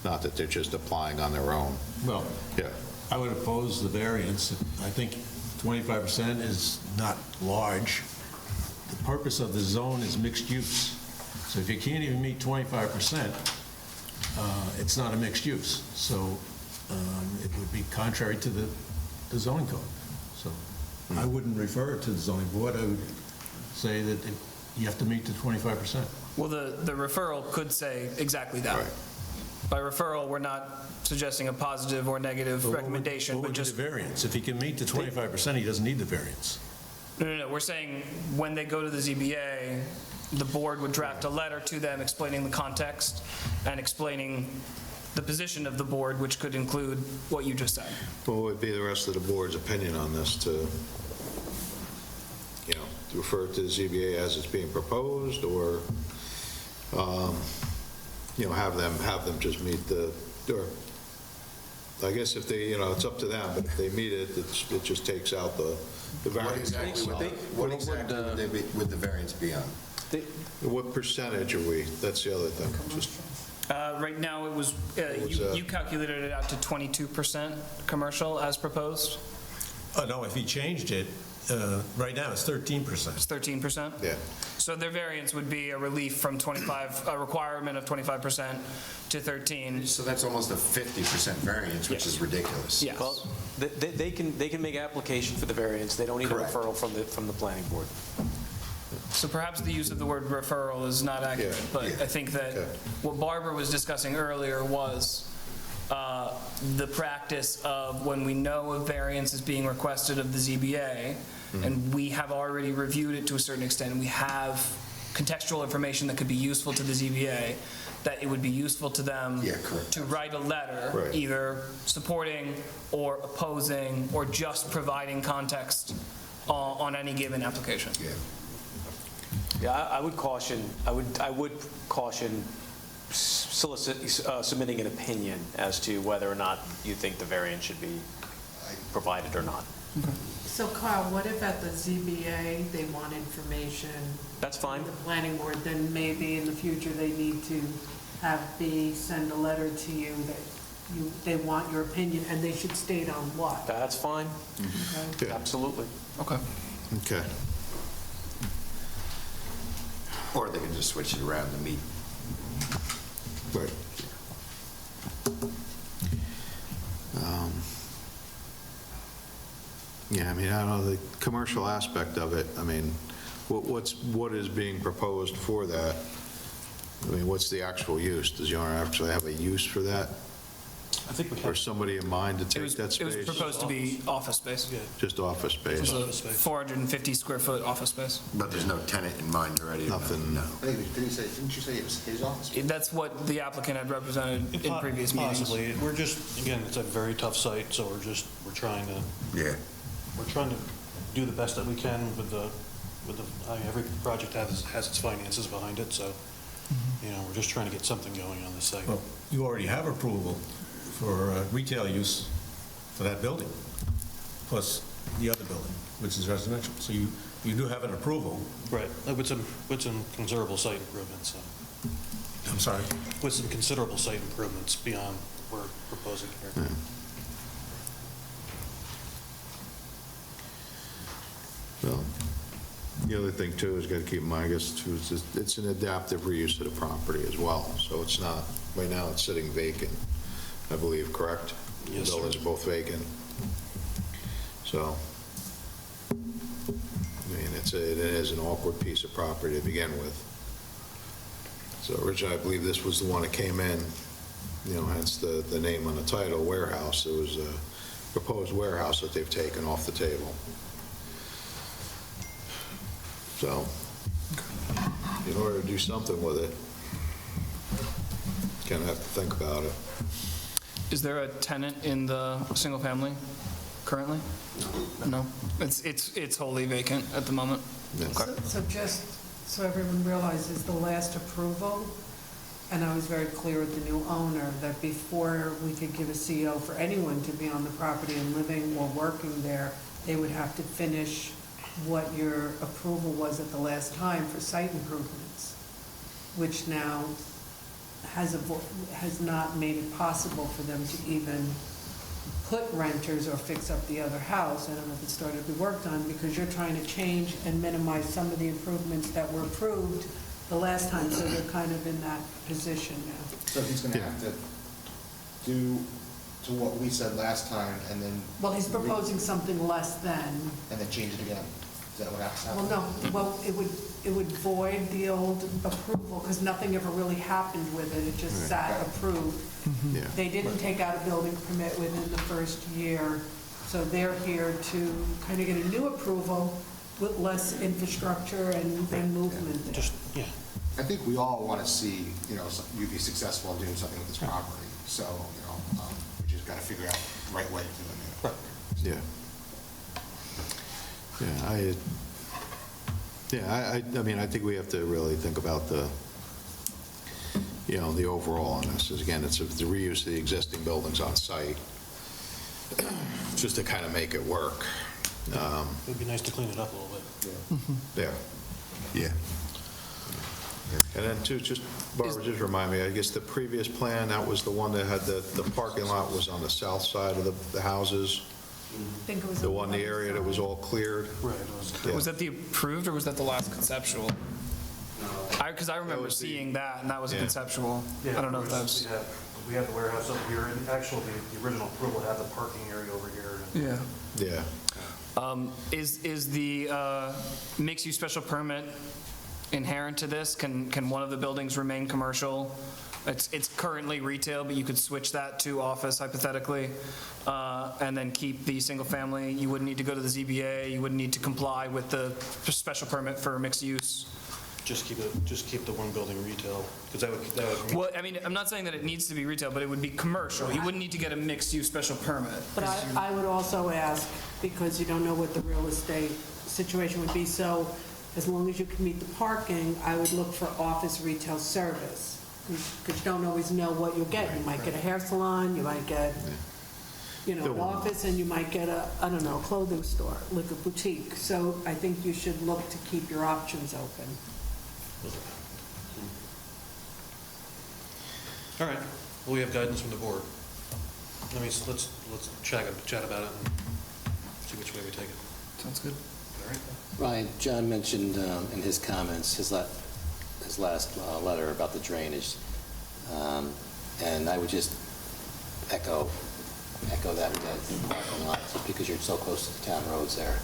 [SPEAKER 2] not that they're just applying on their own.
[SPEAKER 17] Well,
[SPEAKER 2] Yeah.
[SPEAKER 17] I would oppose the variance. I think 25% is not large. The purpose of the zone is mixed use. So if you can't even meet 25%, it's not a mixed use. So it would be contrary to the zoning code. So I wouldn't refer it to the zoning board. I would say that you have to meet the 25%.
[SPEAKER 7] Well, the referral could say exactly that.
[SPEAKER 2] Right.
[SPEAKER 7] By referral, we're not suggesting a positive or negative recommendation,
[SPEAKER 17] What
[SPEAKER 7] but
[SPEAKER 17] would be
[SPEAKER 7] just,
[SPEAKER 17] the variance? If he can meet the 25%, he doesn't need the variance.
[SPEAKER 7] no, we're saying when they go to the ZBA, the board would draft a letter to them explaining the context and explaining the position of the board, which could include what you just said.
[SPEAKER 2] What would be the rest of the board's opinion on this to refer it to the ZBA as it's being proposed, or, have them just meet or I guess if they, it's up to them, but if they meet it, it just takes out the variance.
[SPEAKER 4] What exactly would the variance be on?
[SPEAKER 2] What percentage are we? That's the other thing. Just
[SPEAKER 7] Right now, it was, you calculated it out to 22% commercial as proposed?
[SPEAKER 17] Oh, no, if he changed it, right now it's 13%.
[SPEAKER 7] It's 13%?
[SPEAKER 2] Yeah.
[SPEAKER 7] So their variance would be a relief from 25, a requirement of 25% to 13.
[SPEAKER 4] So that's almost a 50% variance, which is ridiculous.
[SPEAKER 7] Yes.
[SPEAKER 9] Well, they can make application for the variance. They don't need a
[SPEAKER 4] Correct.
[SPEAKER 9] referral from the planning board.
[SPEAKER 7] So perhaps the use of the word referral is not accurate, but I think that what Barbara was discussing earlier was the practice of when we know a variance is being requested of the ZBA, and we have already reviewed it to a certain extent, and we have contextual information that could be useful to the ZBA, that it would be useful to them to write a letter, either supporting or opposing or just providing context on any given application.
[SPEAKER 9] Yeah, I would caution submitting an opinion as to whether or not you think the variance should be provided or not.
[SPEAKER 3] So Carl, what if at the ZBA, they want information?
[SPEAKER 9] That's fine.
[SPEAKER 3] from The planning board, then maybe in the future, they need to have B send a letter to you that they want your opinion, and they should state on what?
[SPEAKER 9] That's fine.
[SPEAKER 3] Okay?
[SPEAKER 9] Absolutely.
[SPEAKER 7] Okay.
[SPEAKER 2] Okay.
[SPEAKER 4] Or they can just switch it around to meet.
[SPEAKER 2] Right. Yeah, I mean, I don't know, the commercial aspect of it, I mean, what is being proposed for that? I mean, what's the actual use? Does the owner actually have a use for that?
[SPEAKER 5] I think we
[SPEAKER 2] Or
[SPEAKER 5] have,
[SPEAKER 2] somebody in mind to take that
[SPEAKER 7] It was
[SPEAKER 2] space?
[SPEAKER 7] proposed to be office space.
[SPEAKER 2] Just office space?
[SPEAKER 7] It was a 450 square foot office space.
[SPEAKER 4] But there's no tenant in mind already?
[SPEAKER 2] Nothing.
[SPEAKER 4] No.
[SPEAKER 15] Didn't you say it was his office?
[SPEAKER 7] That's what the applicant had represented in previous meetings.
[SPEAKER 5] possibly, we're just, again, it's a very tough site, so we're trying to do the best that we can with every project has its finances behind it, so, we're just trying to get something going on this site.
[SPEAKER 17] Well, you already have approval for retail use for that building, plus the other building, which is residential. So you do have an approval.
[SPEAKER 5] Right, with some considerable site improvements, so.
[SPEAKER 17] I'm sorry?
[SPEAKER 5] With some considerable site improvements beyond what we're proposing here.
[SPEAKER 2] Well, the other thing too is got to keep in mind, I guess, too, is it's an adaptive reuse of the property as well. So it's not, right now it's sitting vacant. I believe, correct?
[SPEAKER 5] Yes,
[SPEAKER 2] The buildings
[SPEAKER 5] sir.
[SPEAKER 2] are both vacant. So, I mean, it is an awkward piece of property to begin with. So originally, I believe this was the one that came in, hence the name on the title, warehouse. It was a proposed warehouse that they've taken off the table. So, in order to do something with it, kind of have to think about it.
[SPEAKER 7] Is there a tenant in the single family currently? No. It's wholly vacant at the moment? Okay.
[SPEAKER 3] So just so everyone realizes, the last approval, and I was very clear with the new owner, that before we could give a CO for anyone to be on the property and living or working there, they would have to finish what your approval was at the last time for site improvements, which now has not made it possible for them to even put renters or fix up the other house. I don't know if it started to be worked on, because you're trying to change and minimize some of the improvements that were approved the last time, so they're kind of in that position now.
[SPEAKER 15] So he's going to have to do to what we said last time, and then...
[SPEAKER 3] Well, he's proposing something less than...
[SPEAKER 15] And then change it again. Is that what has to happen?
[SPEAKER 3] Well, no, well, it would void the old approval, because nothing ever really happened with it. It just sat approved.
[SPEAKER 2] Yeah.
[SPEAKER 3] They didn't take out a building permit within the first year, so they're here to kind of get a new approval with less infrastructure and movement there.
[SPEAKER 5] Yeah.
[SPEAKER 15] I think we all want to see, you be successful in doing something with this property. So, we just got to figure out the right way of doing it.
[SPEAKER 5] Right.
[SPEAKER 2] Yeah. I mean, I think we have to really think about the overall on this. Again, it's the reuse of the existing buildings on site, just to kind of make it work.
[SPEAKER 5] It would be nice to clean it up a little bit.
[SPEAKER 2] Yeah. And then too, Barbara, just remind me, I guess the previous plan, that was the one that had the parking lot was on the south side of the houses?
[SPEAKER 3] I think it was
[SPEAKER 2] The area that was all cleared?
[SPEAKER 5] Right.
[SPEAKER 2] Yeah.
[SPEAKER 7] Was that the approved, or was that the last conceptual? Because I remember seeing that, and that was a conceptual. I don't know if that was...
[SPEAKER 5] We have the warehouse over here, and actually, the original approval had the parking area over here.
[SPEAKER 2] Yeah.
[SPEAKER 7] Is the mixed-use special permit inherent to this? Can one of the buildings remain commercial? It's currently retail, but you could switch that to office hypothetically, and then keep the single family. You wouldn't need to go to the ZBA. You wouldn't need to comply with the special permit for mixed use.
[SPEAKER 5] Just keep the one building retail, because that would.
[SPEAKER 7] Well, I mean, I'm not saying that it needs to be retail, but it would be commercial. You wouldn't need to get a mixed-use special permit.
[SPEAKER 3] But I would also ask, because you don't know what the real estate situation would be, so as long as you can meet the parking, I would look for office retail service, because you don't always know what you'll get. You might get a hair salon, you might get, an office, and you might get a clothing store, like a boutique. So I think you should look to keep your options open.
[SPEAKER 5] All right. Well, we have guidance from the board. Let's chat about it and see which way we take it.
[SPEAKER 7] Sounds good.
[SPEAKER 5] All right.
[SPEAKER 10] Ryan, John mentioned in his comments, his last letter about the drainage, and I would just echo that with the parking lot, because you're so close to the town roads there.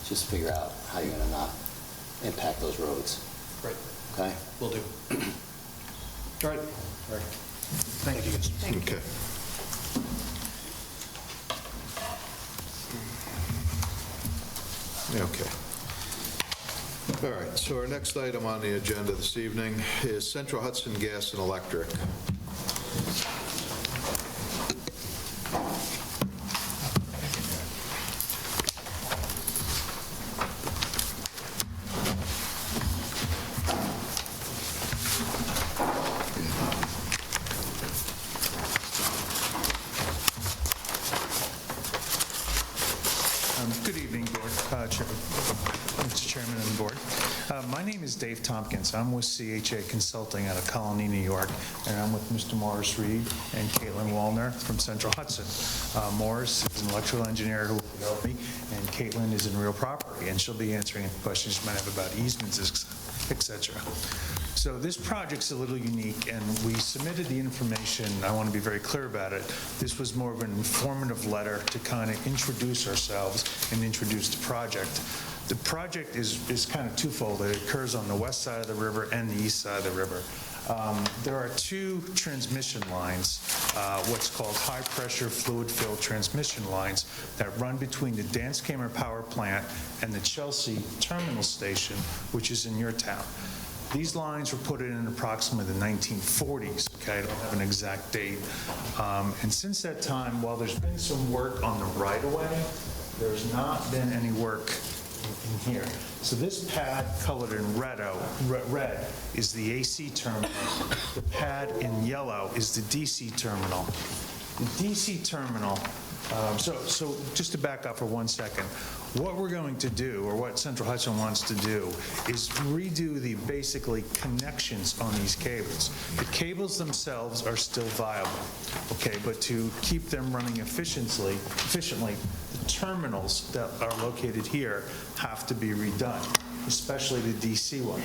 [SPEAKER 10] Just figure out how you're going to not impact those roads.
[SPEAKER 5] Right.
[SPEAKER 10] Okay?
[SPEAKER 5] Will do. All right.
[SPEAKER 7] Thank you.
[SPEAKER 2] Okay. Okay. All right, so our next item on the agenda this evening is Central Hudson Gas and Electric.
[SPEAKER 18] Good evening, Board, Mr. Chairman and the Board. My name is Dave Tompkins. I'm with CHA Consulting out of Colony, New York, and I'm with Mr. Morris Reed and Caitlin Wallner from Central Hudson. Morris is an electrical engineer who will help me, and Caitlin is in real property, and she'll be answering any questions you might have about easements, et cetera. So this project's a little unique, and we submitted the information. I want to be very clear about it. This was more of an informative letter to kind of introduce ourselves and introduce the project. The project is kind of twofold. It occurs on the west side of the river and the east side of the river. There are two transmission lines, what's called high-pressure fluid-filled transmission lines that run between the Danskamer Power Plant and the Chelsea Terminal Station, which is in your town. These lines were put in approximately the 1940s, okay? I don't have an exact date. And since that time, while there's been some work on the right-of-way, there's not been any work in here. So this pad colored in red is the AC terminal. The pad in yellow is the DC terminal. The DC terminal, so just to back up for 1 second, what we're going to do, or what Central Hudson wants to do, is redo the basically connections on these cables. The cables themselves are still viable, okay, but to keep them running efficiently, the terminals that are located here have to be redone, especially the DC one.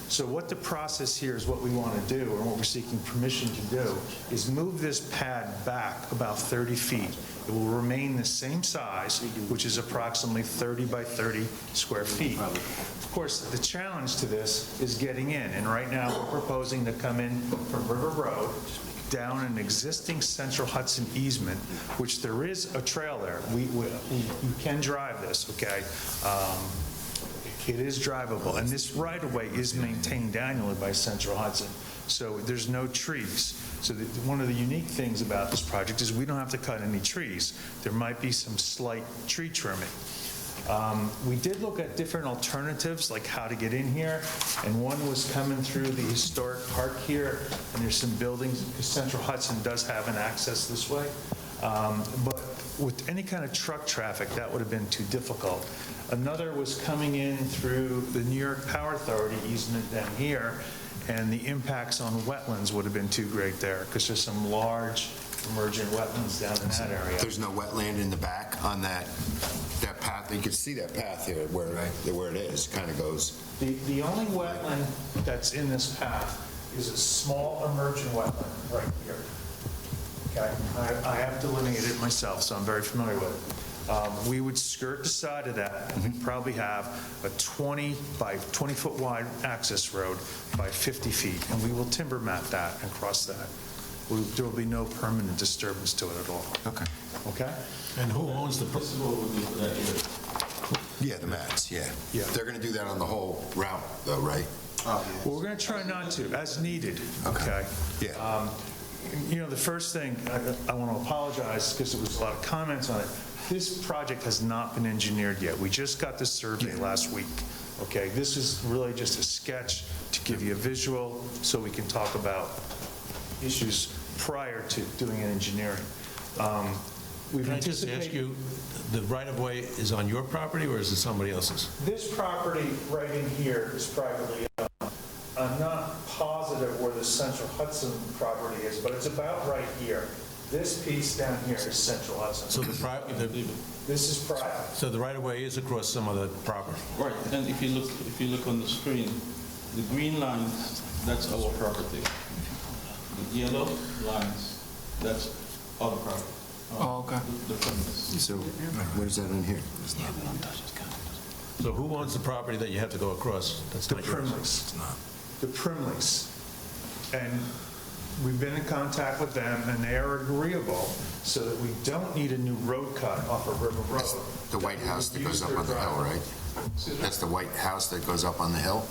[SPEAKER 18] So what the process here is, what we want to do, or what we're seeking permission to do, is move this pad back about 30 feet. It will remain the same size, which is approximately 30 by 30 square feet. Of course, the challenge to this is getting in, and right now we're proposing to come in from River Road down an existing Central Hudson easement, which there is a trail there. You can drive this, okay? It is drivable, and this right-of-way is maintained annually by Central Hudson, so there's no trees. So one of the unique things about this project is we don't have to cut any trees. There might be some slight tree trimming. We did look at different alternatives, like how to get in here, and one was coming through the historic park here, and there's some buildings, because Central Hudson does have an access this way. But with any kind of truck traffic, that would have been too difficult. Another was coming in through the New York Power Authority easement down here, and the impacts on wetlands would have been too great there, because there's some large emergent wetlands down in that area.
[SPEAKER 4] There's no wetland in the back on that path? You can see that path here where it is, kind of goes.
[SPEAKER 18] The only wetland that's in this path is a small emergent wetland right here. Okay, I have delineated it myself, so I'm very familiar with it. We would skirt the side of that, and we'd probably have a 20 by 20-foot wide access road by 50 feet, and we will timber mat that and cross that. There will be no permanent disturbance to it at all.
[SPEAKER 4] Okay.
[SPEAKER 18] Okay?
[SPEAKER 17] And who owns the...
[SPEAKER 4] Yeah, the mats, yeah. They're going to do that on the whole route, though, right?
[SPEAKER 18] Well, we're going to try not to, as needed, okay?
[SPEAKER 4] Yeah.
[SPEAKER 18] You know, the first thing, I want to apologize, because there was a lot of comments on it. This project has not been engineered yet. We just got the survey last week, okay? This is really just a sketch to give you a visual so we can talk about issues prior to doing an engineering. We've
[SPEAKER 17] Can I just ask you, the right-of-way is on your property, or is it somebody else's?
[SPEAKER 18] This property right in here is privately owned. I'm not positive where the Central Hudson property is, but it's about right here. This piece down here is Central Hudson.
[SPEAKER 17] So
[SPEAKER 18] this is private.
[SPEAKER 17] So the right-of-way is across some of the property?
[SPEAKER 19] Right, and if you look on the screen, the green lines, that's our property. The yellow lines, that's other property.
[SPEAKER 7] Okay.
[SPEAKER 19] The premise.
[SPEAKER 4] So where's that in here?
[SPEAKER 17] So who owns the property that you have to go across? That's
[SPEAKER 18] The
[SPEAKER 17] not yours.
[SPEAKER 18] Primleys. The Primleys. And we've been in contact with them, and they are agreeable so that we don't need a new road cut off of River Road.
[SPEAKER 4] That's the white house that goes up on the hill, right? That's the white house that goes up on the hill?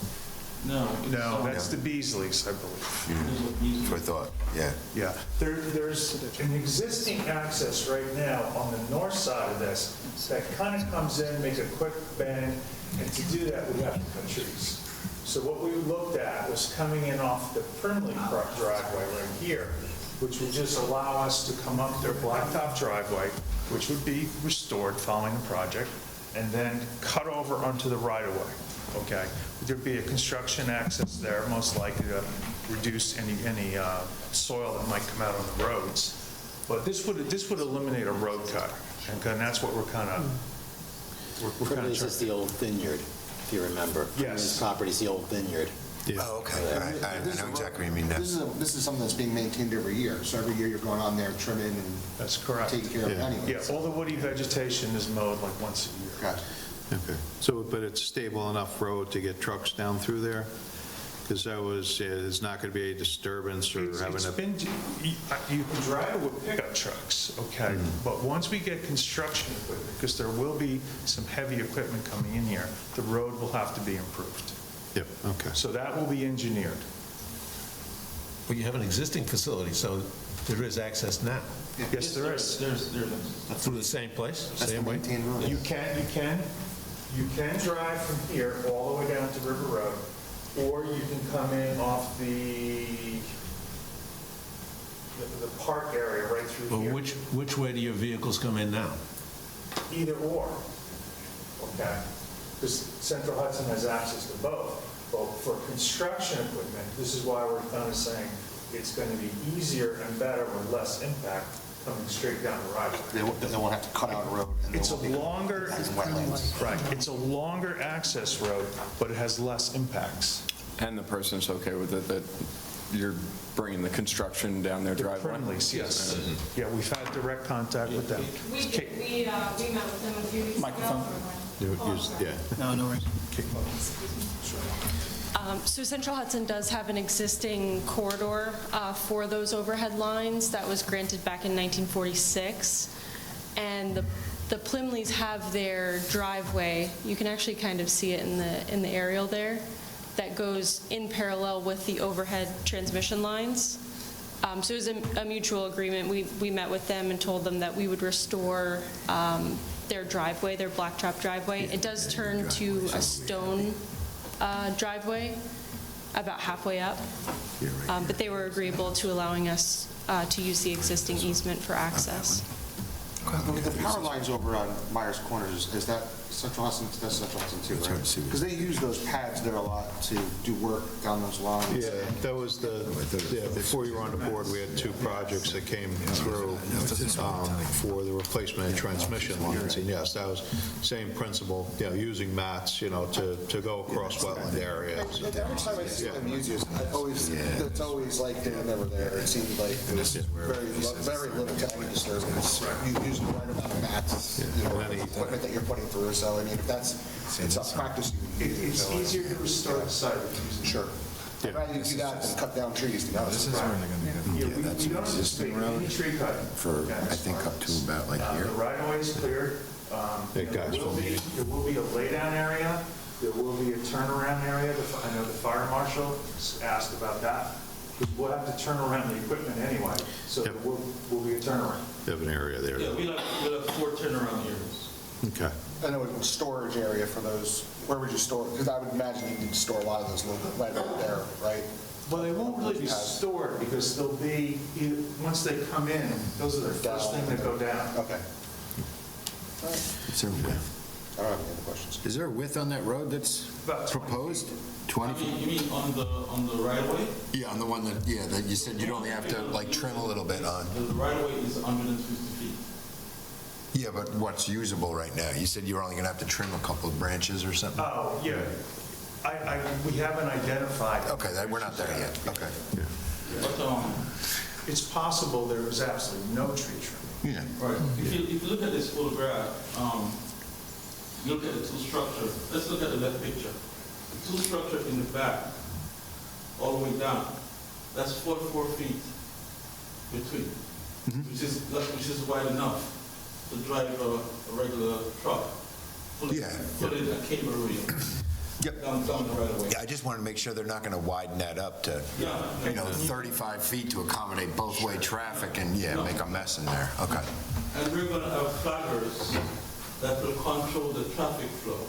[SPEAKER 19] No.
[SPEAKER 18] No, that's the Beasleys, I believe.
[SPEAKER 4] That's what I thought, yeah.
[SPEAKER 18] Yeah. There's an existing access right now on the north side of this that kind of comes in, makes a quick bend, and to do that, we have to cut trees. So what we looked at was coming in off the Primley driveway right here, which would just allow us to come up their blacktop driveway, which would be restored following the project, and then cut over onto the right-of-way, okay? There'd be a construction access there, most likely to reduce any soil that might come out on the roads. But this would eliminate a road cut, and that's what we're kind of...
[SPEAKER 10] Primrose is the old vineyard, if you remember.
[SPEAKER 18] Yes.
[SPEAKER 10] Primrose property is the old vineyard.
[SPEAKER 4] Oh, okay, all right, I know exactly what you mean now.
[SPEAKER 15] This is something that's being maintained every year, so every year you're going on there trimming and
[SPEAKER 18] That's correct.
[SPEAKER 15] taking care of it anyway.
[SPEAKER 18] Yeah, all the woody vegetation is mowed like once a year.
[SPEAKER 15] Gotcha.
[SPEAKER 2] Okay. So, but it's stable enough road to get trucks down through there? Because that was, there's not going to be a disturbance or having
[SPEAKER 18] It's
[SPEAKER 2] a...
[SPEAKER 18] been, you can drive it with pickup trucks, okay? But once we get construction equipment, because there will be some heavy equipment coming in here, the road will have to be improved.
[SPEAKER 2] Yep, okay.
[SPEAKER 18] So that will be engineered.
[SPEAKER 17] But you have an existing facility, so there is access now.
[SPEAKER 18] Yes, there is.
[SPEAKER 19] There's
[SPEAKER 17] Through the same place,
[SPEAKER 15] That's the
[SPEAKER 17] same way?
[SPEAKER 15] maintained road.
[SPEAKER 18] You can drive from here all the way down to River Road, or you can come in off the park area right through
[SPEAKER 17] Well,
[SPEAKER 18] here.
[SPEAKER 17] which way do your vehicles come in now?
[SPEAKER 18] Either or, okay? Because Central Hudson has access to both. But for construction equipment, this is why we're kind of saying it's going to be easier and better with less impact coming straight down the right.
[SPEAKER 15] They won't have to cut out a road. And
[SPEAKER 18] It's a
[SPEAKER 15] there won't be
[SPEAKER 18] longer,
[SPEAKER 15] impacts in wetlands.
[SPEAKER 18] right, it's a longer access road, but it has less impacts.
[SPEAKER 1] And the person's okay with it, that you're bringing the construction down their driveway?
[SPEAKER 18] Friendlies, yes. Yeah, we've had direct contact with them.
[SPEAKER 20] We met with them a few weeks ago.
[SPEAKER 2] Yeah.
[SPEAKER 7] No worries.
[SPEAKER 20] So Central Hudson does have an existing corridor for those overhead lines that was granted back in 1946. And the Plimleys have their driveway, you can actually kind of see it in the aerial there, that goes in parallel with the overhead transmission lines. So it was a mutual agreement. We met with them and told them that we would restore their driveway, their blacktop driveway. It does turn to a stone driveway about halfway up, but they were agreeable to allowing us to use the existing easement for access.
[SPEAKER 15] The power lines over on Myers Corners, is that Central Hudson? That's Central Hudson too, right? Because they use those pads there a lot to do work down those lines.
[SPEAKER 2] Yeah, that was before you were on the board, we had two projects that came through for the replacement of transmission lines. And yes, that was same principle, using mats, to go across wetland areas.
[SPEAKER 15] Every time I see them use it, it's always like they were never there. It seemed like there was very little technical disturbance. You use the right amount of mats, equipment that you're putting through. So, I mean, if it's a practice you use.
[SPEAKER 18] It's easier to restore the site.
[SPEAKER 15] Sure. I'd rather you do that than cut down trees, to be honest.
[SPEAKER 4] This is where they're going to
[SPEAKER 18] Yeah,
[SPEAKER 4] that's
[SPEAKER 18] we
[SPEAKER 4] an
[SPEAKER 18] don't
[SPEAKER 4] existing
[SPEAKER 18] anticipate
[SPEAKER 4] road
[SPEAKER 18] any tree cutting.
[SPEAKER 4] for, I think, up to about like here.
[SPEAKER 18] The right-of-way is cleared. There will be a laydown area. There will be a turnaround area. I know the fire marshal asked about that. Because we'll have to turn around the equipment anyway, so there will be a turnaround.
[SPEAKER 2] You have an area there.
[SPEAKER 19] Yeah, we'll have 4 turnaround areas.
[SPEAKER 2] Okay.
[SPEAKER 15] I know a storage area for those, where would you store? Because I would imagine you need to store a lot of those little bit right over there, right?
[SPEAKER 18] Well, they won't really be stored because they'll be, once they come in, those are the first thing that go down.
[SPEAKER 15] Okay.
[SPEAKER 4] Is there a width?
[SPEAKER 15] I don't have any other questions.
[SPEAKER 4] Is there a width on that road that's proposed? 20 feet?
[SPEAKER 19] You mean on the right of way?
[SPEAKER 4] Yeah, on the one that you said you'd only have to like trim a little bit on.
[SPEAKER 19] The right of way is 150 feet.
[SPEAKER 4] Yeah, but what's usable right now? You said you were only going to have to trim a couple of branches or something?
[SPEAKER 18] Oh, yeah. We haven't identified.
[SPEAKER 4] Okay, we're not there yet. Okay.
[SPEAKER 19] But
[SPEAKER 18] It's possible there was absolutely no tree trimming.
[SPEAKER 4] Yeah.
[SPEAKER 19] right. If you look at this photograph, you look at the two structure. Let's look at the left picture. The two structure in the back, all the way down. That's 44 feet between, which is wide enough to drive a regular truck. Put in a cable reel. Down the right of way.
[SPEAKER 4] Yeah, I just wanted to make sure they're not going to widen that up to, 35 feet to accommodate both-way traffic and, make a mess in there. Okay.
[SPEAKER 19] And we're going to have flaggers that will control the traffic flow.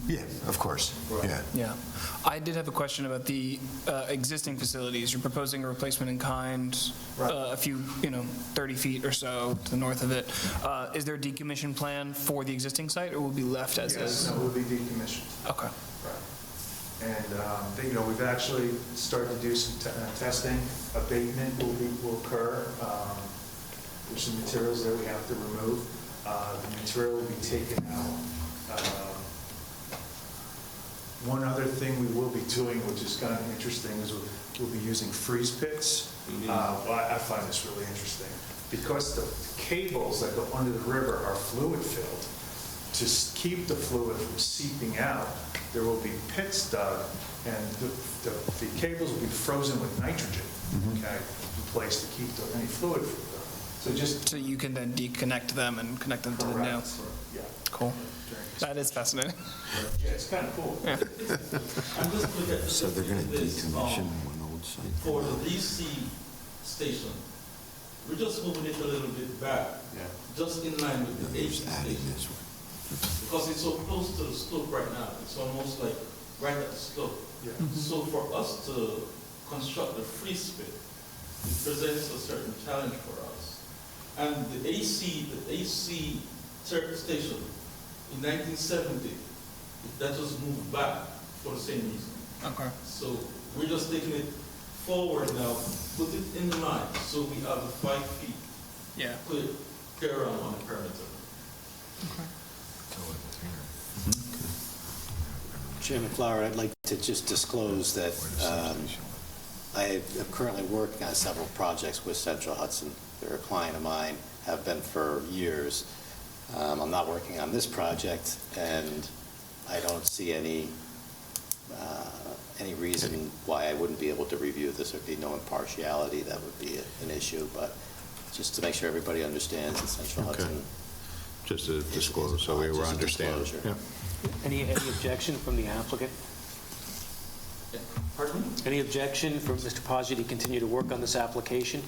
[SPEAKER 4] Yeah, of course.
[SPEAKER 7] Yeah. I did have a question about the existing facilities. You're proposing a replacement in kind, a few, 30 feet or so to the north of it. Is there a decommission plan for the existing site, or will it be left as is?
[SPEAKER 18] Yes, no, it will be decommissioned.
[SPEAKER 7] Okay.
[SPEAKER 18] Right. And, we've actually started to do some testing. Abatement will occur. There's some materials that we have to remove. The material will be taken out One other thing we will be doing, which is kind of interesting, is we'll be using freeze pits. Well, I find this really interesting. Because the cables that go under the river are fluid filled, to keep the fluid from seeping out, there will be pits dug, and the cables will be frozen with nitrogen, okay, in place to keep any fluid from going.
[SPEAKER 7] So you can then deconnect them and connect them to the new?
[SPEAKER 18] Yeah.
[SPEAKER 7] Cool. That is fascinating.
[SPEAKER 18] Yeah, it's kind of cool.
[SPEAKER 19] I'm just looking at
[SPEAKER 4] So they're going to
[SPEAKER 19] this,
[SPEAKER 4] decommission one old site?
[SPEAKER 19] for the DC station, we're just moving it a little bit back, just in line with the AC station. Because it's so close to the slope right now, it's almost like right at the slope. So for us to construct the freeze pit, it presents a certain challenge for us. And the AC station in 1970, that was moved back for the same reason.
[SPEAKER 7] Okay.
[SPEAKER 19] So we're just taking it forward now, put it in line, so we have the 5 feet.
[SPEAKER 7] Yeah.
[SPEAKER 19] Clear around on the perimeter.
[SPEAKER 10] Chairman Flower, I'd like to just disclose that I am currently working on several projects with Central Hudson. They're a client of mine, have been for years. I'm not working on this project, and I don't see any reason why I wouldn't be able to review this. There'd be no impartiality that would be an issue, but just to make sure everybody understands that Central Hudson.
[SPEAKER 2] Just to disclose, so we were understanding. Yeah.
[SPEAKER 9] Any objection from the applicant?
[SPEAKER 19] Pardon me?
[SPEAKER 9] Any objection from Mr. Paggi to continue to work on this application?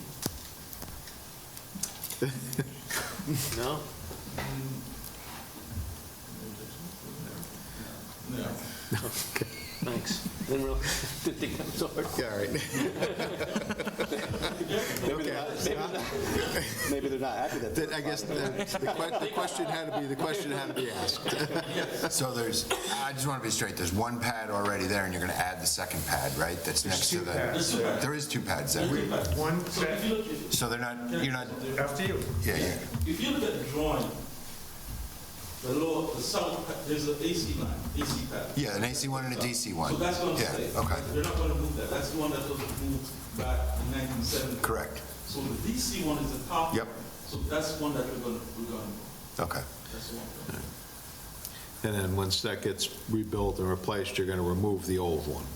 [SPEAKER 9] No?
[SPEAKER 19] No.
[SPEAKER 9] Okay, thanks. Didn't think that was hard.
[SPEAKER 2] Yeah, right.
[SPEAKER 10] Maybe they're not happy that.
[SPEAKER 2] I guess the question had to be asked.
[SPEAKER 4] So I just want to be straight, there's one pad already there, and you're going to add the second pad, right? That's next to the. There is 2 pads there.
[SPEAKER 18] One pad.
[SPEAKER 4] So you're not.
[SPEAKER 18] After you.
[SPEAKER 4] Yeah.
[SPEAKER 19] If you look at the drawing, the south, there's an AC line, AC pad.
[SPEAKER 4] Yeah, an AC one and a DC one.
[SPEAKER 19] So that's going to stay.
[SPEAKER 4] Okay.
[SPEAKER 19] They're not going to move that. That's the one that was moved back in 1970.
[SPEAKER 4] Correct.
[SPEAKER 19] So the DC one is the top.
[SPEAKER 4] Yep.
[SPEAKER 19] So that's the one that we're going to move.
[SPEAKER 4] Okay.
[SPEAKER 19] That's the one.
[SPEAKER 2] And then once that gets rebuilt and replaced, you're going to remove the old one.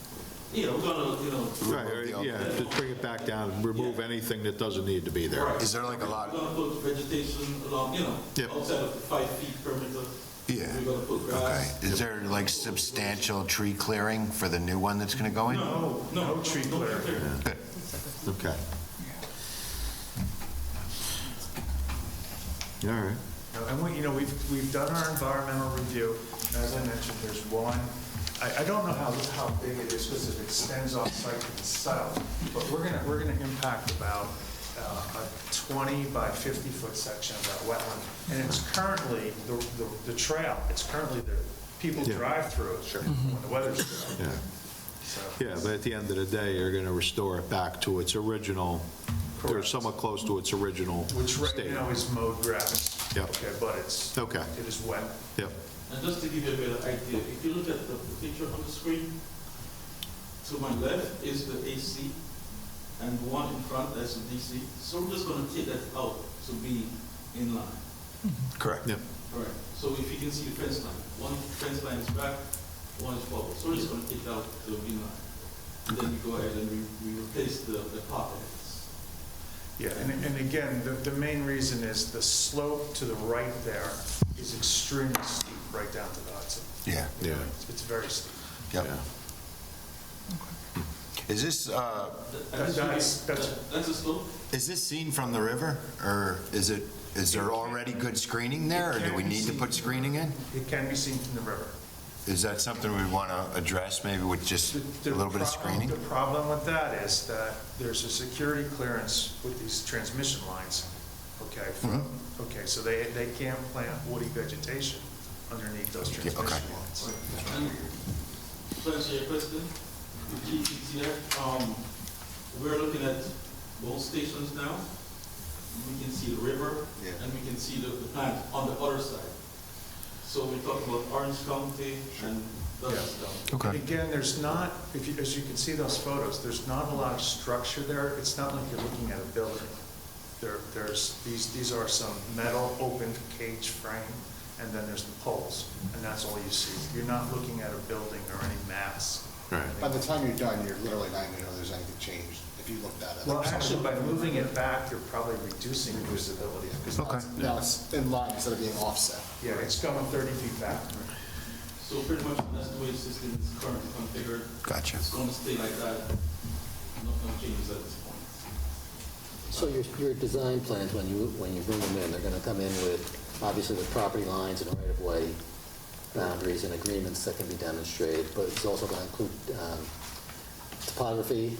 [SPEAKER 19] Yeah, we're going to,
[SPEAKER 2] Right, yeah, just bring it back down, remove anything that doesn't need to be there.
[SPEAKER 4] Is there like a lot?
[SPEAKER 19] We're going to put vegetation along, outside of the 5 feet perimeter.
[SPEAKER 4] Yeah.
[SPEAKER 19] We're going to put
[SPEAKER 4] Okay.
[SPEAKER 19] grass.
[SPEAKER 4] Is there like substantial tree clearing for the new one that's going to go in?
[SPEAKER 18] No tree clearing.
[SPEAKER 4] Good.
[SPEAKER 2] Okay. All right.
[SPEAKER 18] And we've done our environmental review. As I mentioned, there's one. I don't know how big it is because it extends off site to the south, but we're gonna impact about a 20 by 50 foot section of that wetland, and it's currently the trail. It's currently the people drive through it when the weather's good.
[SPEAKER 2] Yeah. Yeah, but at the end of the day, you're going to restore it back to its original, or somewhat close to its original
[SPEAKER 18] Which right
[SPEAKER 2] state.
[SPEAKER 18] now is mowed grass.
[SPEAKER 2] Yep.
[SPEAKER 18] Okay, but it is wet.
[SPEAKER 2] Yep.
[SPEAKER 19] And just to give you a better idea, if you look at the picture on the screen, to my left is the AC, and the one in front, that's the DC. So we're just going to take that out to be in line.
[SPEAKER 4] Correct.
[SPEAKER 2] Yep.
[SPEAKER 19] Correct. So if you can see the fence line, one fence line is back, one is forward. So we're just going to take it out to be in line. And then we go ahead and we replace the pockets.
[SPEAKER 18] Yeah, and again, the main reason is the slope to the right there is extremely steep right down to the Hudson.
[SPEAKER 4] Yeah.
[SPEAKER 2] Yeah.
[SPEAKER 18] It's very steep.
[SPEAKER 4] Yep. Is this,
[SPEAKER 19] That's a slope.
[SPEAKER 4] is this seen from the river, or is there already good screening there, or do we need to put screening in?
[SPEAKER 18] It can be seen from the river.
[SPEAKER 4] Is that something we want to address, maybe with just a little bit of screening?
[SPEAKER 18] The problem with that is that there's a security clearance with these transmission lines, okay? Okay, so they can't plant woody vegetation underneath those transmission lines.
[SPEAKER 19] And to answer your question, the GTC there, we're looking at both stations now. We can see the river, and we can see the plant on the other side. So we talk about Orange County and That's stone.
[SPEAKER 18] And again, there's not, as you can see those photos, there's not a lot of structure there. It's not like you're looking at a building. These are some metal opened cage frame, and then there's the poles, and that's all you see. You're not looking at a building or any mass.
[SPEAKER 2] Right.
[SPEAKER 15] By the time you're done, you're literally not going to know there's anything changed if you looked at it.
[SPEAKER 18] Well, actually, by moving it back, you're probably reducing visibility. Because
[SPEAKER 15] Now it's in line instead of being offset.
[SPEAKER 18] Yeah, it's going 30 feet back.
[SPEAKER 19] So pretty much that's the way the system is currently configured.
[SPEAKER 4] Gotcha.
[SPEAKER 19] It's going to stay like that. No changes at this point.
[SPEAKER 10] So your design plans, when you bring them in, they're going to come in with, obviously, with property lines and right-of-way boundaries and agreements that can be demonstrated, but it's also going to include topography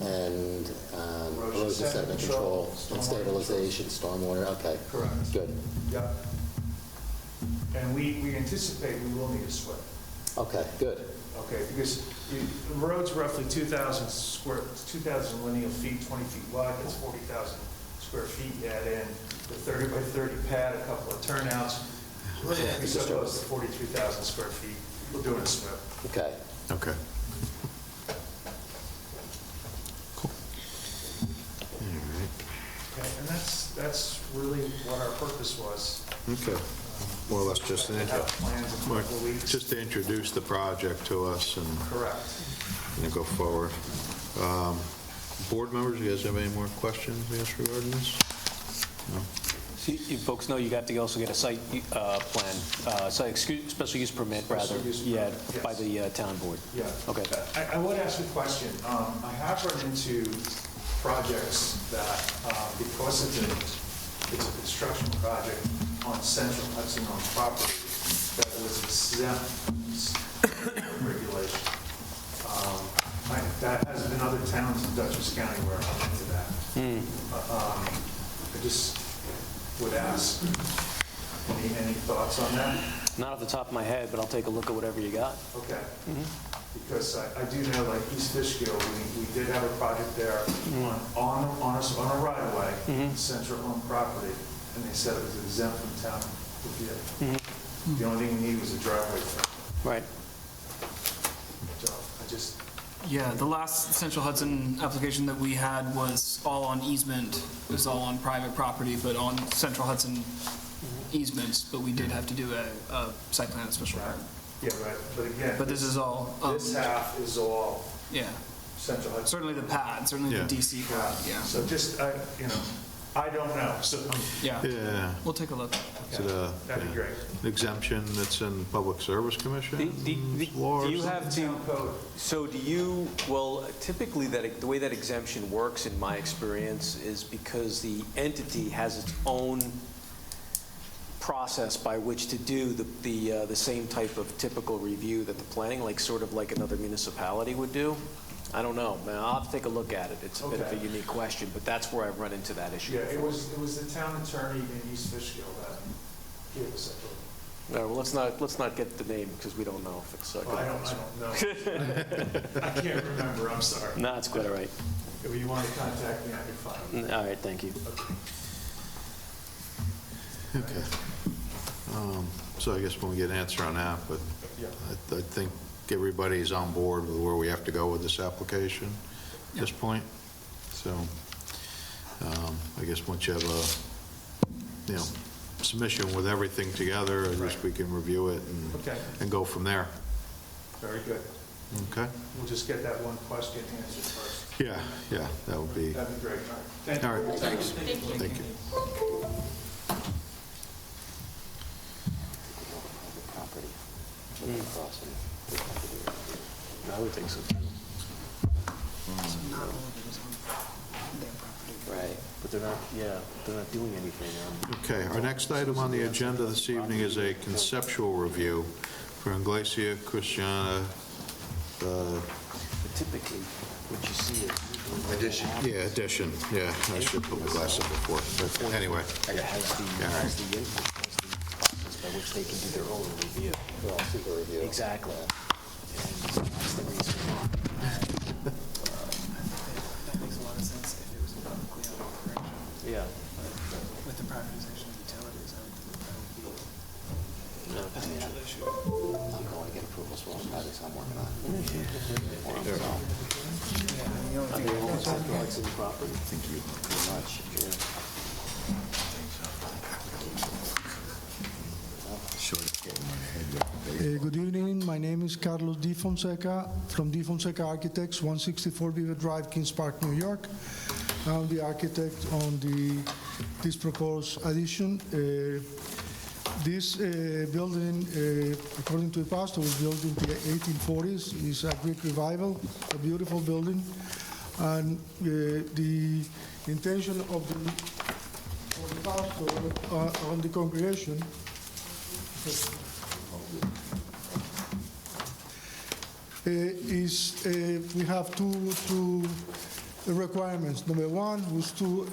[SPEAKER 10] and erosion sediment control and stabilization, stormwater, okay.
[SPEAKER 18] Correct.
[SPEAKER 10] Good.
[SPEAKER 18] Yep. And we anticipate we will need a SWIP.
[SPEAKER 10] Okay, good.
[SPEAKER 18] Okay, because the road's roughly 2,000 lineal feet, 20 feet wide, that's 40,000 square feet. You add in the 30 by 30 pad, a couple of turnouts, we're going to be so close to 43,000 square feet. We're doing a SWIP.
[SPEAKER 10] Okay.
[SPEAKER 2] Okay.
[SPEAKER 18] Okay, and that's really what our purpose was.
[SPEAKER 2] Okay. More or less just to,
[SPEAKER 18] Have plans in a couple of weeks.
[SPEAKER 2] just to introduce the project to us and
[SPEAKER 18] Correct.
[SPEAKER 2] go forward. Board members, you guys have any more questions, yes, regarding this? No?
[SPEAKER 9] So you folks know you have to also get a site plan, special use permit, rather,
[SPEAKER 18] Special use
[SPEAKER 9] yeah,
[SPEAKER 18] permit,
[SPEAKER 9] by
[SPEAKER 18] yes.
[SPEAKER 9] the town board.
[SPEAKER 18] Yeah.
[SPEAKER 9] Okay.
[SPEAKER 18] I would ask a question. I have run into projects that, because it's a construction project on Central Hudson on property that was exempt from regulation. That has been other towns in Dutchess County where I'm into that. I just would ask, any thoughts on that?
[SPEAKER 9] Not off the top of my head, but I'll take a look at whatever you got.
[SPEAKER 18] Okay. Because I do know, like East Fishkill, we did have a project there on a right-of-way, central owned property, and they said it was exempt from town review. The only thing we need was a driveway.
[SPEAKER 9] Right.
[SPEAKER 18] So I just,
[SPEAKER 7] Yeah, the last Central Hudson application that we had was all on easement. It was all on private property, but on Central Hudson easements, but we did have to do a site plan and special permit.
[SPEAKER 18] yeah, right, but again.
[SPEAKER 7] But this is all,
[SPEAKER 18] This half is all
[SPEAKER 7] yeah,
[SPEAKER 18] Central Hudson.
[SPEAKER 7] certainly the pad, certainly the DC pad, yeah.
[SPEAKER 18] So just, I don't know, so.
[SPEAKER 7] Yeah,
[SPEAKER 2] Yeah.
[SPEAKER 7] we'll take a look.
[SPEAKER 2] Is it a
[SPEAKER 18] That'd be great.
[SPEAKER 2] exemption that's in Public Service Commission?
[SPEAKER 9] Do you have to, so do you, well, typically the way that exemption works in my experience is because the entity has its own process by which to do the same type of typical review that the planning, sort of like another municipality would do. I don't know, man, I'll have to take a look at it. It's a bit of a unique question, but that's where I've run into that issue.
[SPEAKER 18] Yeah, it was the town attorney in East Fishkill that gave us that.
[SPEAKER 9] All right, well, let's not get the name because we don't know if it's.
[SPEAKER 18] Well, I don't know. I can't remember, I'm sorry.
[SPEAKER 9] No, it's quite all right.
[SPEAKER 18] If you want to contact me, I can find it.
[SPEAKER 9] All right, thank you.
[SPEAKER 2] Okay. So I guess when we get an answer on that, but I think everybody's on board with where we have to go with this application at this point. So I guess once you have a, submission with everything together, at least we can review it and go from there.
[SPEAKER 18] Very good.
[SPEAKER 2] Okay?
[SPEAKER 18] We'll just get that one question answered first.
[SPEAKER 2] Yeah, that would be.
[SPEAKER 18] That'd be great. Thank you.
[SPEAKER 2] All right, thanks.
[SPEAKER 18] Thank you.
[SPEAKER 9] I would think so too. Right, but they're not doing anything.
[SPEAKER 2] Okay, our next item on the agenda this evening is a conceptual review for Iglesia Christiana.
[SPEAKER 9] Typically, what you see is.
[SPEAKER 2] Addition. Yeah, addition, yeah. I should put my glasses before, but anyway.
[SPEAKER 9] It has the process by which they can do their own review.
[SPEAKER 10] Super review.
[SPEAKER 9] Exactly. And that's the reason why.
[SPEAKER 7] That makes a lot of sense if it was a publicly owned operation.
[SPEAKER 9] Yeah.
[SPEAKER 7] With the privatization of utilities, I would think that would be
[SPEAKER 10] No,
[SPEAKER 7] a potential issue.
[SPEAKER 10] I'm going to get approvals for all that.
[SPEAKER 9] to the property. Thank you very much.
[SPEAKER 21] Good evening. My name is Carlos D. Fonseca from D. Fonseca Architects, 164 Beaver Drive, Kings Park, New York. I'm the architect on this proposed addition. This building, according to the pastor, was built in the 1840s. It's a Greek revival, a beautiful building. And the intention of the pastor on the congregation is we have two requirements. Number one was to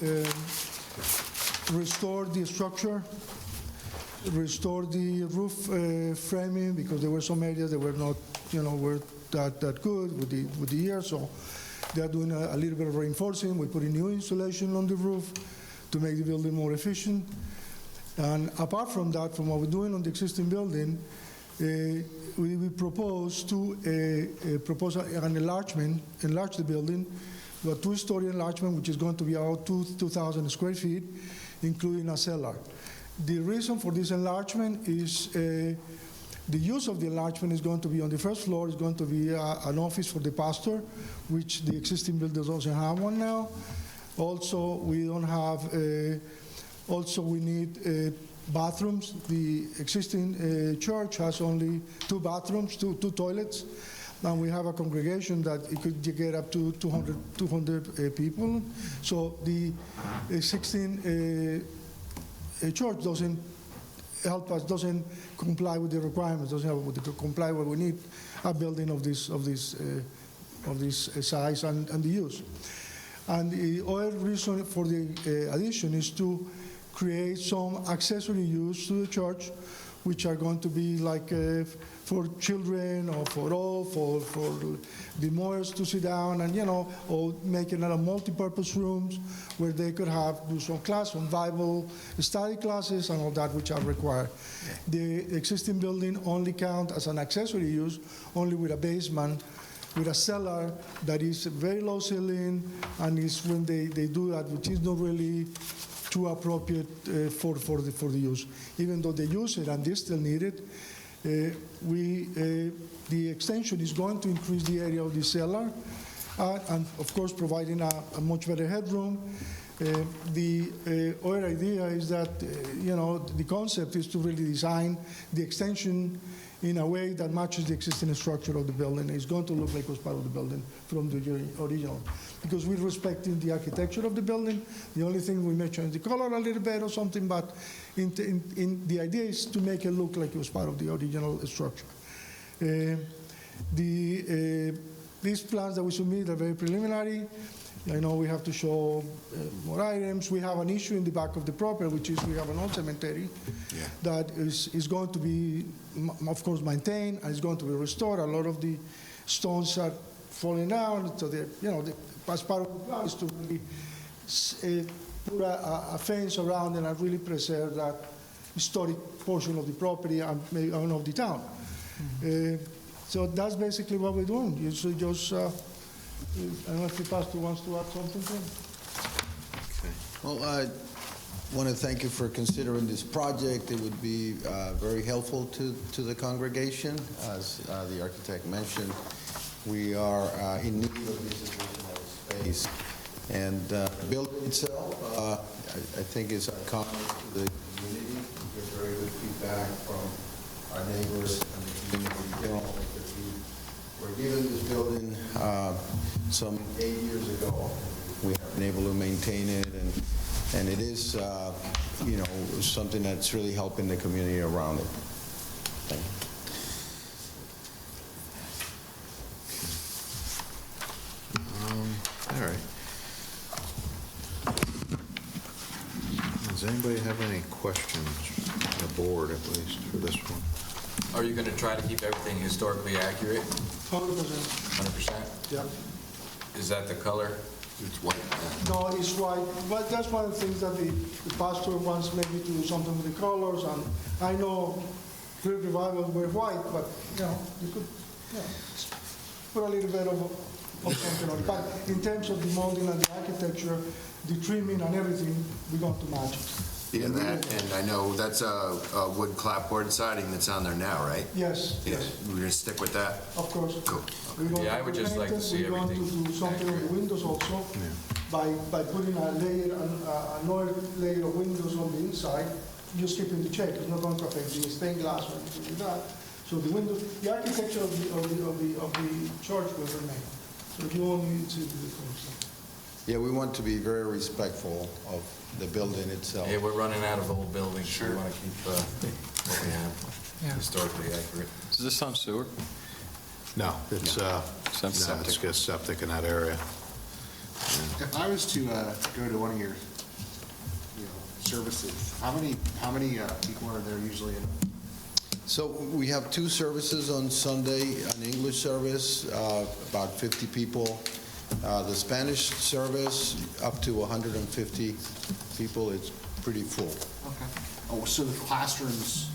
[SPEAKER 21] restore the structure, restore the roof framing, because there were some areas that were not, were that good with the years. So they are doing a little bit of reinforcing. We're putting new insulation on the roof to make the building more efficient. And apart from that, from what we're doing on the existing building, we propose to propose an enlargement, enlarge the building, a two-story enlargement, which is going to be about 2,000 square feet, including a cellar. The reason for this enlargement is the use of the enlargement is going to be on the first floor, is going to be an office for the pastor, which the existing building doesn't have one now. Also, we don't have, also we need bathrooms. The existing church has only 2 bathrooms, two toilets, and we have a congregation that it could get up to 200 people. So the existing church doesn't help us, doesn't comply with the requirements, doesn't help with the comply what we need a building of this size and the use. And the other reason for the addition is to create some accessory use to the church, which are going to be like for children or for all, for the mothers to sit down and, or making a multi-purpose rooms where they could do some class, some Bible study classes and all that which are required. The existing building only count as an accessory use, only with a basement, with a cellar that is very low ceiling, and is when they do that, which is not really too appropriate for the use. Even though they use it and they still need it, the extension is going to increase the area of the cellar, and of course providing a much better headroom. The other idea is that, the concept is to really design the extension in a way that matches the existing structure of the building. It's going to look like it was part of the building from the original. Because we're respecting the architecture of the building. The only thing we may change the color a little bit or something, but the idea is to make it look like it was part of the original structure. These plans that we submit are very preliminary. I know we have to show more items. We have an issue in the back of the property, which is we have an old cemetery that is going to be, of course, maintained and is going to be restored. A lot of the stones are falling down, so as part of the plan is to really put a fence around and really preserve that historic portion of the property and of the town. So that's basically what we're doing. You should just. I don't know if the pastor wants to add something to it.
[SPEAKER 22] Okay. Well, I want to thank you for considering this project. It would be very helpful to the congregation. As the architect mentioned, we are in need of this additional space. And the building itself, I think is iconic to the community. We get very good feedback from our neighbors and the community in general. We're given this building some 8 years ago. We have been able to maintain it, and it is, something that's really helping the community around it. Thank you.
[SPEAKER 2] All right. Does anybody have any questions on the board, at least, for this one?
[SPEAKER 1] Are you going to try to keep everything historically accurate?
[SPEAKER 21] 100%.
[SPEAKER 1] 100%?
[SPEAKER 21] Yeah.
[SPEAKER 1] Is that the color?
[SPEAKER 4] It's white.
[SPEAKER 21] No, it's white. But that's one of the things that the pastor wants maybe to do something with the colors. And I know Greek revival were white, but you could put a little bit of something on it. But in terms of the molding and the architecture, the trimming and everything, we're going to match it.
[SPEAKER 4] Yeah, that, and I know that's a wood clapboard siding that's on there now, right?
[SPEAKER 21] Yes,
[SPEAKER 4] Yeah,
[SPEAKER 21] yes,
[SPEAKER 4] we're gonna stick with that?
[SPEAKER 21] of course.
[SPEAKER 4] Cool.
[SPEAKER 21] We're going
[SPEAKER 1] Yeah, I
[SPEAKER 21] to
[SPEAKER 1] would just like to
[SPEAKER 21] paint it.
[SPEAKER 1] see
[SPEAKER 21] We're going
[SPEAKER 1] everything
[SPEAKER 21] to do something on the windows also, by putting a layer, another layer of windows on the inside, just keeping the shape. It's not going to affect the stained glass or anything like that. So the windows, the architecture of the church will remain. So you only need to do the things.
[SPEAKER 22] Yeah, we want to be very respectful of the building itself.
[SPEAKER 1] Yeah, we're running out of old buildings, so we want to keep what we have historically accurate.
[SPEAKER 11] Is this on sewer?
[SPEAKER 2] No, it's, no, it's just septic in that area.
[SPEAKER 15] If I was to go to one of your, services, how many people are there usually in?
[SPEAKER 22] So we have 2 services on Sunday, an English service, about 50 people. The Spanish service, up to 150 people. It's pretty full.
[SPEAKER 15] Okay. Oh, so the classrooms,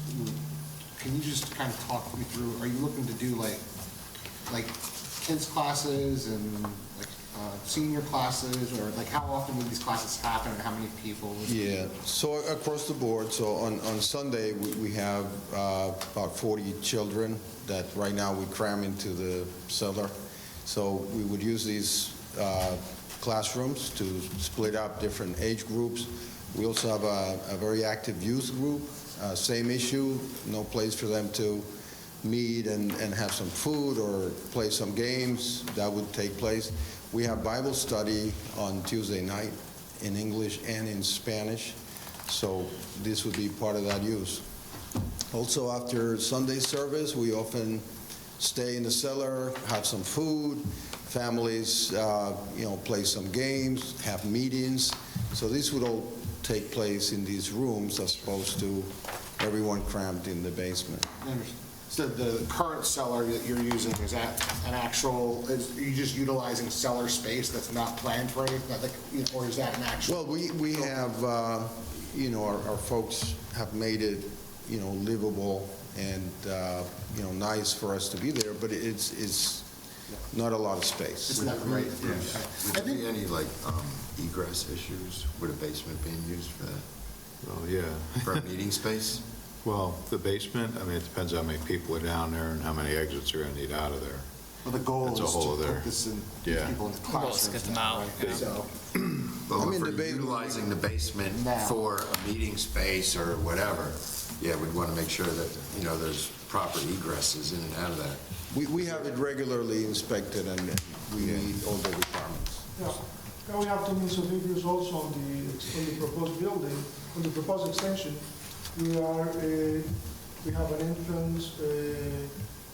[SPEAKER 15] can you just kind of talk me through, are you looking to do like kids classes and like senior classes, or like how often will these classes happen and how many people?
[SPEAKER 22] Yeah, so across the board, so on Sunday, we have about 40 children that right now we cram into the cellar. So we would use these classrooms to split up different age groups. We also have a very active youth group, same issue, no place for them to meet and have some food or play some games. That would take place. We have Bible study on Tuesday night in English and in Spanish, so this would be part of that use. Also, after Sunday service, we often stay in the cellar, have some food, families, play some games, have meetings. So this would all take place in these rooms as opposed to everyone crammed in the basement.
[SPEAKER 15] So the current cellar that you're using, is that an actual, are you just utilizing cellar space that's not planned for anything, or is that an actual?
[SPEAKER 22] Well, we have, our folks have made it, livable and, nice for us to be there, but it's not a lot of space.
[SPEAKER 15] It's not right.
[SPEAKER 4] Would there be any egress issues with a basement being used for that?
[SPEAKER 2] Oh, yeah.
[SPEAKER 4] For a meeting space?
[SPEAKER 2] Well, the basement, I mean, it depends how many people are down there and how many exits you're going to need out of there.
[SPEAKER 15] Well, the goal
[SPEAKER 2] That's
[SPEAKER 15] is
[SPEAKER 2] a whole
[SPEAKER 15] to
[SPEAKER 2] other-
[SPEAKER 15] put this in,
[SPEAKER 2] Yeah.
[SPEAKER 15] people in the
[SPEAKER 7] The goal is
[SPEAKER 15] classrooms.
[SPEAKER 7] to get them
[SPEAKER 15] now,
[SPEAKER 7] out,
[SPEAKER 15] right?
[SPEAKER 7] yeah.
[SPEAKER 15] So,
[SPEAKER 4] Well, if we're utilizing the basement
[SPEAKER 15] Now.
[SPEAKER 4] for a meeting space or whatever, yeah, we'd want to make sure that, there's proper egresses in and out of that.
[SPEAKER 22] We have it regularly inspected and we meet all the requirements.
[SPEAKER 21] Yeah. And we have to meet some figures also on the proposed building, on the proposed extension. We have an entrance,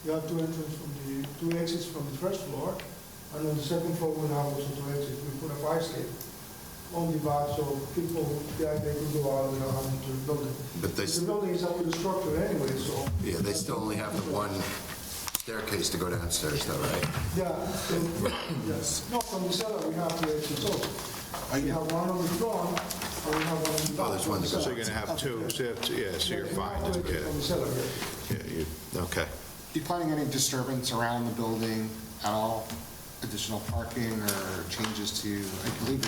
[SPEAKER 21] we have 2 exits from the first floor, and on the second floor we have also 2 exits. We put a fire escape on the back so people, they could go out without having to build it.
[SPEAKER 4] But they,
[SPEAKER 21] The building is a wood structure anyway, so.
[SPEAKER 4] yeah, they still only have the one staircase to go downstairs though, right?
[SPEAKER 21] Yeah, yes. No, from the cellar, we have 2 exits also. We have one on the front, and we have one on the back.
[SPEAKER 4] Oh, there's one that goes
[SPEAKER 2] So you're going to have 2, so you're fine.
[SPEAKER 21] From the cellar, yeah.
[SPEAKER 2] Okay.
[SPEAKER 15] you planning any disturbance around the building at all? Additional parking or changes to, I believe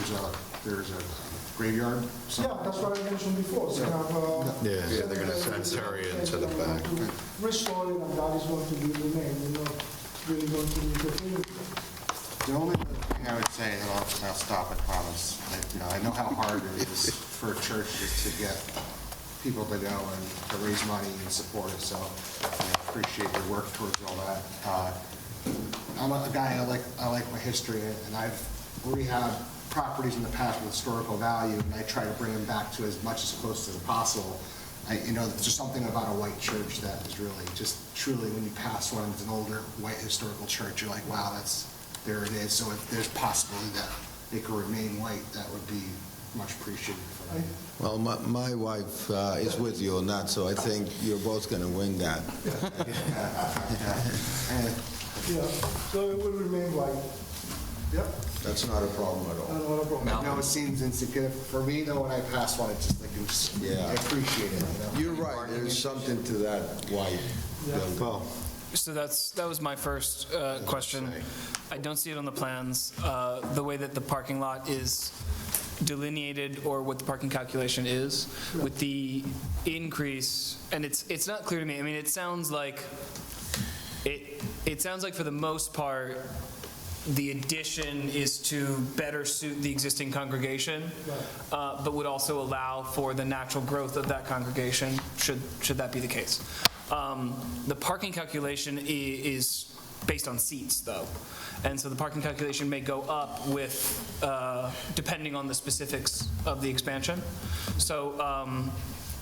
[SPEAKER 15] there's a graveyard?
[SPEAKER 21] Yeah, that's what I mentioned before. We have,
[SPEAKER 2] Yeah, they're going to fence area into the back.
[SPEAKER 21] restore it, and that is going to be remain. We're not really going to interfere.
[SPEAKER 15] The only other thing I would say, and I'll stop, I promise. I know how hard it is for churches to get people to go and to raise money and support it, so I appreciate your work towards all that. I'm a guy, I like my history, and I've rehabbed properties in the past with historical value, and I try to bring them back to as much as close as possible. There's just something about a white church that is really, just truly, when you pass one, it's an older white historical church, you're like, wow, there it is. So if there's possibility that it could remain white, that would be much appreciated for me.
[SPEAKER 22] Well, my wife is with you on that, so I think you're both going to win that.
[SPEAKER 21] Yeah, so it will remain white. Yep.
[SPEAKER 22] That's not a problem at all.
[SPEAKER 21] Not a problem.
[SPEAKER 15] I know it seems insignificant. For me, though, when I pass one, it's just like,
[SPEAKER 22] Yeah.
[SPEAKER 15] I appreciate it.
[SPEAKER 22] You're right, there's something to that white building.
[SPEAKER 2] Well,
[SPEAKER 7] So that was my first question. I don't see it on the plans. The way that the parking lot is delineated, or what the parking calculation is, with the increase, and it's not clear to me. I mean, it sounds like for the most part, the addition is to better suit the existing congregation, but would also allow for the natural growth of that congregation, should that be the case. The parking calculation is based on seats, though. And so the parking calculation may go up with, depending on the specifics of the expansion. So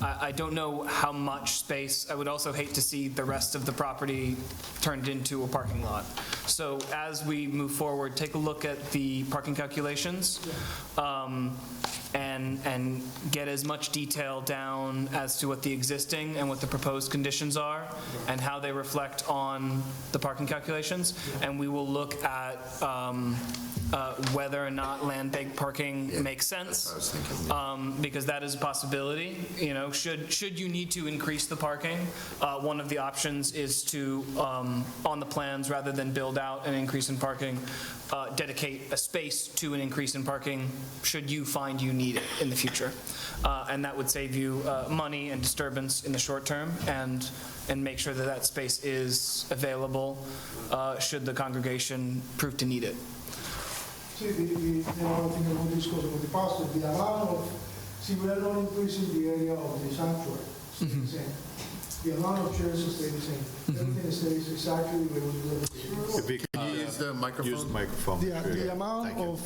[SPEAKER 7] I don't know how much space. I would also hate to see the rest of the property turned into a parking lot. So as we move forward, take a look at the parking calculations, and get as much detail down as to what the existing and what the proposed conditions are, and how they reflect on the parking calculations. And we will look at whether or not land bank parking makes sense, because that is a possibility. You know, should you need to increase the parking, one of the options is to, on the plans, rather than build out an increase in parking, dedicate a space to an increase in parking should you find you need it in the future. And that would save you money and disturbance in the short term, and make sure that that space is available should the congregation prove to need it.
[SPEAKER 21] See, the other thing I want to discuss with the pastor, the amount of, see, we are not increasing the area of the sanctuary, stay the same. The amount of chairs will stay the same. Everything stays exactly where we were.
[SPEAKER 2] Can you use the microphone? Use the microphone.
[SPEAKER 21] The amount of,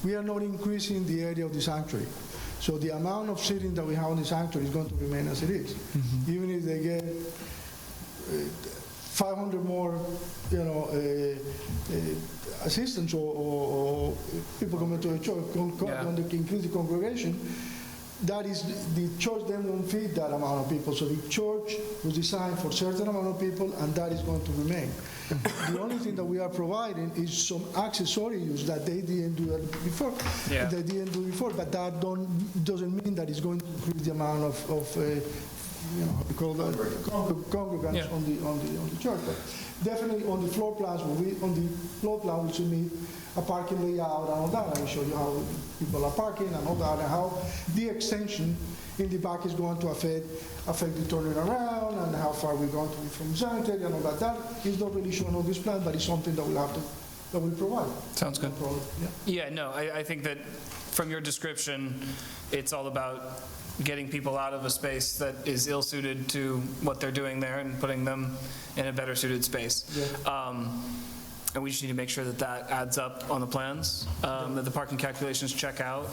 [SPEAKER 21] we are not increasing the area of the sanctuary. So the amount of seating that we have in the sanctuary is going to remain as it is. Even if they get 500 more, assistants or people coming to the church, increase the congregation, that is, the church then won't feed that amount of people. So the church was designed for a certain amount of people, and that is going to remain. The only thing that we are providing is some accessory use that they didn't do that before.
[SPEAKER 7] Yeah.
[SPEAKER 21] They didn't do before, but that doesn't mean that it's going to increase the amount of how we call that, congregants on the church. But definitely on the floor plans, we submit a parking layout and all that. I will show you how people are parking and all that, and how the extension in the back is going to affect the turning around, and how far we're going to be from sanitary and all that. That is not really shown on this plan, but it's something that we'll provide.
[SPEAKER 7] Sounds good. Yeah, no, I think that from your description, it's all about getting people out of a space that is ill-suited to what they're doing there and putting them in a better suited space. And we just need to make sure that that adds up on the plans, that the parking calculations check out.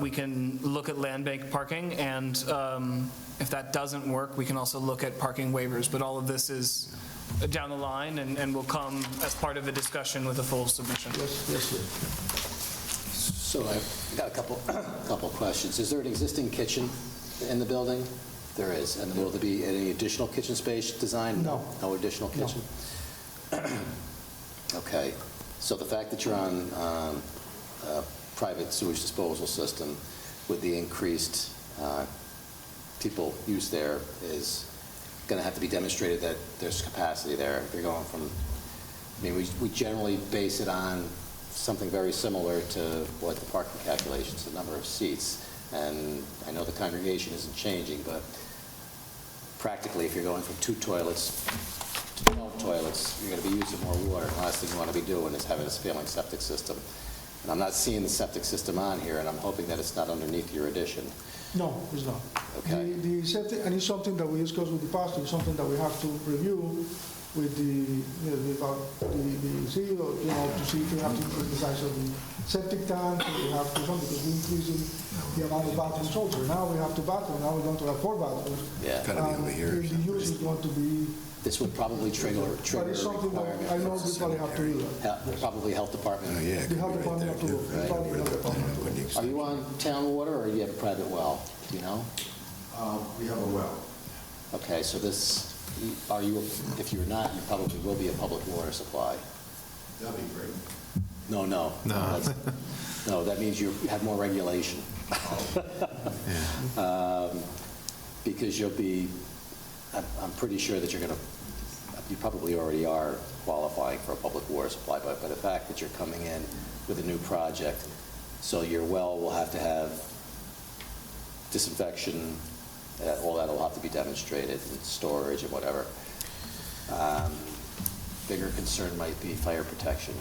[SPEAKER 7] We can look at land bank parking, and if that doesn't work, we can also look at parking waivers. But all of this is down the line, and will come as part of a discussion with a full submission.
[SPEAKER 21] Yes, sir.
[SPEAKER 10] So I've got a couple questions. Is there an existing kitchen in the building? There is. And will there be any additional kitchen space designed?
[SPEAKER 21] No.
[SPEAKER 10] No additional kitchen? No. Okay. So the fact that you're on a private sewage disposal system with the increased people use there is going to have to be demonstrated that there's capacity there. If you're going from, I mean, we generally base it on something very similar to what the parking calculations, the number of seats. And I know the congregation isn't changing, but practically, if you're going from 2 toilets to 12 toilets, you're going to be using more water. And the last thing you want to be doing is having a failing septic system. And I'm not seeing the septic system on here, and I'm hoping that it's not underneath your addition.
[SPEAKER 21] No, it's not.
[SPEAKER 10] Okay.
[SPEAKER 21] The septic, and it's something that we discussed with the pastor, it's something that we have to review with the CEO, to see if we have to increase the size of the septic tank, we have to something, because we're increasing the amount of bathrooms also. Now we have 2 bathrooms, now we're going to have 4 bathrooms.
[SPEAKER 10] Yeah.
[SPEAKER 21] Gotta be over here. The use is going to be.
[SPEAKER 10] This would probably trigger a
[SPEAKER 21] But it's something that I know we probably have to do that.
[SPEAKER 10] Probably health department.
[SPEAKER 21] The health department have to do it. Probably health department.
[SPEAKER 10] Are you on town water, or do you have a private well? Do you know?
[SPEAKER 15] We have a well.
[SPEAKER 10] Okay, so this, are you, if you're not, you probably will be a public water supply.
[SPEAKER 15] That'd be great.
[SPEAKER 10] No. No, that means you have more regulation. Because you'll be, I'm pretty sure that you're going to you probably already are qualifying for a public water supply, but by the fact that you're coming in with a new project, so your well will have to have disinfection, all that will have to be demonstrated, and storage and whatever. Bigger concern might be fire protection.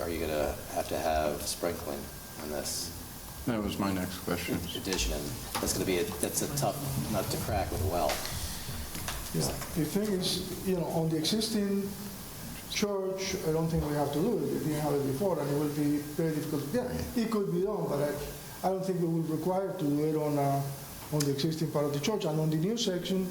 [SPEAKER 10] Are you going to have sprinkling on this?
[SPEAKER 2] That was my next question.
[SPEAKER 10] Addition, and that's a tough nut to crack with a well.
[SPEAKER 21] Yeah, the thing is, on the existing church, I don't think we have to do it. We didn't have it before, and it will be very difficult. Yeah, it could be done, but I don't think we will require to do it on the existing part of the church. And on the new section,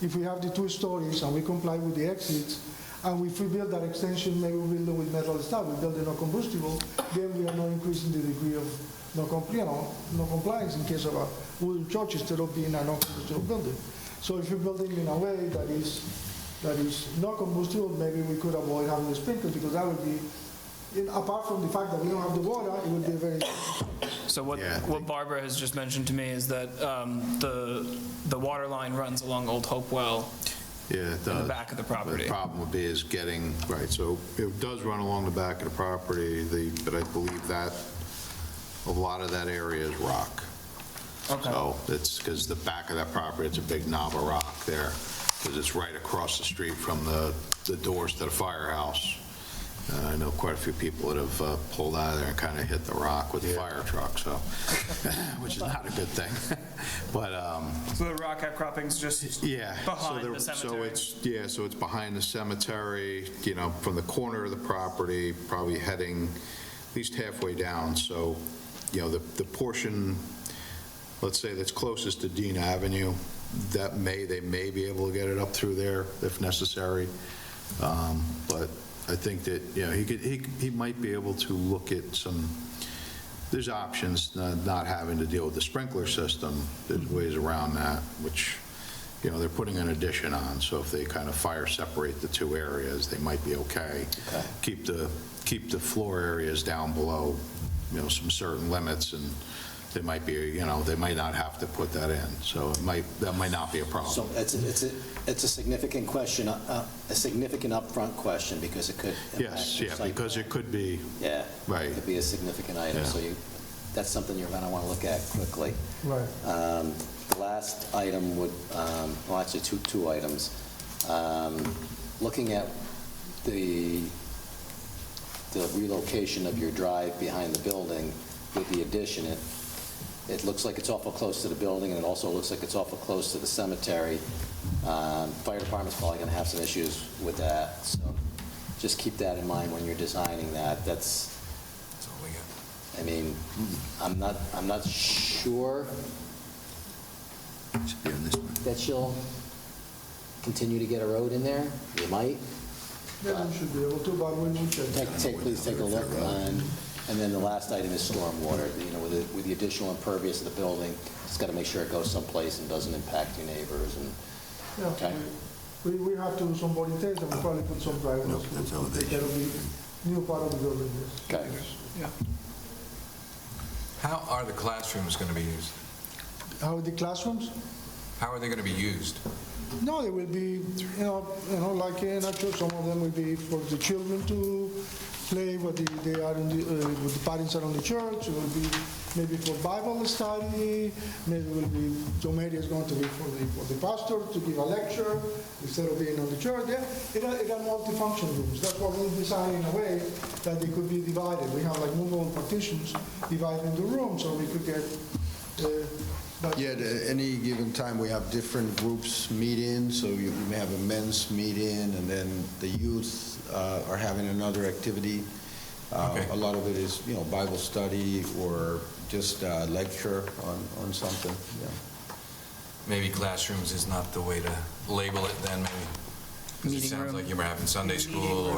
[SPEAKER 21] if we have the 2 stories and we comply with the exits, and if we build that extension, maybe we build it with metal stuff, we build it no combustible, then we are not increasing the degree of no compliance in case of a wooden church instead of being a non-combustible building. So if you're building in a way that is not combustible, maybe we could avoid having the sprinklers, because that would be, apart from the fact that we don't have the water, it would be very.
[SPEAKER 7] So what Barbara has just mentioned to me is that the water line runs along Old Hopewell.
[SPEAKER 2] Yeah, it does.
[SPEAKER 7] In the back of the property.
[SPEAKER 2] The problem would be is getting, right, so it does run along the back of the property, but I believe that a lot of that area is rock.
[SPEAKER 7] Okay.
[SPEAKER 2] So it's because the back of that property, it's a big knob of rock there, because it's right across the street from the doors to the firehouse. I know quite a few people that have pulled out of there and kind of hit the rock with the fire truck, so, which is not a good thing. But
[SPEAKER 7] so the rock outcropping's just behind the cemetery.
[SPEAKER 2] So it's behind the cemetery, from the corner of the property, probably heading at least halfway down. So, the portion, let's say that's closest to Dean Avenue, they may be able to get it up through there if necessary. But I think that, he might be able to look at there's options, not having to deal with the sprinkler system. There's ways around that, which, they're putting an addition on. So if they kind of fire separate the 2 areas, they might be okay. Keep the floor areas down below, some certain limits, and they might be, they might not have to put that in. So that might not be a problem.
[SPEAKER 10] So it's a significant question, a significant upfront question, because it could impact your site
[SPEAKER 2] because
[SPEAKER 10] plan.
[SPEAKER 2] it could be.
[SPEAKER 10] Yeah.
[SPEAKER 2] Right.
[SPEAKER 10] It could be a significant item, so that's something you're going to want to look at quickly.
[SPEAKER 21] Right.
[SPEAKER 10] The last item would, well, actually two items. Looking at the relocation of your drive behind the building with the addition, it looks like it's awful close to the building, and it also looks like it's awful close to the cemetery. Fire department's probably going to have some issues with that, so just keep that in mind when you're designing that. That's all we got. I mean, I'm not sure that you'll continue to get a road in there. You might.
[SPEAKER 21] Yeah, we should be able to, but we will check.
[SPEAKER 10] Please take a look. And then the last item is stormwater. With the additional impervious of the building, just got to make sure it goes someplace and doesn't impact your neighbors.
[SPEAKER 21] Yeah,
[SPEAKER 10] okay.
[SPEAKER 21] We have to do some body tests, and we'll probably put some drivers.
[SPEAKER 10] No, that's elevation.
[SPEAKER 21] That'll be new part of the building, yes.
[SPEAKER 10] Okay.
[SPEAKER 21] Yeah.
[SPEAKER 11] How are the classrooms going to be used?
[SPEAKER 21] How are the classrooms?
[SPEAKER 11] How are they going to be used?
[SPEAKER 21] No, they will be, like in a church, some of them will be for the children to play what they are what the parents are on the church. It will be maybe for Bible study. Maybe it will be, some area is going to be for the pastor to give a lecture instead of being on the church. Yeah, it are multifunction rooms. That's what we design in a way that they could be divided. We have like movable partitions dividing the room, so we could get.
[SPEAKER 22] At any given time, we have different groups meeting, so you may have a men's meeting, and then the youth are having another activity. A lot of it is, Bible study or just a lecture on something. Yeah.
[SPEAKER 11] Maybe classrooms is not the way to label it then, maybe. Because it sounds like you were having Sunday school,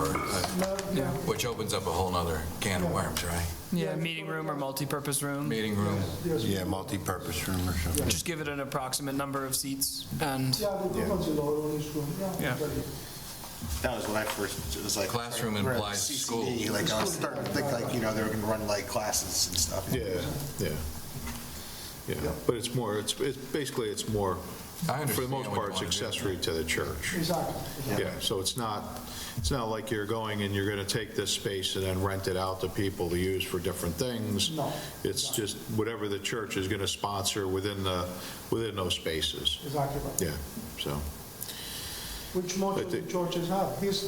[SPEAKER 11] which opens up a whole nother can of worms, right?
[SPEAKER 7] Yeah, meeting room or multi-purpose room.
[SPEAKER 11] Meeting room.
[SPEAKER 22] Yeah, multi-purpose room or something.
[SPEAKER 7] Just give it an approximate number of seats and.
[SPEAKER 21] Yeah, the difference is all in this room.
[SPEAKER 7] Yeah.
[SPEAKER 15] That was when I first, it was like.
[SPEAKER 11] Classroom implies school.
[SPEAKER 15] Like I was starting to think like, they were going to run like classes and stuff.
[SPEAKER 2] Yeah. But it's more, it's basically, it's more
[SPEAKER 11] I understand
[SPEAKER 2] For the most
[SPEAKER 11] what you
[SPEAKER 2] part, it's
[SPEAKER 11] wanna do.
[SPEAKER 2] accessory to the church.
[SPEAKER 21] Exactly.
[SPEAKER 2] Yeah, so it's not like you're going and you're going to take this space and then rent it out to people to use for different things.
[SPEAKER 21] No.
[SPEAKER 2] It's just whatever the church is going to sponsor within those spaces.
[SPEAKER 21] Exactly right.
[SPEAKER 2] Yeah, so,
[SPEAKER 21] Which most of the churches have. This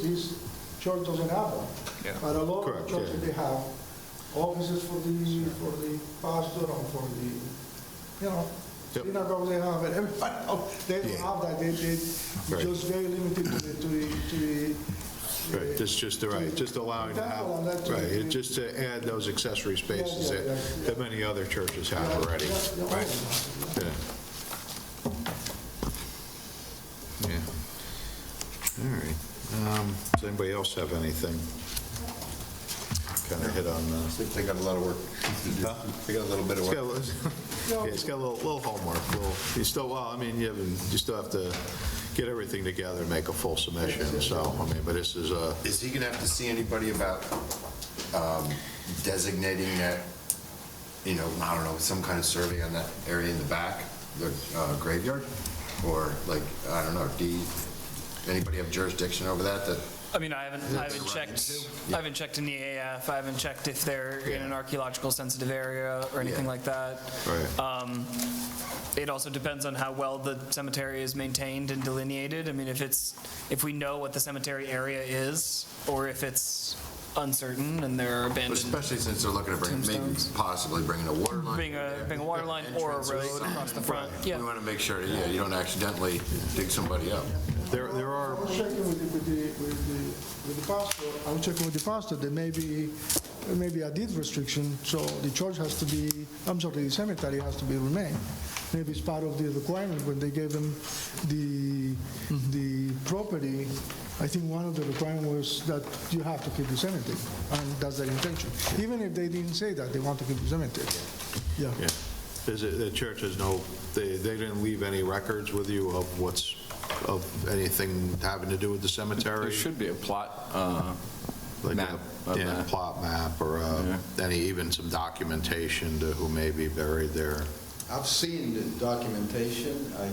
[SPEAKER 21] church doesn't have one.
[SPEAKER 2] Yeah.
[SPEAKER 21] But a lot
[SPEAKER 2] Correct,
[SPEAKER 21] of churches,
[SPEAKER 2] yeah.
[SPEAKER 21] they have offices for the pastor and for the, synagogue, they have it. Everybody else, they don't have that. They
[SPEAKER 2] Right.
[SPEAKER 21] just very limited to the
[SPEAKER 2] right, it's just, just allowing to have,
[SPEAKER 21] temple and that,
[SPEAKER 2] right, it's just to add those accessory spaces
[SPEAKER 21] Yeah,
[SPEAKER 2] that many other churches have already.
[SPEAKER 21] Right.
[SPEAKER 2] Yeah. Yeah. All right. Does anybody else have anything? Kind of hit on,
[SPEAKER 4] They got a lot of work to do. They got a little bit of work.
[SPEAKER 2] yeah, it's got a little homework. You still, you still have to get everything together and make a full submission, so, but this is a...
[SPEAKER 4] Is he going to have to see anybody about designating that, I don't know, some kind of survey on that area in the back, the graveyard? Or I don't know, anybody have jurisdiction over that?
[SPEAKER 7] I mean, I haven't checked in the AF, I haven't checked if they're in an archaeological sensitive area or anything like that.
[SPEAKER 2] Right.
[SPEAKER 7] It also depends on how well the cemetery is maintained and delineated. I mean, if we know what the cemetery area is, or if it's uncertain and there are abandoned
[SPEAKER 4] Especially since they're looking to possibly bringing a water line.
[SPEAKER 7] Bring a water line or a road across the front. Yeah.
[SPEAKER 4] We want to make sure that, you don't accidentally dig somebody up.
[SPEAKER 2] There are...
[SPEAKER 21] I was checking with the pastor. I was checking with the pastor. There may be a deed restriction, so the church has to be, the cemetery has to be remain. Maybe it's part of the requirement when they gave them the property. I think one of the requirements was that you have to keep the cemetery, and that's their intention. Even if they didn't say that, they want to keep the cemetery. Yeah.
[SPEAKER 2] Yeah. The church has they didn't leave any records with you of anything having to do with the cemetery?
[SPEAKER 8] There should be a plot map.
[SPEAKER 2] A plot map or even some documentation to who may be buried there.
[SPEAKER 22] I've seen the documentation. I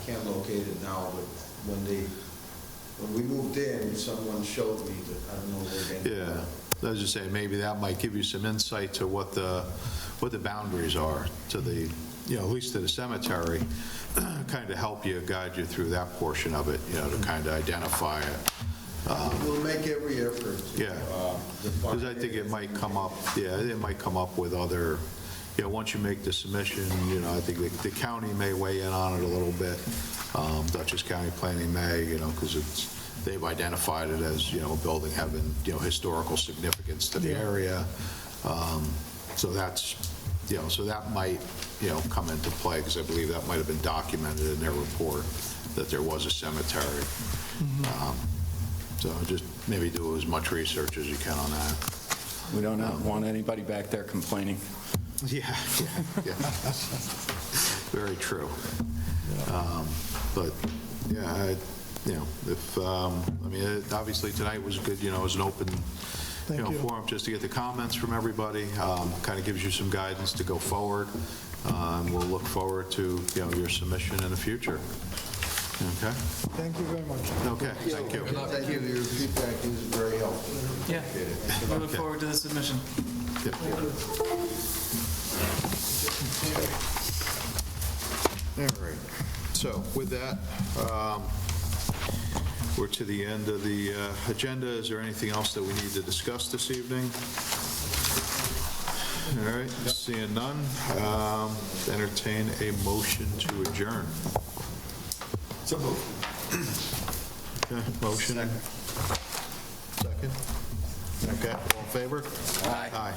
[SPEAKER 22] can't locate it now, but when we moved in, someone showed me that I don't know where they ended up.
[SPEAKER 2] I was just saying, maybe that might give you some insight to what the boundaries are to the, at least to the cemetery, kind of help you, guide you through that portion of it, to kind of identify it.
[SPEAKER 22] We'll make every effort.
[SPEAKER 2] Because I think it might come up, it might come up with other, once you make the submission, I think the county may weigh in on it a little bit. Dutchess County Planning may, because they've identified it as, a building having, historical significance to the area. So that's, so that might, come into play, because I believe that might have been documented in their report, that there was a cemetery. So just maybe do as much research as you can on that.
[SPEAKER 8] We don't want anybody back there complaining.
[SPEAKER 2] Yeah. Very true. But, if, obviously tonight was good, it was an open, forum just to get the comments from everybody. Kind of gives you some guidance to go forward. And we'll look forward to, your submission in the future. Okay?
[SPEAKER 21] Thank you very much.
[SPEAKER 2] Okay, thank you.
[SPEAKER 22] Thank you. Your feedback is very helpful.
[SPEAKER 7] Yeah. We look forward to the submission.
[SPEAKER 2] All right. So with that, we're to the end of the agenda. Is there anything else that we need to discuss this evening? All right, seeing none, entertain a motion to adjourn.
[SPEAKER 4] So moved.
[SPEAKER 2] Okay, motion. Second. Okay, all in favor?
[SPEAKER 8] Aye.
[SPEAKER 2] Aye.